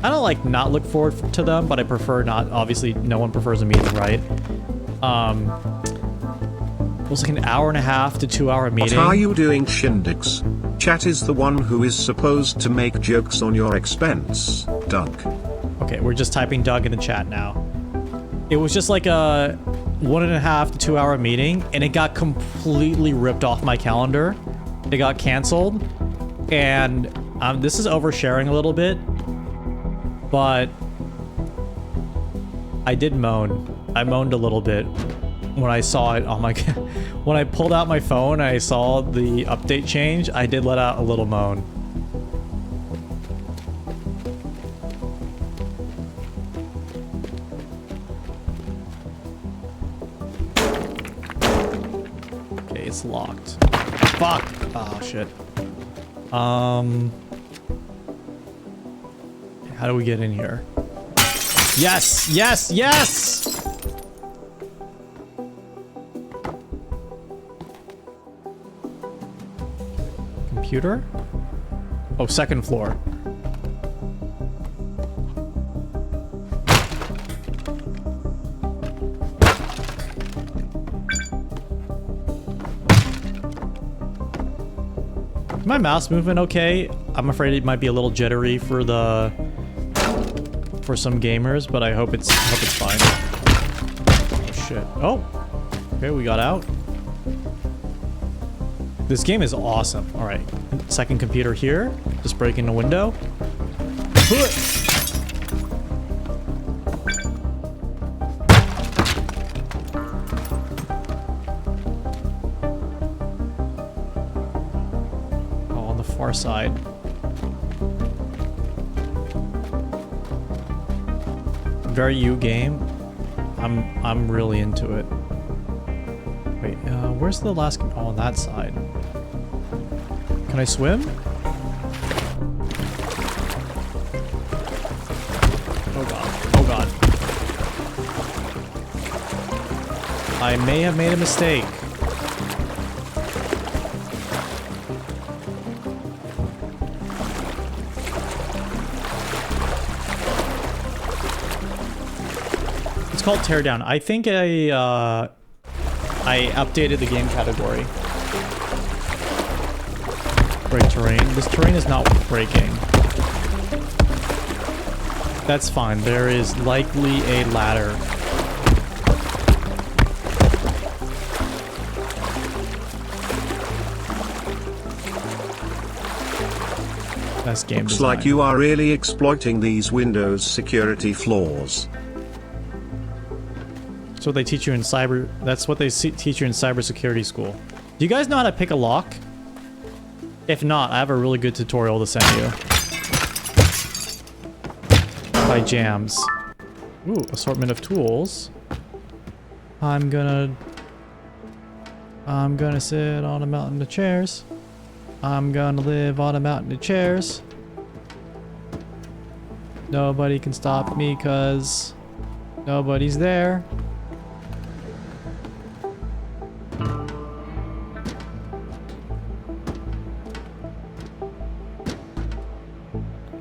I don't like not look forward to them, but I prefer not. Obviously, no one prefers a meeting, right? It was like an hour-and-a-half to 2-hour meeting. What are you doing, Shindigs? Chat is the one who is supposed to make jokes on your expense, Doug. Okay, we're just typing Doug in the chat now. It was just like a 1.5 to 2 hour meeting, and it got completely ripped off my calendar. It got canceled, and this is oversharing a little bit, but I did moan. I moaned a little bit when I saw it on my... When I pulled out my phone and I saw the update change, I did let out a little moan. Okay, it's locked. Fuck! Oh, shit. How do we get in here? Yes! Yes! Yes! Computer? Oh, second floor. My mouse movement okay? I'm afraid it might be a little jittery for some gamers, but I hope it's fine. Oh shit. Oh! Okay, we got out. This game is awesome. Alright. Second computer here. Just breaking the window. Oh, on the far side. Very you game. I'm really into it. Wait, where's the last... Oh, on that side. Can I swim? Oh god. Oh god. I may have made a mistake. It's called Teardown. I think I updated the game category. Break terrain. This terrain is not breaking. That's fine. There is likely a ladder. Best game Looks design. like you are really exploiting these Windows security flaws. That's what they teach you in cyber. That's what they teach you in cybersecurity school. Do you guys know how to pick a lock? If not, I have a really good tutorial to send you. By Jams. Ooh, assortment of tools. I'm gonna sit on a mountain of chairs. I'm gonna live on a mountain of chairs. Nobody can stop me cause nobody's there.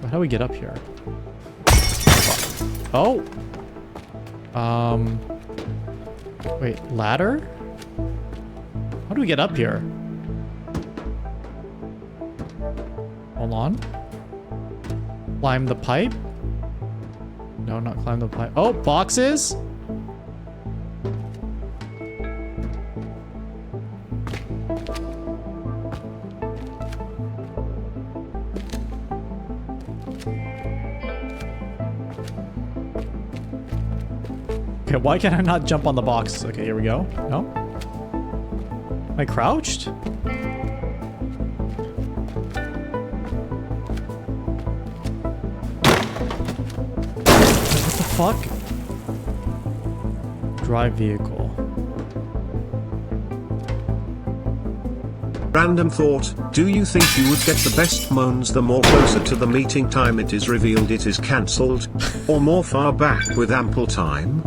How do we get up here? Oh! Wait, ladder? How do we get up here? Hold on. Climb the pipe? No, not climb the pipe. Oh, boxes? Okay, why can I not jump on the box? Okay, here we go. No? Am I crouched? fuck? Drive vehicle. Random thought, do you think you would get the best moans the more closer to the meeting time it is revealed it is cancelled? Or more far back with ample time?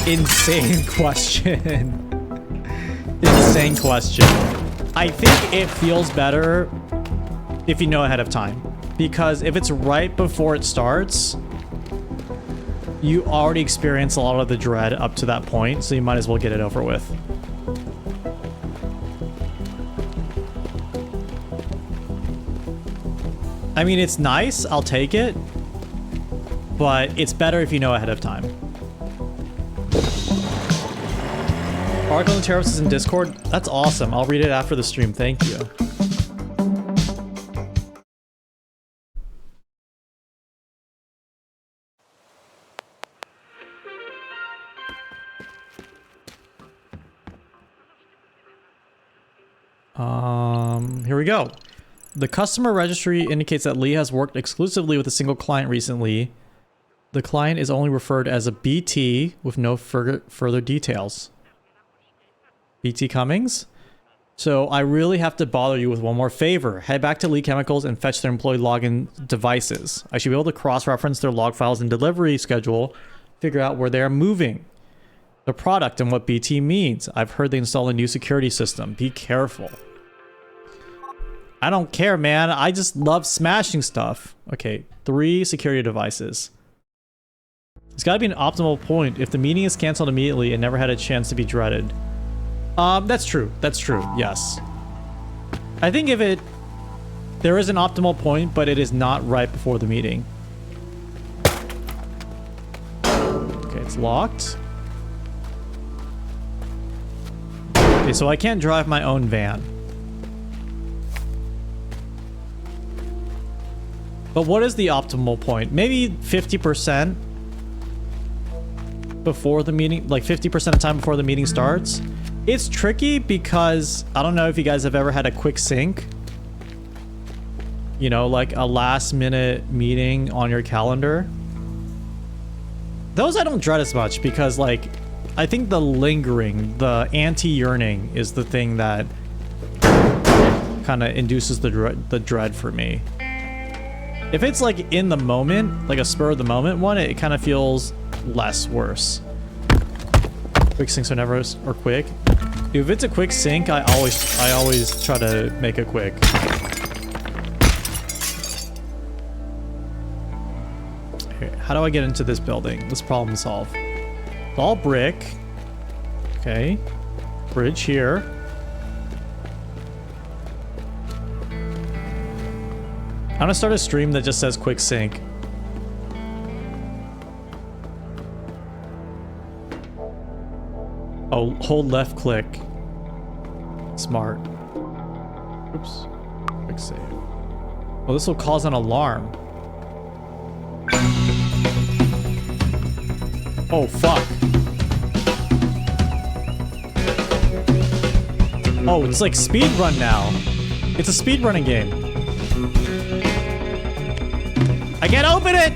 Insane question. Insane question. I think it feels better if you know ahead of time. Because if it's right before it starts, you already experience a lot of the dread up to that point, so you might as well get it over with. I mean, it's nice, I'll take it, but it's better if you know ahead of time. Article on the tariffs is in Discord? That's awesome. I'll read it after the stream. Thank you. Here we go. The customer registry indicates that Lee has worked exclusively with a single client recently. The client is only referred as a BT with no further details. BT Cummings? So I really have to bother you with one more favor. Head back to Lee Chemicals and fetch their employee login devices. I should be able to cross-reference their log files and delivery schedule, figure out where they're moving, the product, and what BT means. I've heard they install a new security system. Be careful. I don't care, man. I just love smashing stuff. Okay, 3 security devices. It's gotta be an optimal point if the meeting is canceled immediately and never had a chance to be dreaded. That's true. That's true. Yes. I think there is an optimal point, but it is not right before the meeting. Okay, it's locked. Okay, so I can't drive my own van. But what is the optimal point? Maybe 50% before the meeting, like 50% of time before the meeting starts. It's tricky because I don't know if you guys have ever had a quick sync. You know, like a last minute meeting on your calendar. Those I don't dread as much because like, I think the lingering, the anti-yearning is the thing that kind of induces the dread for me. If it's like in the moment, like a spur of the moment one, it kind of feels less worse. Quick syncs are never or quick. If it's a quick sync, I always try to make it quick. Okay, how do I get into this building? Let's problem solve. It's all brick. Okay. Bridge here. I'm gonna start a stream that just says quick sync. Oh, hold left click. Smart. Oops. Quick save. Well, this will cause an alarm. Oh, fuck. Oh, it's like speedrun now. It's a speedrunning game. I can't open it!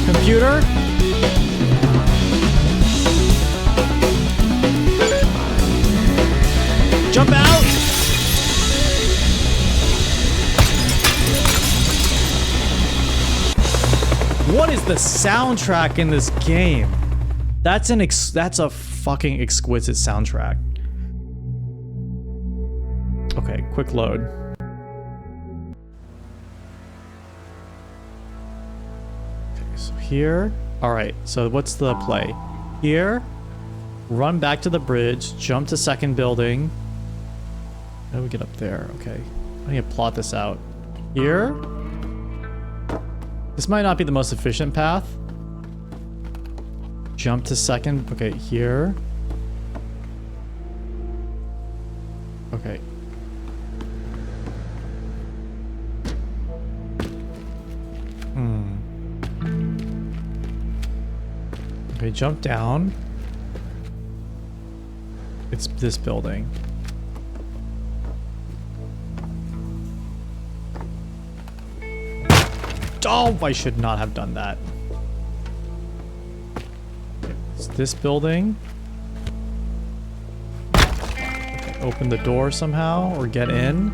Computer. Jump out. What is the soundtrack in this game? That's a fucking exquisite soundtrack. Okay, quick load. Here. All right, so what's the play? Here, run back to the bridge, jump to second building. How do we get up there? Okay, I need to plot this out. Here. This might not be the most efficient path. Jump to second. Okay, here. Okay. Okay, jump down. It's this building. Oh, I should not have done that. Okay, it's this building. Okay, open the door somehow or get in.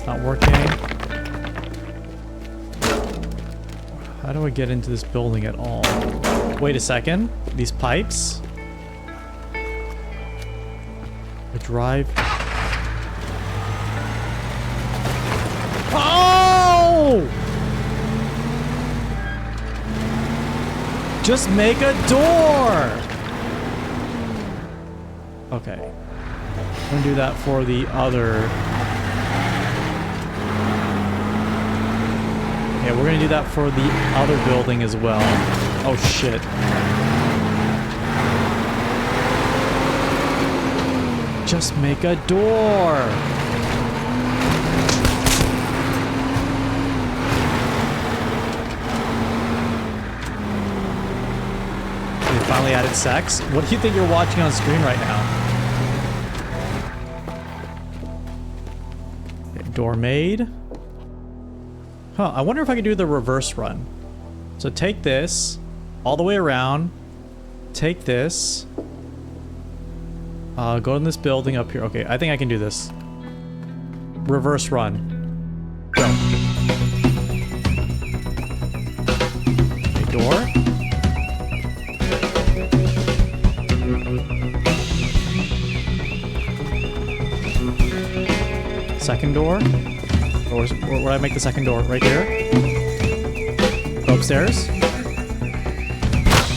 Not working. How do I get into this building at all? Wait a second. These pipes? I drive. Oh! Just make a door! Okay. I'm gonna do that for the other... Yeah, we're gonna do that for the other building as well. Oh shit. Just make a door. They finally added sex. What do you think you're watching on screen right now? Okay, door made. Huh, I wonder if I could do the reverse run. So take this all the way around. Take this. Go in this building up here. Okay, I think I can do this. Reverse run. Go. Okay, door. Second door. Where would I make the second door? Right here? Go upstairs.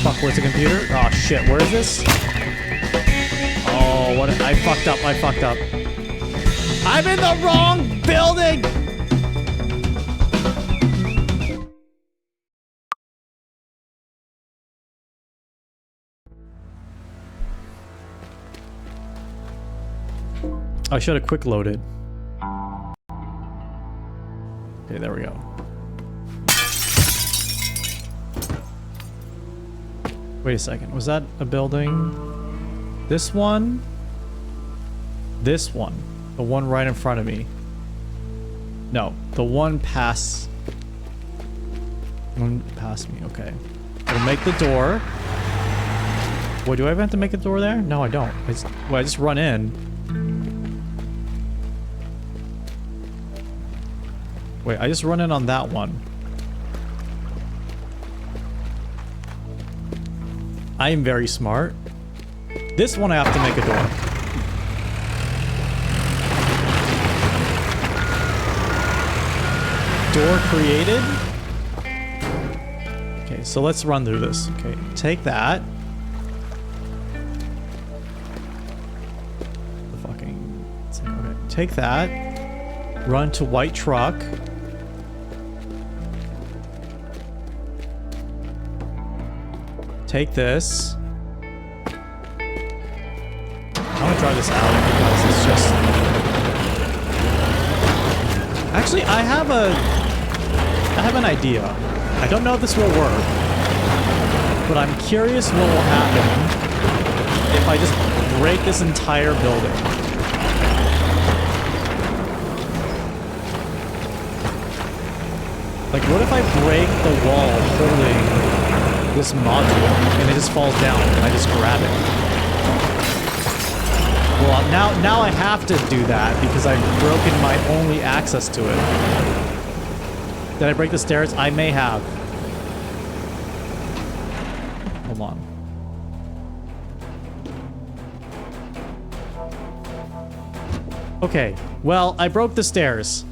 Fuck, where's the computer? Oh shit, where is this? Oh, what? I fucked up, I fucked up. I'm in the wrong building! I should have quick loaded. Okay, there we go. Wait a second. Was that a building? This one? This one. The one right in front of me. No, the one past... One past me, okay. We'll make the door. Wait, do I have to make a door there? No, I don't. I just run in. Wait, I just run in on that one. I am very smart. This one I have to make a door. Door created. Okay, so let's run through this. Okay, take that. The fucking... Okay, take that. Run to white truck. Take this. I'm gonna try this out because it's just... Actually, I have an idea. I don't know if this will work, but I'm curious what will happen if I just break this entire building. Like, what if I break the wall holding this module and it just falls down and I just grab it? Well, now I have to do that because I've broken my only access to it. Did I break the stairs? I may have. Hold on. Okay, well, I broke the stairs.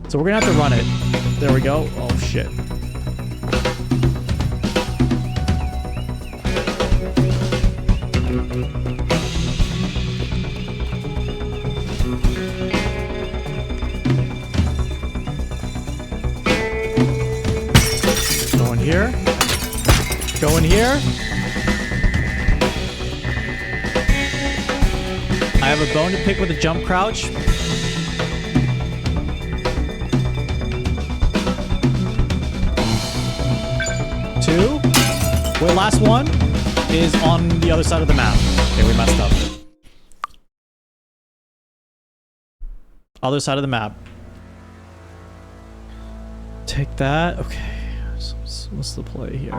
So we're gonna have to run it. There we go. Oh shit. Go in here. Go in here. I have a bone to pick with a jump crouch. Two. Wait, last one is on the other side of the map. Okay, we messed up. Other side of the map. Take that. Okay. So what's the play here?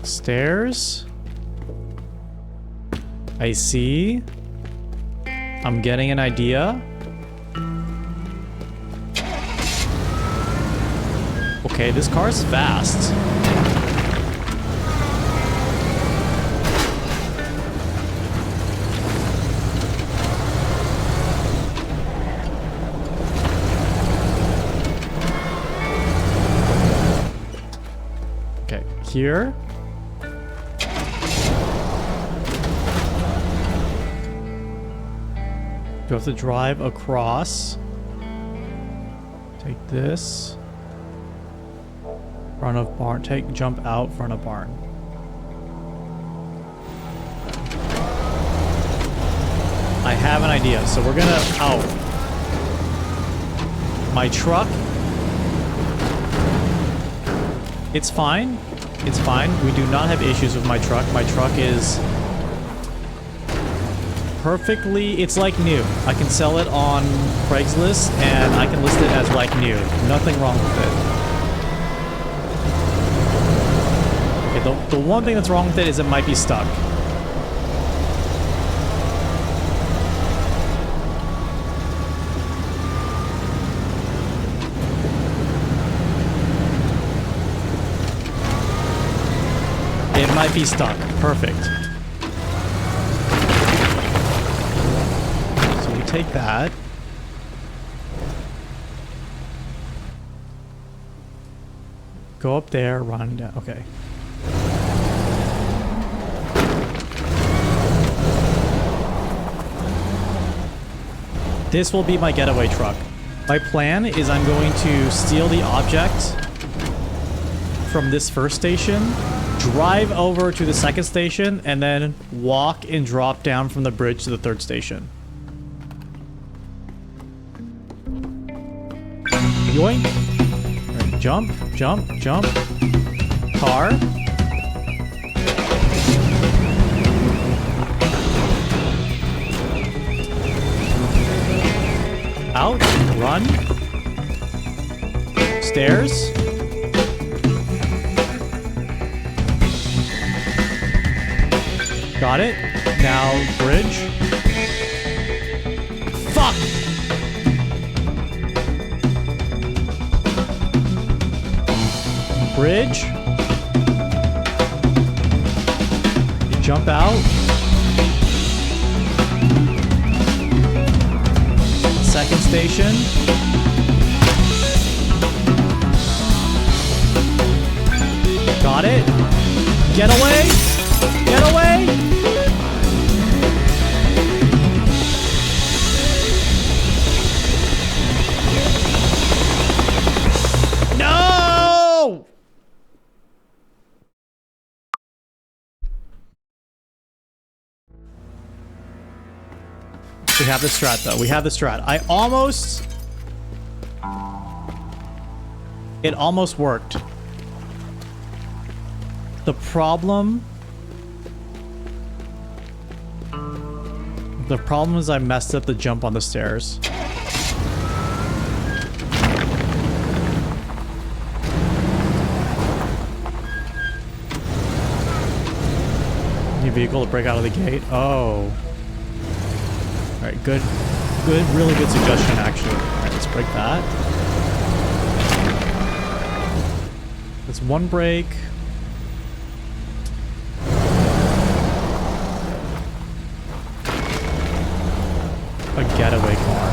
Stairs. I see. I'm getting an idea. Okay, this car's fast. Okay, here. You have to drive across. Take this. Front of barn. Jump out front of barn. I have an idea. So we're gonna out. My truck. It's fine. It's fine. We do not have issues with my truck. My truck is perfectly, it's like new. I can sell it on Craigslist and I can list it as like new. Nothing wrong with it. Okay, the one thing that's wrong with it is it might be stuck. It might be stuck. Perfect. Take that. Go up there, run down. Okay. This will be my getaway truck. My plan is I'm going to steal the object from this first station, drive over to the second station, and then walk and drop down from the bridge to the third station. Yoink. Right, jump, jump, jump. Car. Out. Run. Stairs. Got it. Now bridge. Fuck! Bridge. You jump out. Second station. Got it. Get away. Get away. No! We have the strat though. We have the strat. It almost worked. The problem... The problem is I messed up the jump on the stairs. New vehicle to break out of the gate. Oh. Alright, good. Good, really good suggestion, actually. Alright, let's break that. That's one break. A getaway car.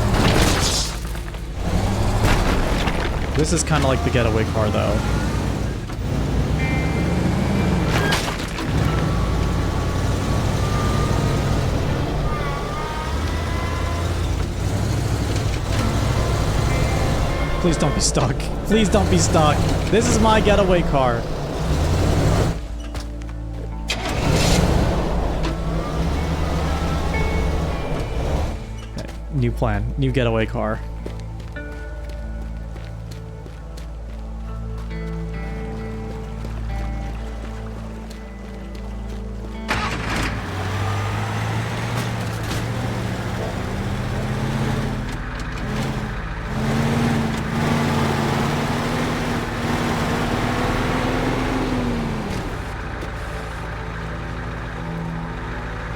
This is kind of like the getaway car, though. Please don't be stuck. Please don't be stuck. This is my getaway car. New plan. New getaway car.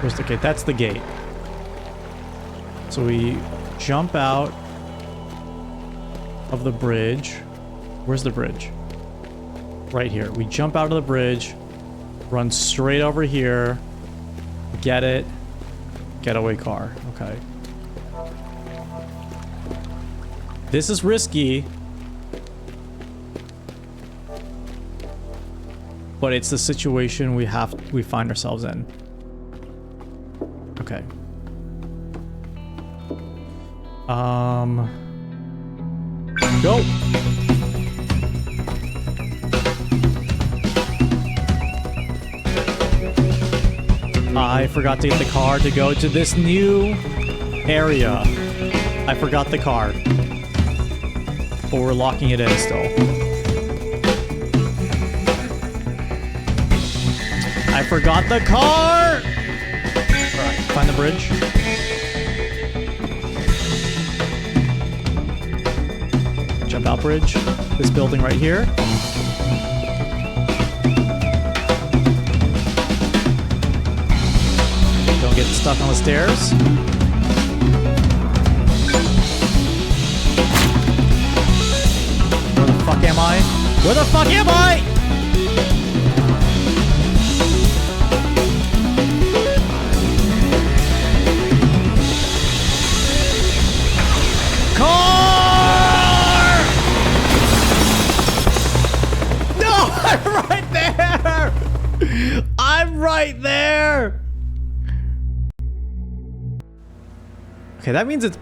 Where's the gate? That's the gate. So we jump out of the bridge. Where's the bridge? Right here. We jump out of the bridge, run straight over here, get it, getaway car. Okay. This is risky, but it's the situation we find ourselves in. Okay. Go! I forgot to get the car to go to this new area. I forgot the car. But we're locking it in still. I forgot the car! Alright, find the bridge. Jump out bridge. This building right here. Don't get stuck on the stairs. Where the fuck am I? Where the fuck am I? I'm right there! I'm right there! Okay, that means I'm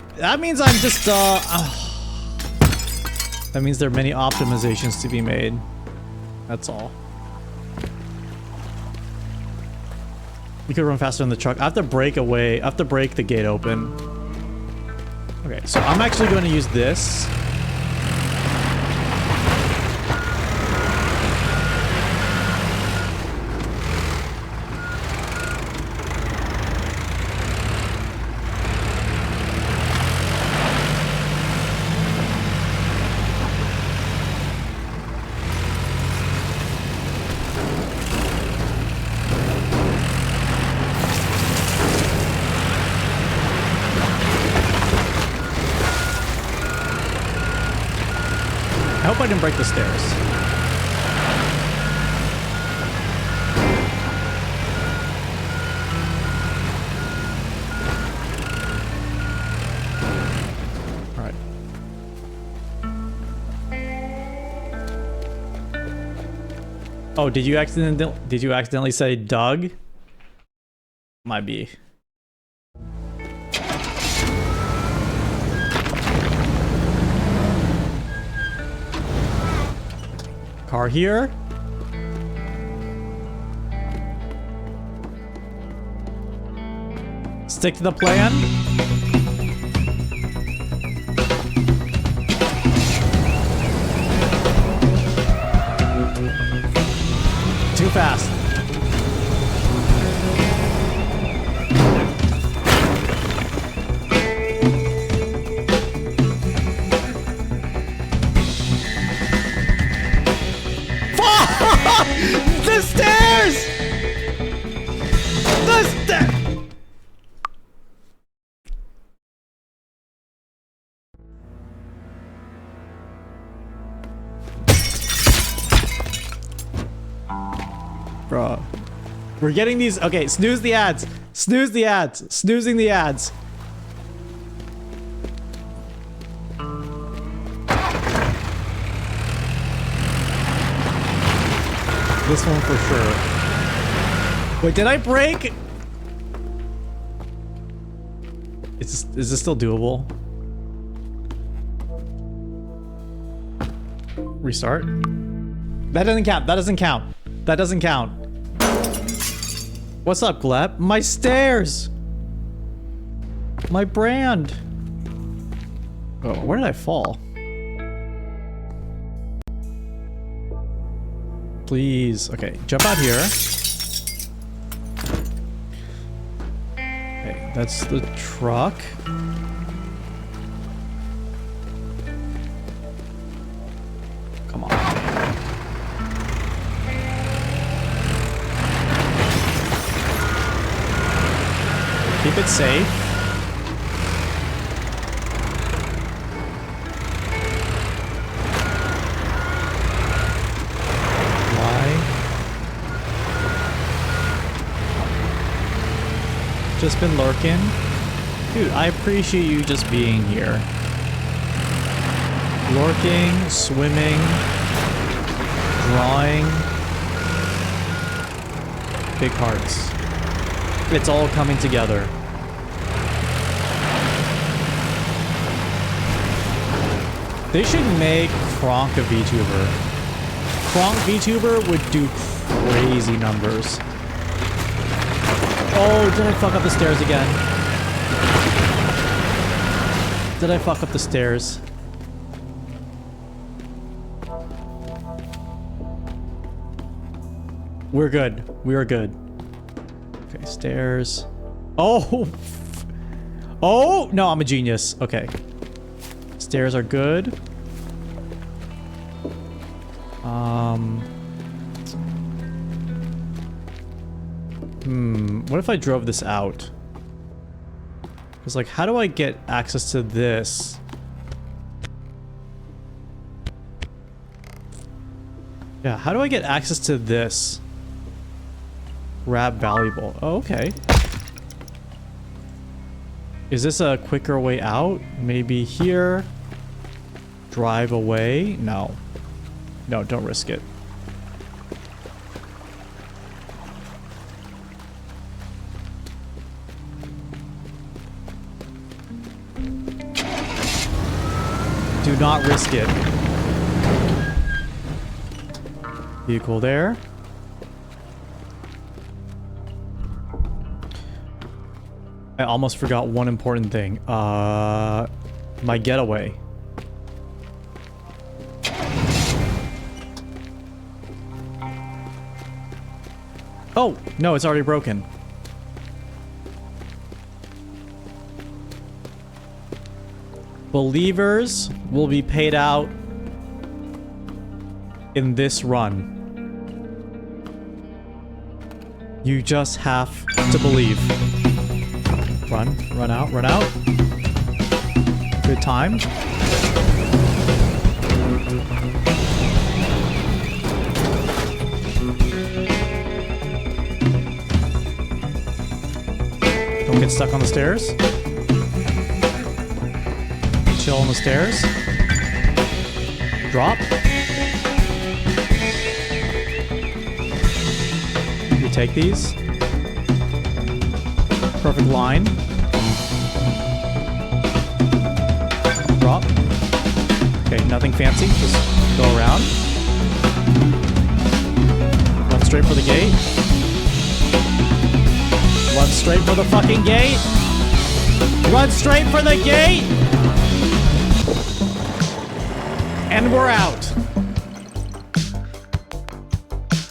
just, that means there are many optimizations to be made. That's all. You could run faster in the truck. I have to break away. I have to break the gate open. Okay, so I'm actually going to use this. I hope I didn't break the stairs. All right. Oh, did you accidentally say Doug? Might be. Car here. Stick to the plan. Too fast. We're getting these. Okay, snooze the ads. Snooze the ads. Snoozing the ads. This one for sure. Wait, did I break? Is this still doable? Restart? That doesn't count. That doesn't count. That doesn't count. What's up, Gleb? My stairs! My brand! Oh, where did I fall? Please. Okay, jump out here. Okay, that's the truck. Come on. Keep it safe. Just been lurking. Dude, I appreciate you just being here. Lurking, swimming, drawing. Big hearts. It's all coming together. They should make Kronk a VTuber. Kronk VTuber would do crazy numbers. Oh, did I fuck up the stairs again? Did I fuck up the stairs? We're good. We are good. Okay, stairs. Oh! Oh! No, I'm a genius. Okay. Stairs are good. What if I drove this out? It's like, how do I get access to this? Yeah, how do I get access to this? Grab valuable. Oh, okay. Is this a quicker way out? Maybe here? Drive away? No. No, don't risk it. Do not risk it. Vehicle there. I almost forgot one important thing. My getaway. Oh, no, it's already broken. Believers will be paid out in this run. You just have to believe. Run, run out, run out. Good time. Don't get stuck on the stairs. Chill on the stairs. Drop. You take these. Perfect line. Drop. Okay, nothing fancy. Just go around. Run straight for the gate. Run straight for the fucking gate. Run straight for the gate. And we're out.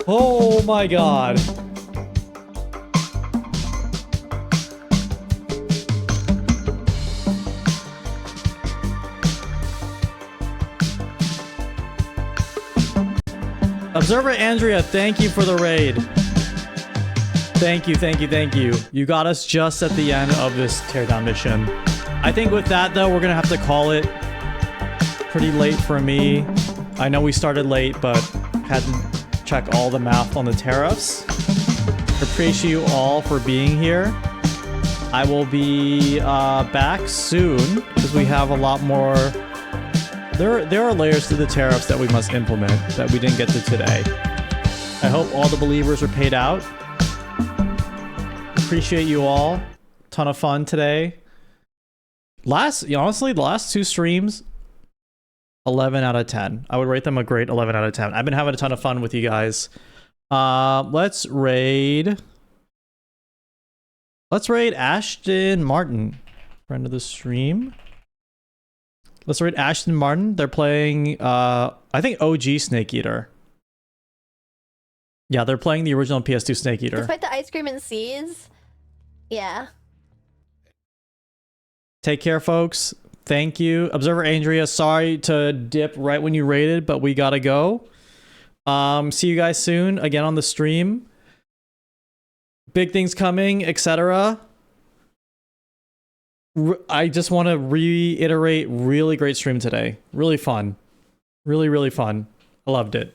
Oh my god. Observer Andrea, thank you for the raid. Thank you, thank you, thank you. You got us just at the end of this teardown mission. I think with that though, we're gonna have to call it. Pretty late for me. I know we started late, but had to check all the math on the tariffs. Appreciate you all for being here. I will be back soon because we have a lot more. There are layers to the tariffs that we must implement that we didn't get to today. I hope all the believers are paid out. Appreciate you all. Ton of fun today. Honestly, the last 2 streams, 11 out of 10. I would rate them a great 11 out of 10. I've been having a ton of fun with you guys. Let's raid Ashton Martin, friend of the stream. Let's raid Ashton Martin. They're playing, I think OG Snake Eater. Yeah, they're playing the original PS2 Snake Eater. Despite the ice cream and seeds. Yeah. Take care, folks. Thank you. Observer Andrea, sorry to dip right when you raided, but we gotta go. See you guys soon again on the stream. Big things coming, etc. I just want to reiterate, really great stream today. Really fun. Really, really fun. I loved it.